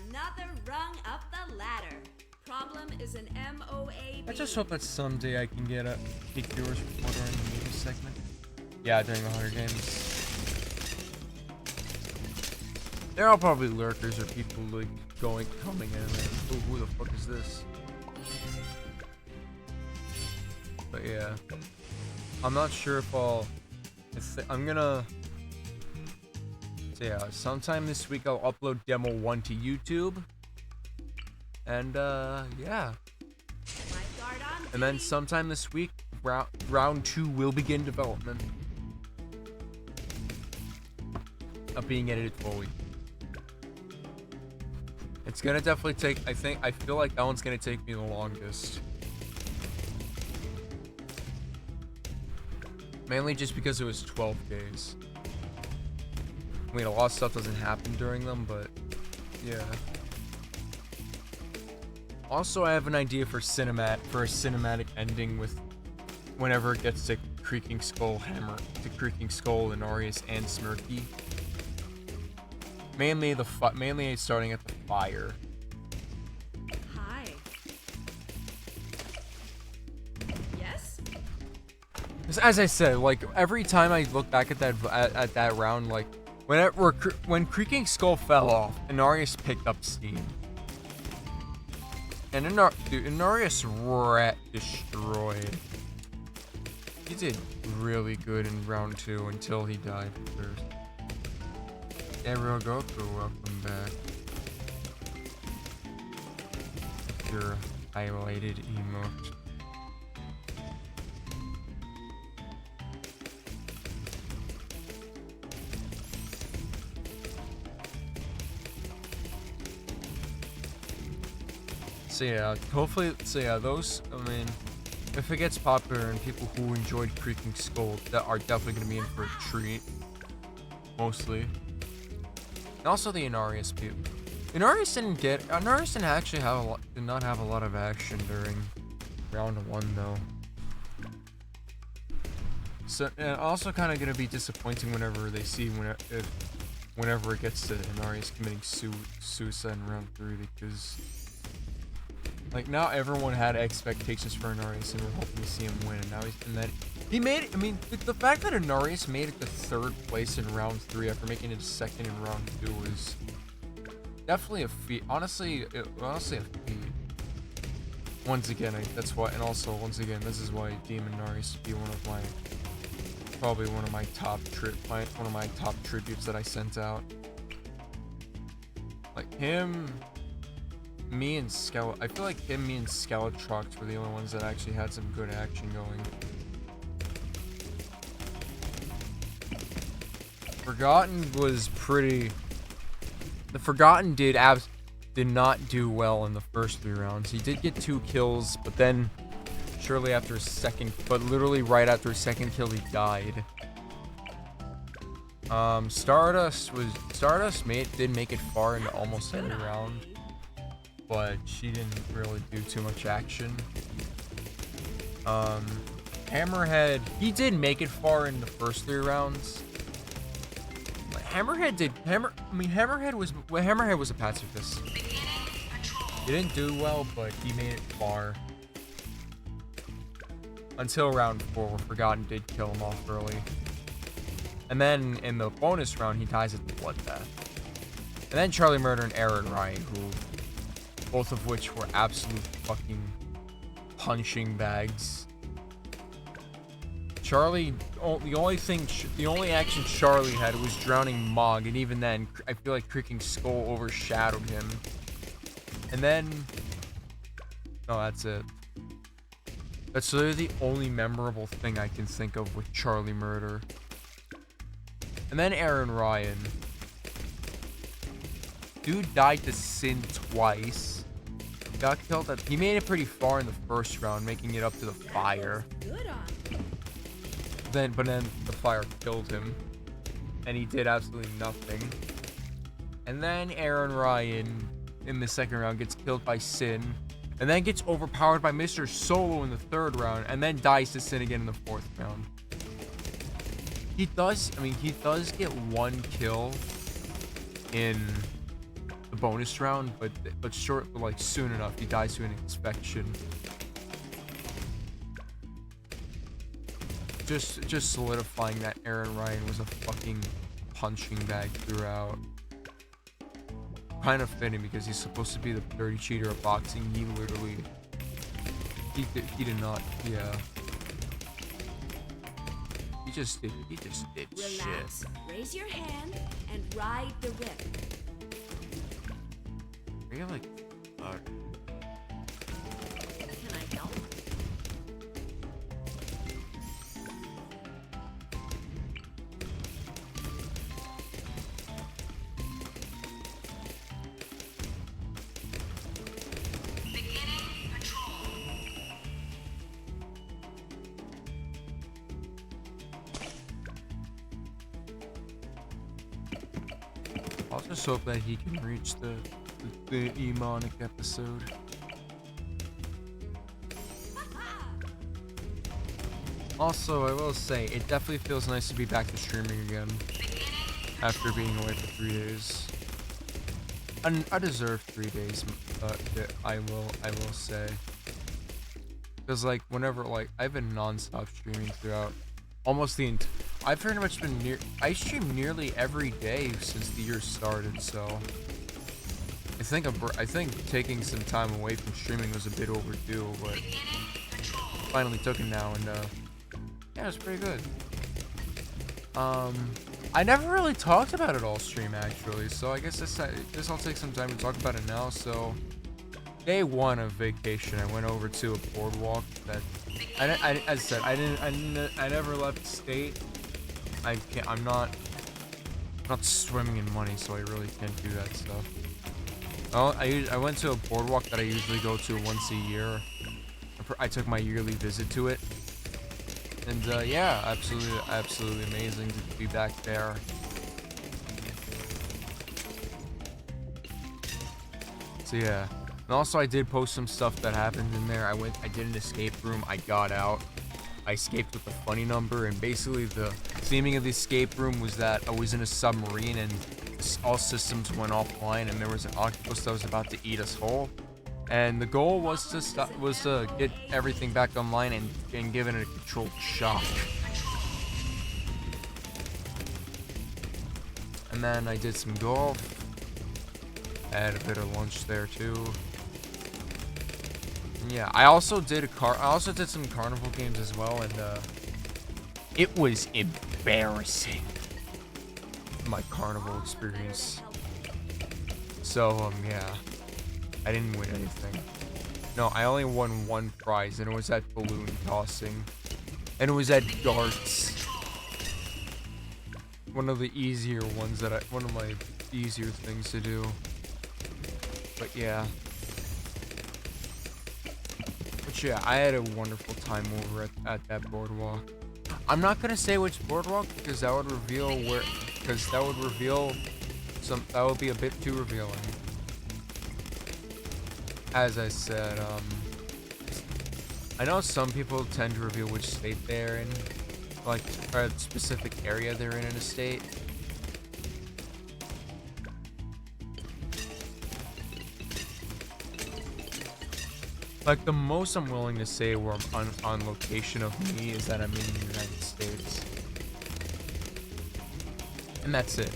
Speaker 6: Another rung up the ladder. Problem is an MOAB.
Speaker 4: I just hope that someday I can get a peak viewers report during the movie segment. Yeah, during the Hunger Games. There are probably lurkers or people like coming in and like, who the fuck is this? But yeah, I'm not sure if I'm gonna. So yeah, sometime this week I'll upload demo 1 to YouTube. And yeah. And then sometime this week, round 2 will begin development. Of being edited fully. It's gonna definitely take, I feel like that one's gonna take me the longest. Mainly just because it was 12 days. I mean, a lot of stuff doesn't happen during them, but yeah. Also, I have an idea for a cinematic ending with whenever it gets to Creaking Skull, Inarius, and Smirky. Mainly starting at the fire.
Speaker 6: Hi. Yes?
Speaker 4: As I said, like every time I look back at that round, like when Creaking Skull fell off, Inarius picked up steam. And Inarius destroyed. He did really good in round 2 until he died first. Gabriel Goku, welcome back. Your highlighted emote. So yeah, those, I mean, if it gets popular and people who enjoyed Creaking Skull that are definitely gonna be in for a treat. Mostly. And also the Inarius people. Inarius did not have a lot of action during round 1 though. So, and also kind of gonna be disappointing whenever they see whenever it gets to Inarius committing suicide in round 3, because like now everyone had expectations for Inarius and we're hoping to see him win, and now he made it. I mean, the fact that Inarius made it to 3rd place in round 3 after making it 2nd in round 2 was definitely a feat. Honestly a feat. Once again, this is why I deem Inarius to be one of my top tributes that I sent out. Like him. I feel like me and Skeletrox were the only ones that actually had some good action going. Forgotten was pretty the Forgotten did not do well in the first 3 rounds. He did get 2 kills, but then shortly after literally right after his second kill, he died. Stardust did make it far into almost every round, but she didn't really do too much action. Hammerhead, he did make it far in the first 3 rounds. Hammerhead was a pacifist. He didn't do well, but he made it far. Until round 4, where Forgotten did kill him off early. And then in the bonus round, he dies at the Bloodbath. And then Charlie Murder and Aaron Ryan, both of which were absolute fucking punching bags. Charlie, the only action Charlie had was drowning Mog, and even then, I feel like Creaking Skull overshadowed him. And then, no, that's it. That's literally the only memorable thing I can think of with Charlie Murder. And then Aaron Ryan. Dude died to Sin twice. Got killed he made it pretty far in the first round, making it up to the fire.
Speaker 6: Good on.
Speaker 4: But then the fire killed him, and he did absolutely nothing. And then Aaron Ryan in the second round gets killed by Sin, and then gets overpowered by Mr. Solo in the third round, and then dies to Sin again in the fourth round. He does get 1 kill in the bonus round, but soon enough he dies to an inspection. Just solidifying that Aaron Ryan was a fucking punching bag throughout. Kind of fitting because he's supposed to be the dirty cheater of boxing. He did not, yeah. He just did
Speaker 6: Relax,
Speaker 4: shit.
Speaker 6: raise your hand, and ride the whip.
Speaker 4: Are you like,
Speaker 6: Can I help?
Speaker 4: I'll just hope that he can reach the demonic episode. Also, I will say, it definitely feels nice to be back to streaming again after being away for 3 days. I deserve 3 days, but I will say, because like whenever I've been non-stop streaming throughout almost I've pretty much been I stream nearly every day since the year started, so I think taking some time away from streaming was a bit overdue, but finally took it now, and yeah, it's pretty good. I never really talked about it all stream actually, so I guess I'll take some time to talk about it now. So day 1 of vacation, I went over to a boardwalk that as I said, I never left state. I'm not swimming in money, so I really can't do that stuff. Well, I went to a boardwalk that I usually go to once a year. I took my yearly visit to it, and yeah, absolutely amazing to be back there. So yeah, and also I did post some stuff that happened in there. I did an escape room. I got out. I escaped with a funny number, and basically the theming of the escape room was that I was in a submarine and all systems went offline, and there was an octopus that was about to eat us whole. And the goal was to get everything back online and give it a controlled shock. And then I did some golf. I had a bit of lunch there too. And yeah, I also did some carnival games as well, and it was embarrassing, my carnival experience. So yeah, I didn't win anything. No, I only won 1 prize, and it was at balloon tossing, and it was at darts. One of the easier ones one of my easier things to do. But yeah. But yeah, I had a wonderful time over at that boardwalk. I'm not gonna say which boardwalk because that would reveal where, because that would reveal that would be a bit too revealing. As I said, I know some people tend to reveal which state they're in, like, or a specific area they're in a state. Like, the most I'm willing to say where I'm on location of me is that I'm in the United States. And that's it.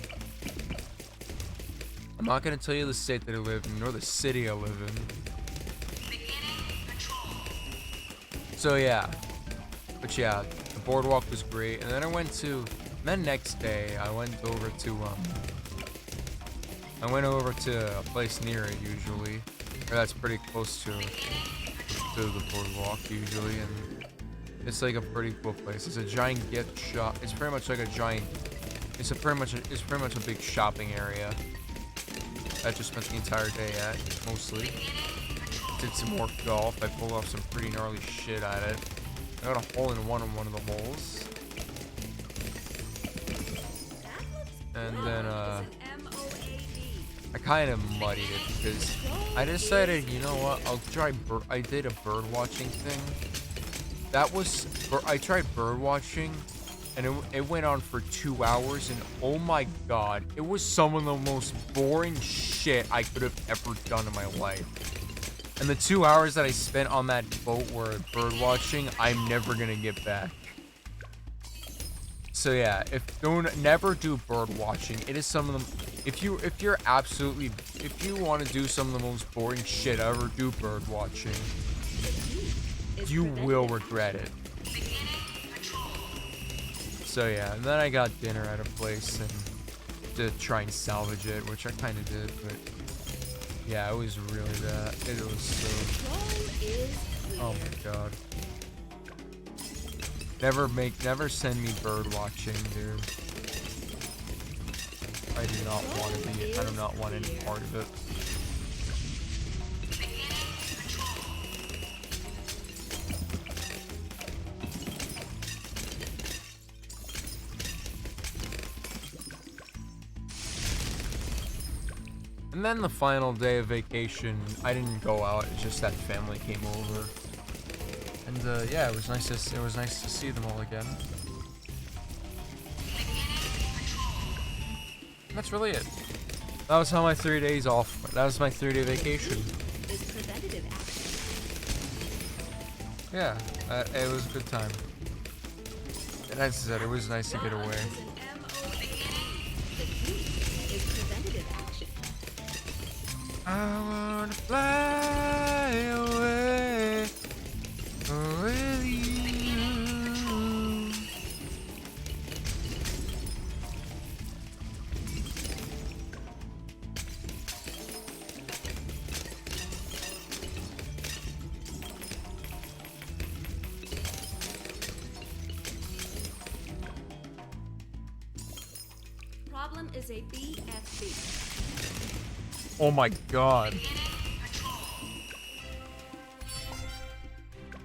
Speaker 4: I'm not gonna tell you the state that I live in, nor the city I live in. So yeah. But yeah, the boardwalk was great. And then next day, I went over to a place near it usually. Or that's pretty close to the boardwalk usually, and it's like a pretty cool place. It's a giant gift shop. It's pretty much like a giant. It's pretty much a big shopping area. I just spent the entire day at mostly. Did some more golf. I pulled off some pretty gnarly shit at it. I got a hole in one on one of the holes. And then I kind of muddied it because I decided, you know what, I'll try I did a bird watching thing. I tried bird watching and it went on for 2 hours, and oh my god, it was some of the most boring shit I could have ever done in my life. And the 2 hours that I spent on that boat were bird watching, I'm never gonna get back. So yeah, never do bird watching. It is some of them. If you want to do some of the most boring shit ever, do bird watching. You will regret it. So yeah, and then I got dinner at a place and to try and salvage it, which I kind of did, but yeah, it was really bad. It was so. Oh my god. Never send me bird watching, dude. I do not want any part of it. And then the final day of vacation, I didn't go out. It's just that family came over, and yeah, it was nice to see them all again. And that's really it. That was how my 3 days off. That was my 3-day vacation. Yeah, it was a good time. And as I said, it was nice to get away. I wanna fly away with you.
Speaker 6: Problem is a BFB.
Speaker 4: Oh my god.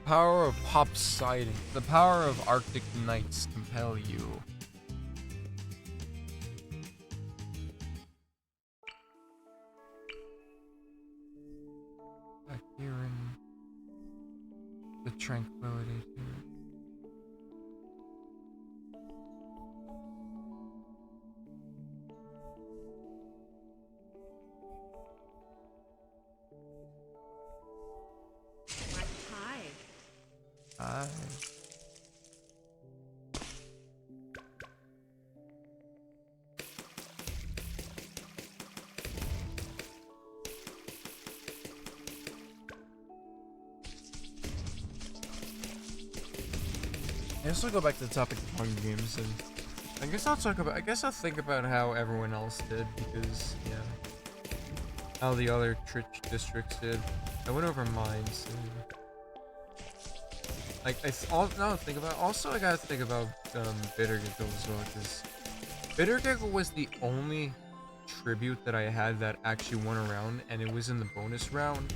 Speaker 4: Power of Poseidon. The power of Arctic nights compel you. Back here in the tranquility here. Hi. I guess I'll go back to the topic of Hunger Games, and I guess I'll think about how everyone else did, because yeah, how the other districts did. I went over mine, so. Like, also I gotta think about Bittergiggle as well, because Bittergiggle was the only tribute that I had that actually won around, and it was in the bonus round.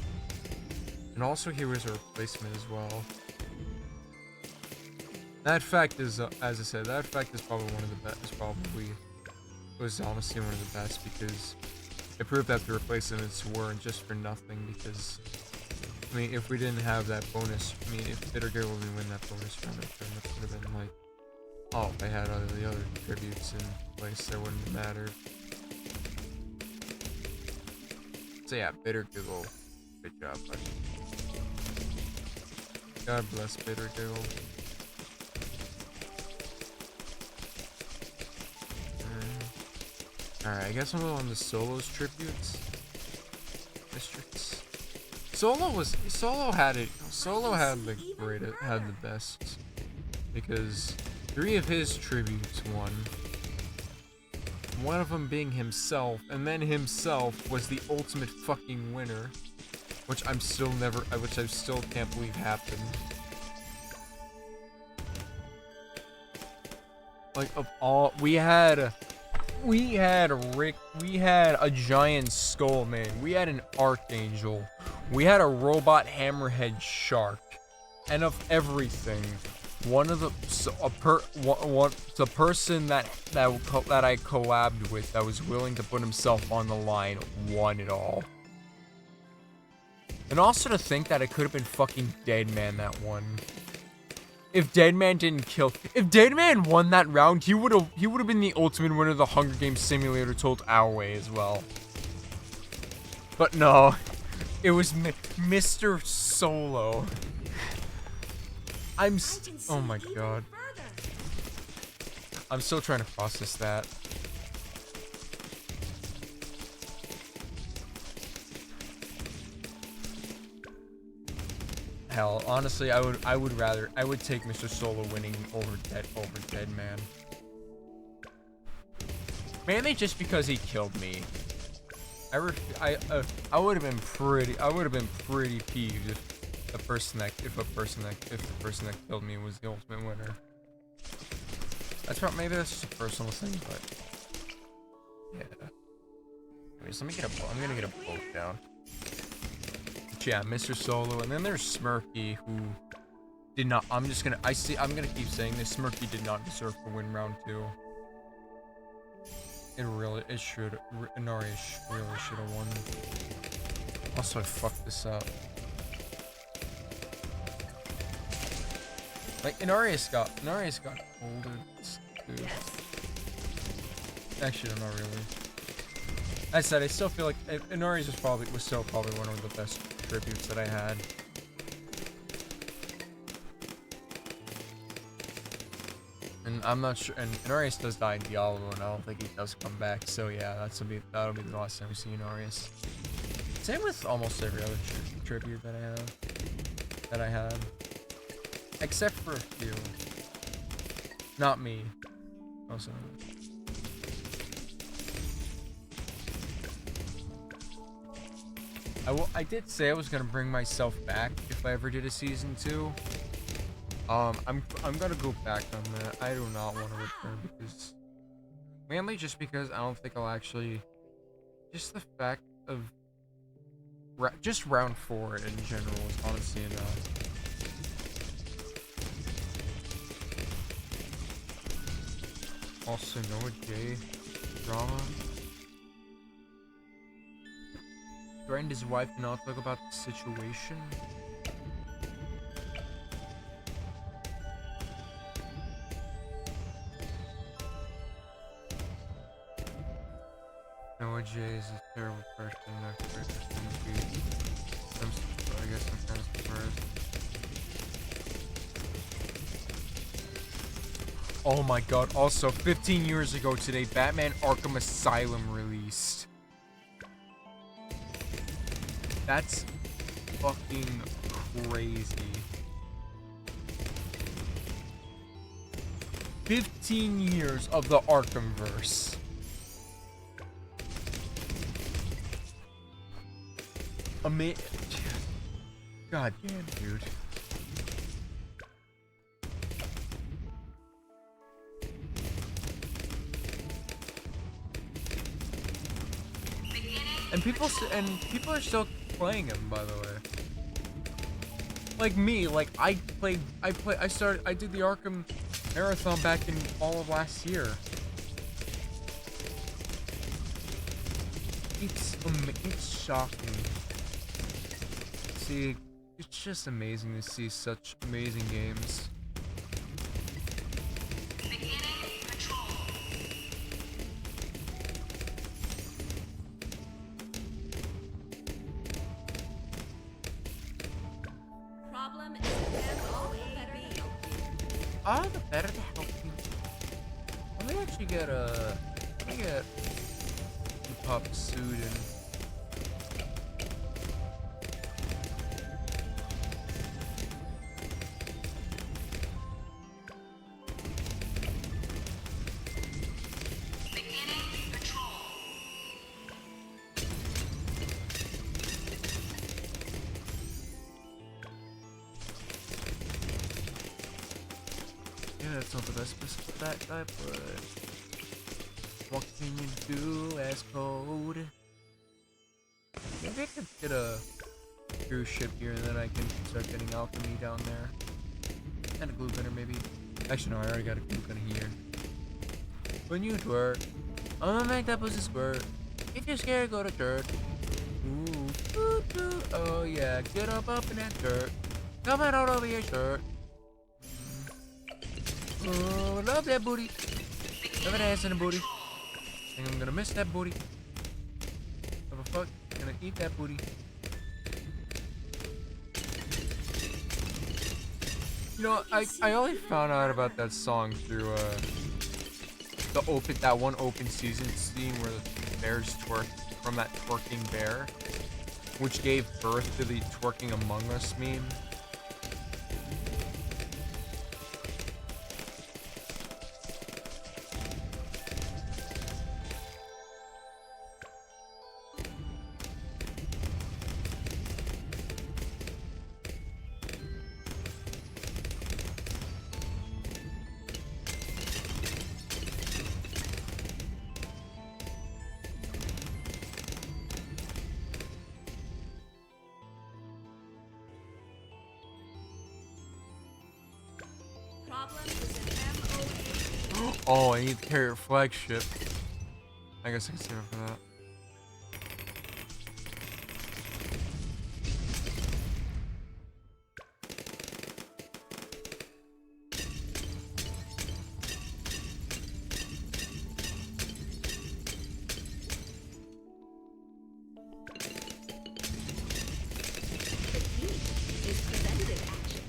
Speaker 4: And also here was a replacement as well. That fact is, as I said, that fact is probably one of the best. It was honestly one of the best because it proved that the replacements weren't just for nothing. Because I mean, if we didn't have that bonus, I mean, if Bitter Gale would win that bonus round, it would have been like, oh, if I had the other tributes in place, that wouldn't have mattered. So yeah, Bitter Giggle, good job, buddy. God bless Bitter Giggle. Alright, I guess I'm going on the Solo's tributes. Districts. Solo had the best. Because 3 of his tributes won. One of them being himself, and then himself was the ultimate fucking winner. Which I still can't believe happened. Like, of all, we had a giant skull man, we had an archangel, we had a robot hammerhead shark, and of everything, the person that I collabed with that was willing to put himself on the line won it all. And also to think that it could have been fucking Deadman that won. If Deadman won that round, he would have been the ultimate winner of the Hunger Games Simulator told our way as well. But no, it was Mr. Solo. Oh my god. I'm still trying to process that. Hell, honestly, I would take Mr. Solo winning over Deadman. Mainly just because he killed me. I would have been pretty peeved if the person that killed me was the ultimate winner. Maybe that's just a personal thing, but yeah. Anyways, I'm gonna get a boat down. Yeah, Mr. Solo, and then there's Smirky, who did not. I'm gonna keep saying this. Smirky did not deserve to win round 2. Inari really should have won. Also, I fucked this up. Like Inarius got older too. Actually, not really. I said I still feel like Inarius was still probably one of the best tributes that I had. And I'm not sure. And Inarius does die in Diablo, and I don't think he does come back. So yeah, that'll be the last time we see Inarius. Same with almost every other tribute that I had, except for a few. Not me. Also. I did say I was gonna bring myself back if I ever did a season 2. I'm gonna go back on that. I do not want to return because mainly just because I don't think I'll actually. Just the fact of just round 4 in general is honestly enough. Also, Noah J. drama. Threatened his wife to not talk about the situation. Noah J is a terrible person. I guess I'm kind of surprised. Oh my god, also 15 years ago today, Batman Arkham Asylum released. That's fucking crazy. 15 years of the Arkhamverse. God damn, dude. people are still playing him, by the way. Like me, like I did the Arkham Marathon back in fall of last year. It's shocking. See, it's just amazing to see such amazing games.
Speaker 6: Problem is them all the better to help you.
Speaker 4: All the better to help you. Let me actually get the pop suit and yeah, that's not the best place for that guy, but what can you do as code? Maybe I could get a cruise ship here and then I can start getting alchemy down there. And a glue gunner maybe. Actually no, I already got a glue gunner here. When you twerk, I'm gonna make that pussy squirt. If you're scared, go to church. Ooh, doo, doo. Oh yeah, get up in that dirt. Coming out over your shirt. Oh, love that booty. Love an ass in the booty. Think I'm gonna miss that booty. Give a fuck. I'm gonna eat that booty. You know, I only found out about that song through that one open season scene where the bears twerk from that twerking bear, which gave birth to the twerking Among Us meme.
Speaker 6: Problem is an MOA.
Speaker 4: Oh, I need to carry a flagship. I guess I can save it for that.
Speaker 6: The key is preventative action.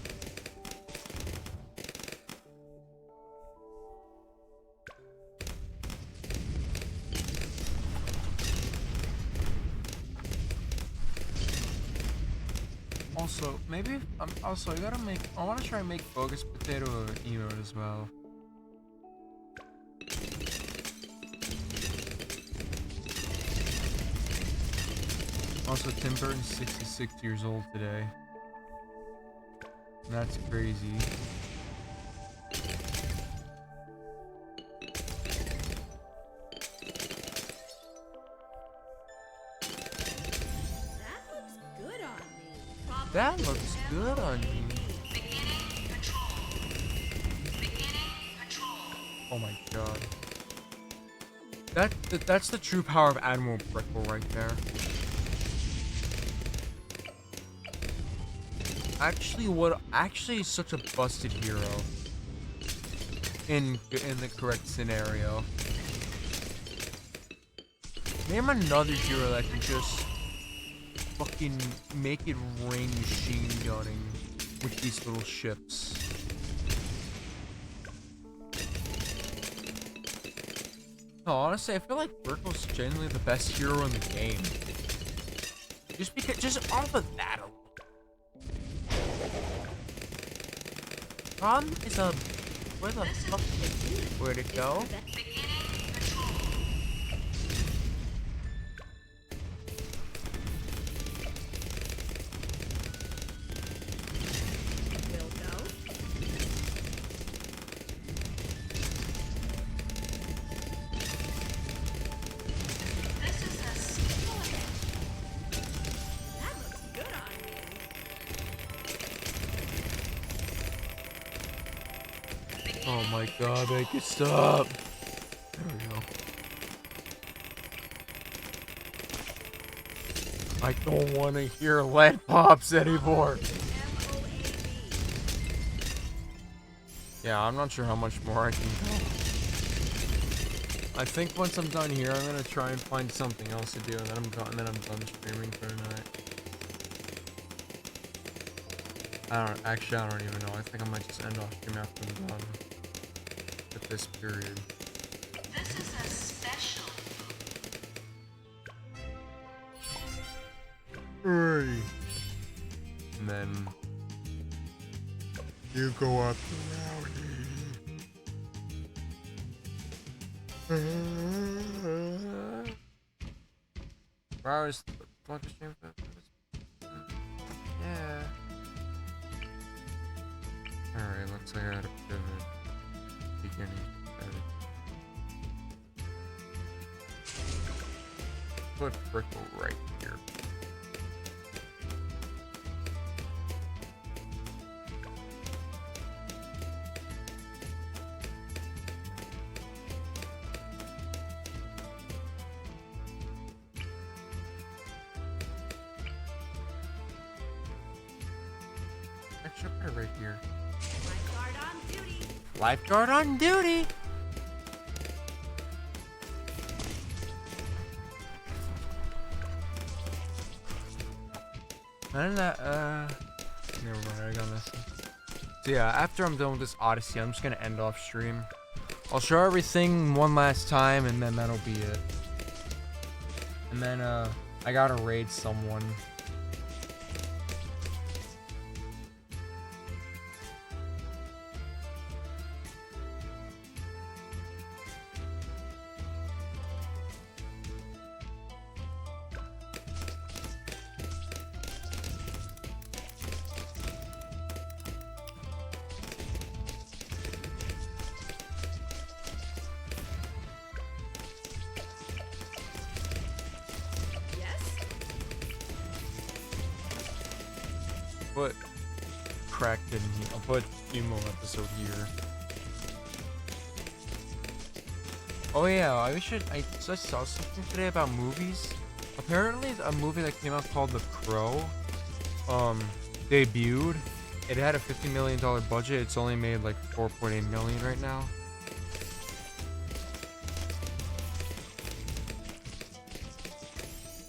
Speaker 4: Also, maybe also I want to try and make bogus potato emote as well. Also, Tim Burton's 66 years old today. That's crazy.
Speaker 6: That looks good on me. Problem
Speaker 4: That looks good on you. Oh my god. That's the true power of Admiral Brickle right there. Actually such a busted hero in the correct scenario. Name another hero that can just fucking make it rain machine gunning with these little ships. No, honestly, I feel like Brickle's genuinely the best hero in the game. Just off of that alone. Problem is where the fuck where'd it go?
Speaker 6: will go.
Speaker 4: Oh my god, make it stop. There we go. I don't want to hear lead pops anymore. Yeah, I'm not sure how much more I can go. I think once I'm done here, I'm gonna try and find something else to do, and then I'm done. And then I'm done streaming for tonight. I don't even know. I think I might just end off stream after I'm done with this period.
Speaker 6: This is a special.
Speaker 4: Hurry. And then you go up to Rowdy. Where was the fuck stream? Yeah. Alright, looks like I had a pivot. Beginning. Edit. Put Frickle right here. Actually, put it right here.
Speaker 6: Lifeguard on duty.
Speaker 4: Lifeguard on duty! And that, never mind, I got this. So yeah, after I'm done with this Odyssey, I'm just gonna end off stream. I'll show everything one last time, and then that'll be it. And then, I gotta raid someone.
Speaker 6: Yes?
Speaker 4: Put Cracked in here. I'll put Emo episode here. Oh yeah, I saw something today about movies. Apparently a movie that came out called The Crow, debuted. It had a $50 million budget. It's only made like 4.8 million right now.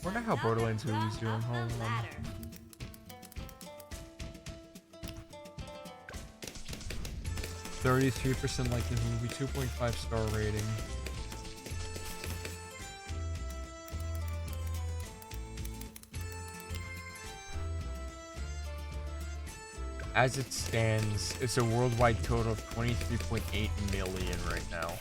Speaker 4: Wonder how Borderlands 2 is doing. Hold on. 33% like the movie, 2.5 star rating. As it stands, it's a worldwide total of 23.8 million right now.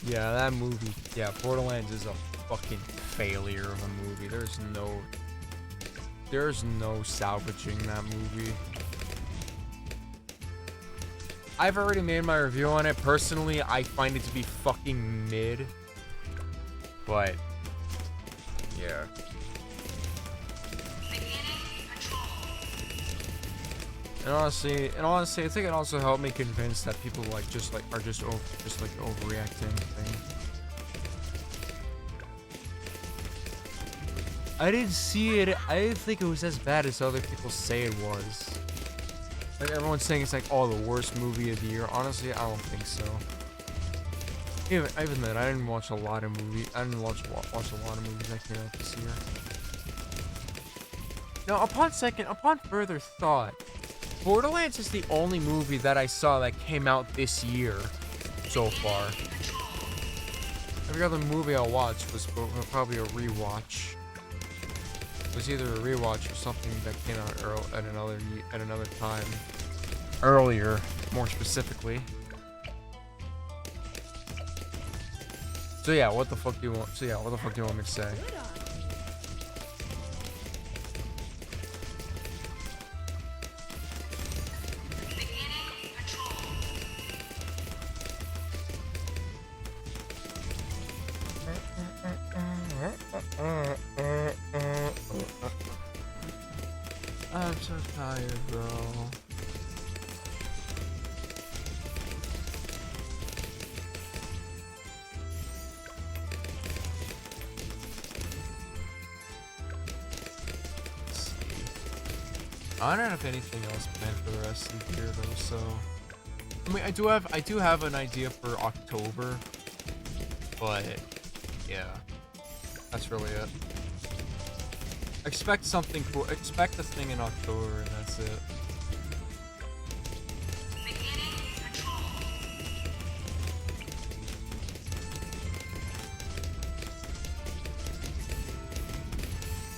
Speaker 4: Yeah, that movie. Yeah, Borderlands is a fucking failure of a movie. There's no salvaging that movie. I've already made my review on it. Personally, I find it to be fucking mid. But yeah. And honestly, I think it also helped me convince that people are just overreacting to things. I didn't see it. I didn't think it was as bad as other people say it was. Like everyone's saying it's like, oh, the worst movie of the year. Honestly, I don't think so. Even then, I didn't watch a lot of movies. I didn't watch a lot of movies that came out this year. Now, upon further thought, Borderlands is the only movie that I saw that came out this year so far. Every other movie I watched was probably a rewatch. It was either a rewatch or something that came out at another time. Earlier, more specifically. So yeah, what the fuck do you want? What the fuck do you want me to say?
Speaker 6: Good on
Speaker 4: I'm so tired, bro. I don't have anything else planned for the rest of the year though, so I mean I do have an idea for October, but yeah, that's really it. Expect something cool. Expect a thing in October, and that's it.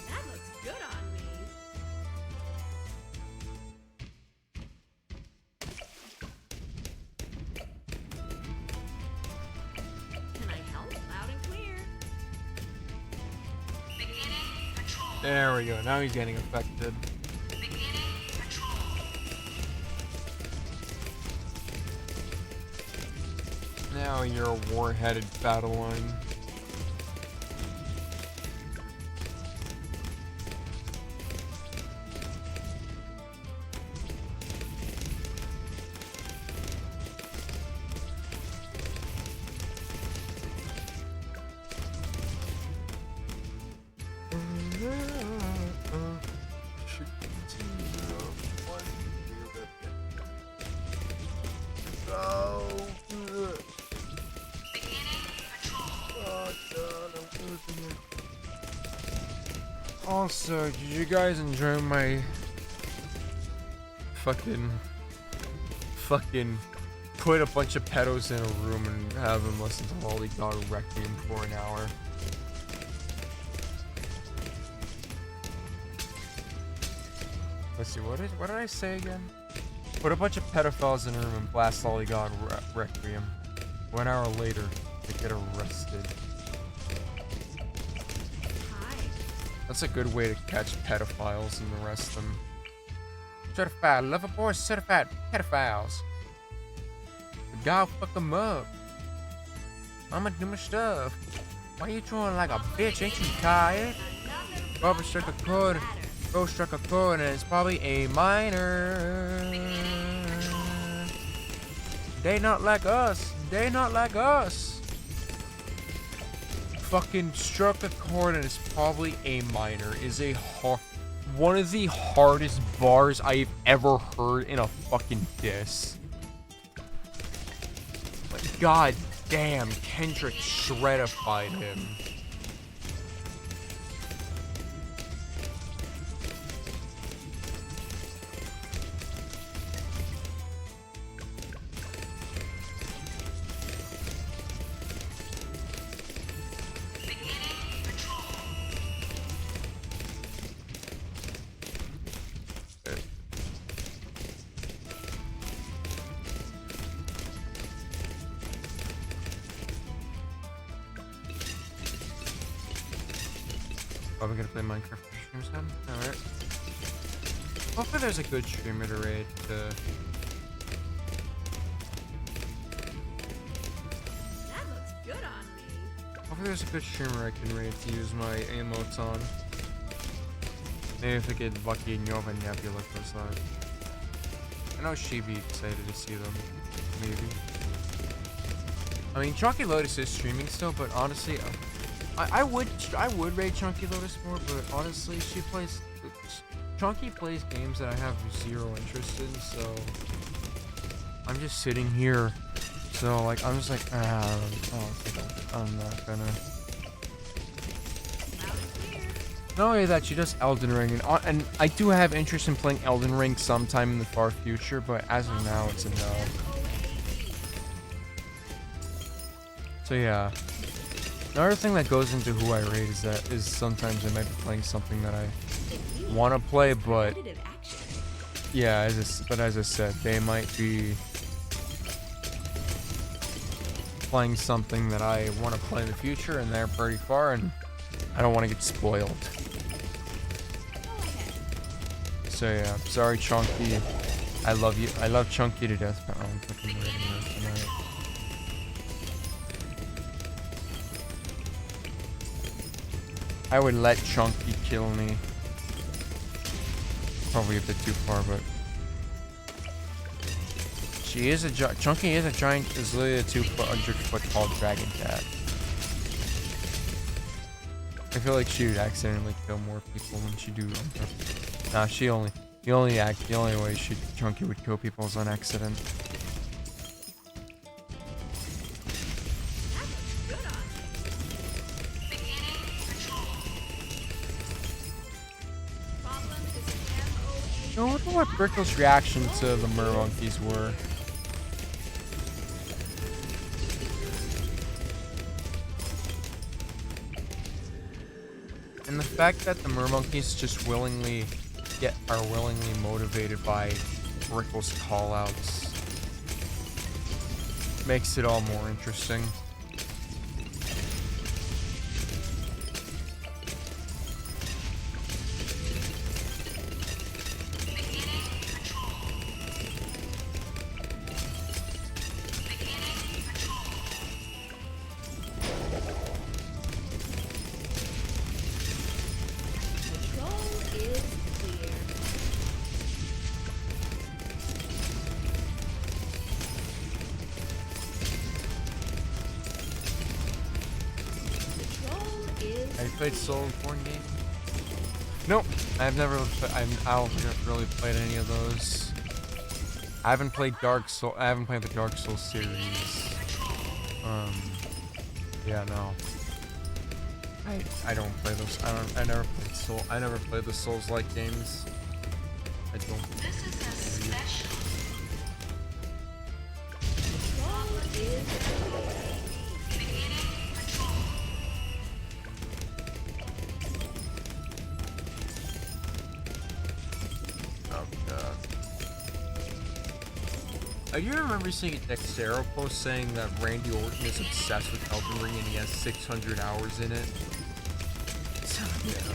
Speaker 6: That looks good on me. Can I help? Loud and clear.
Speaker 4: There we go. Now he's getting affected. Now you're a war-headed battle line. Also, did you guys enjoy my fucking put a bunch of pedos in a room and have them listen to Holy God Requiem for an hour? Let's see, what did I say again? Put a bunch of pedophiles in a room and blast Holy God Requiem. 1 hour later, they get arrested. That's a good way to catch pedophiles and arrest them. Certified lover boys, certified pedophiles. God fuck them up. I'ma do my stuff. Why you chewing like a bitch? Ain't you tired? Bubba struck a chord. Bro struck a chord and it's probably a minor. They not like us. They not like us. Fucking struck a chord and it's probably a minor is a one of the hardest bars I've ever heard in a fucking diss. But god damn, Kendrick shreddified him. Are we gonna play Minecraft streams then? Alright. Hopefully there's a good streamer to raid to...
Speaker 6: That looks good on me.
Speaker 4: Hopefully there's a good streamer I can raid to use my emotes on. Maybe if I get lucky and Nova and Nebula goes live. I know she'd be excited to see them. Maybe. I mean, Chunky Lotus is streaming still, but honestly... I would raid Chunky Lotus more, but honestly, Chunky plays games that I have zero interest in, so I'm just sitting here. So like, I'm just like, I'm not gonna. Not only that, she does Elden Ring, and I do have interest in playing Elden Ring sometime in the far future, but as of now, it's a no. So yeah. Another thing that goes into who I raid is sometimes I might be playing something that I want to play, but yeah, as I said, they might be playing something that I want to play in the future, and they're pretty far, and I don't want to get spoiled. So yeah, sorry Chunky, I love you. I love Chunky to death, but I'm fucking raiding her tonight. I would let Chunky kill me. Probably a bit too far, but she is Chunky is a giant, is literally a 200-foot tall dragon cat. I feel like she would accidentally kill more people than she do. Nah, she only The only way Chunky would kill people is on accident. I wonder what Brickle's reaction to the Mermonkeys were. And the fact that the Mermonkeys just are willingly motivated by Brickle's callouts makes it all more interesting. Played Soulsborne game? Nope, I've never. I don't really played any of those. I haven't played Dark Soul. I haven't played the Dark Souls series. Yeah, no. I don't play those. I never played Soul. I never played the Souls-like games. I don't.
Speaker 7: This is a special.
Speaker 4: I do remember seeing a Dexero post saying that Randy Orton is obsessed with Elden Ring and he has 600 hours in it. So, yeah.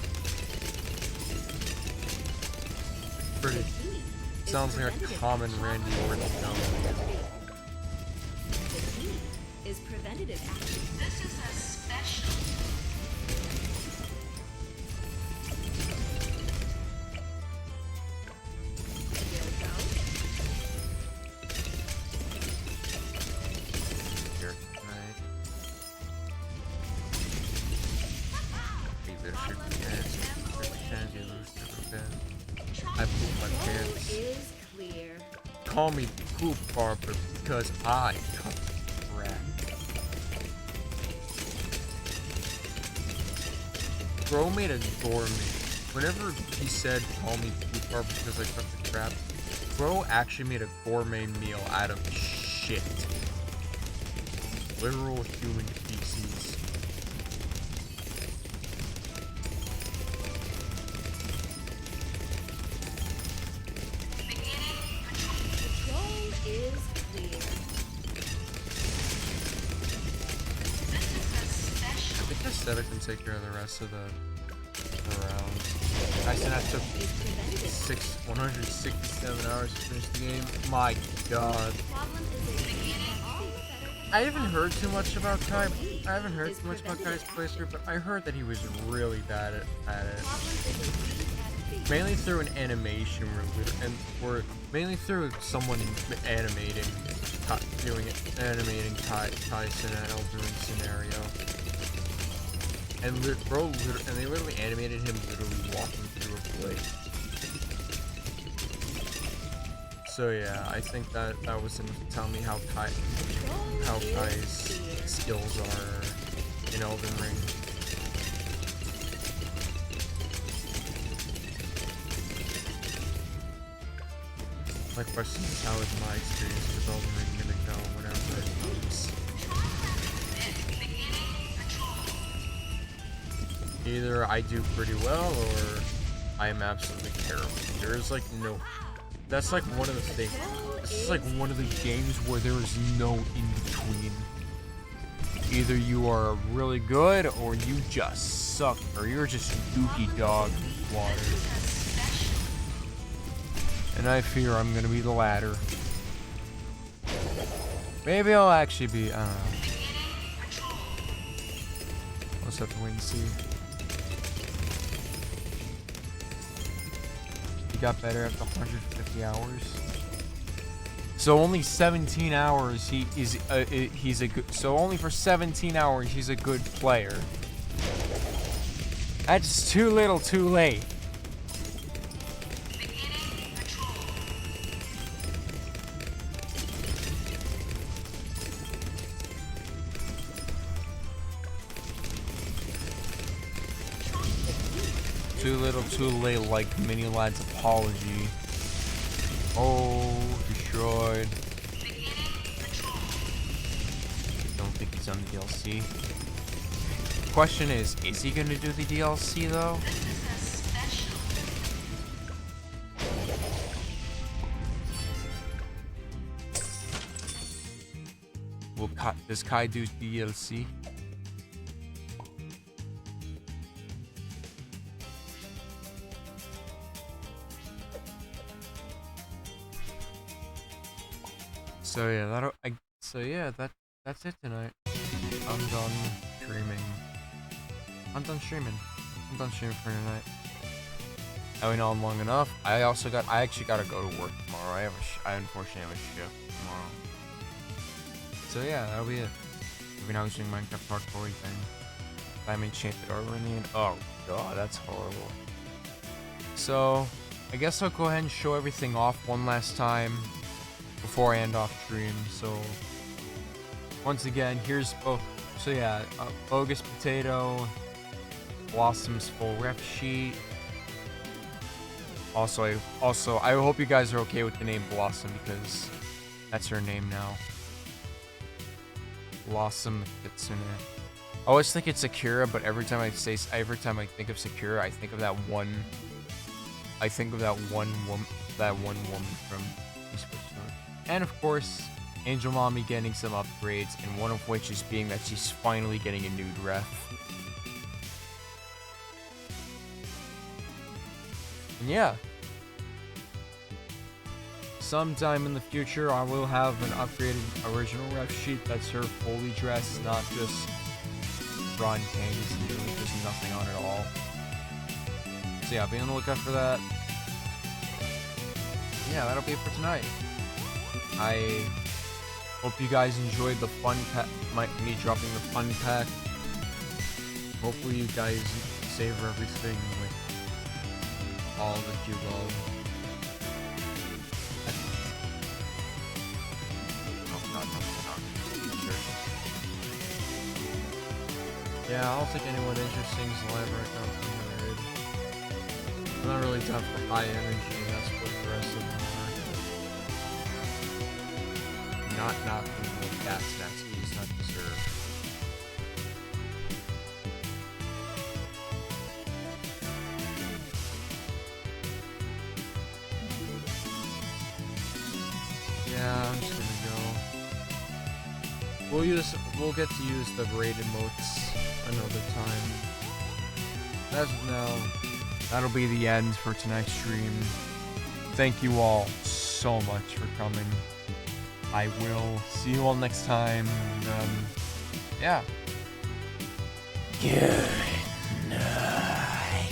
Speaker 4: Pretty. Sounds like a common Randy Orton comment.
Speaker 6: The key is preventative action.
Speaker 7: This is a special.
Speaker 4: Call me Poop Barber because I cut the crap. Bro made a gourmet. Whenever he said call me Poop Barber because I cut the crap, bro actually made a gourmet meal out of shit. Literal human feces. I can take care of the rest of the rounds. I said that took 167 hours to finish the game. My god. I haven't heard too much about Kai. I haven't heard too much about Kai's playthrough, but I heard that he was really bad at it. Mainly through an animation or mainly through someone animating Tyson in an Elden Ring scenario. And they literally animated him literally walking through a place. So yeah, I think that was him to tell me how Kai's skills are in Elden Ring. My question is, how is my experience with Elden Ring gonna go whenever it comes? Either I do pretty well or I am absolutely terrible. There's like no. That's like one of the things. This is like one of the games where there is no in between. Either you are really good or you just suck, or you're just dookie dog water. And I fear I'm gonna be the latter. Maybe I'll actually be. I don't know. Let's have to wait and see. Got better after 150 hours. So only 17 hours he's a good. So only for 17 hours he's a good player. That's too little, too late. Too little, too late, like Mini Lad's apology. Oh, destroyed. Don't think he's on the DLC. Question is he gonna do the DLC though?
Speaker 7: This is a special.
Speaker 4: Does Kai do DLC? So yeah, that's it tonight. I'm done streaming. I'm done streaming for tonight. I went on long enough. I actually gotta go to work tomorrow. I unfortunately have a shift tomorrow. So yeah, that'll be it. Maybe now doing Minecraft Parkour again. I'm enchanted armor in the end. Oh god, that's horrible. So I guess I'll go ahead and show everything off one last time before I end off stream. So once again, here's Bogus Potato, Blossom's full rep sheet. Also, I hope you guys are okay with the name Blossom because that's her name now. Blossom Kitsune. I always think it's Sakura, but every time I think of Sakura, I think of that one woman from East Sword. And of course, Angel Mommy getting some upgrades, and one of which is being that she's finally getting a nude ref. And yeah. Sometime in the future, I will have an upgraded original ref sheet that's her fully dressed, not just bra and panties, and really just nothing on at all. So yeah, be on the lookout for that. Yeah, that'll be it for tonight. I hope you guys enjoyed the fun pack, me dropping the fun pack. Hopefully you guys savor everything with all that you love. Yeah, I'll take anyone interesting is live right now. I'm not really tough for high energy, that's what the rest of them are. Not knocking the cat stats he's not deserved. Yeah, I'm just gonna go. We'll get to use the raid emotes another time. As of now, that'll be the end for tonight's stream. Thank you all so much for coming. I will see you all next time. And, yeah. Good night.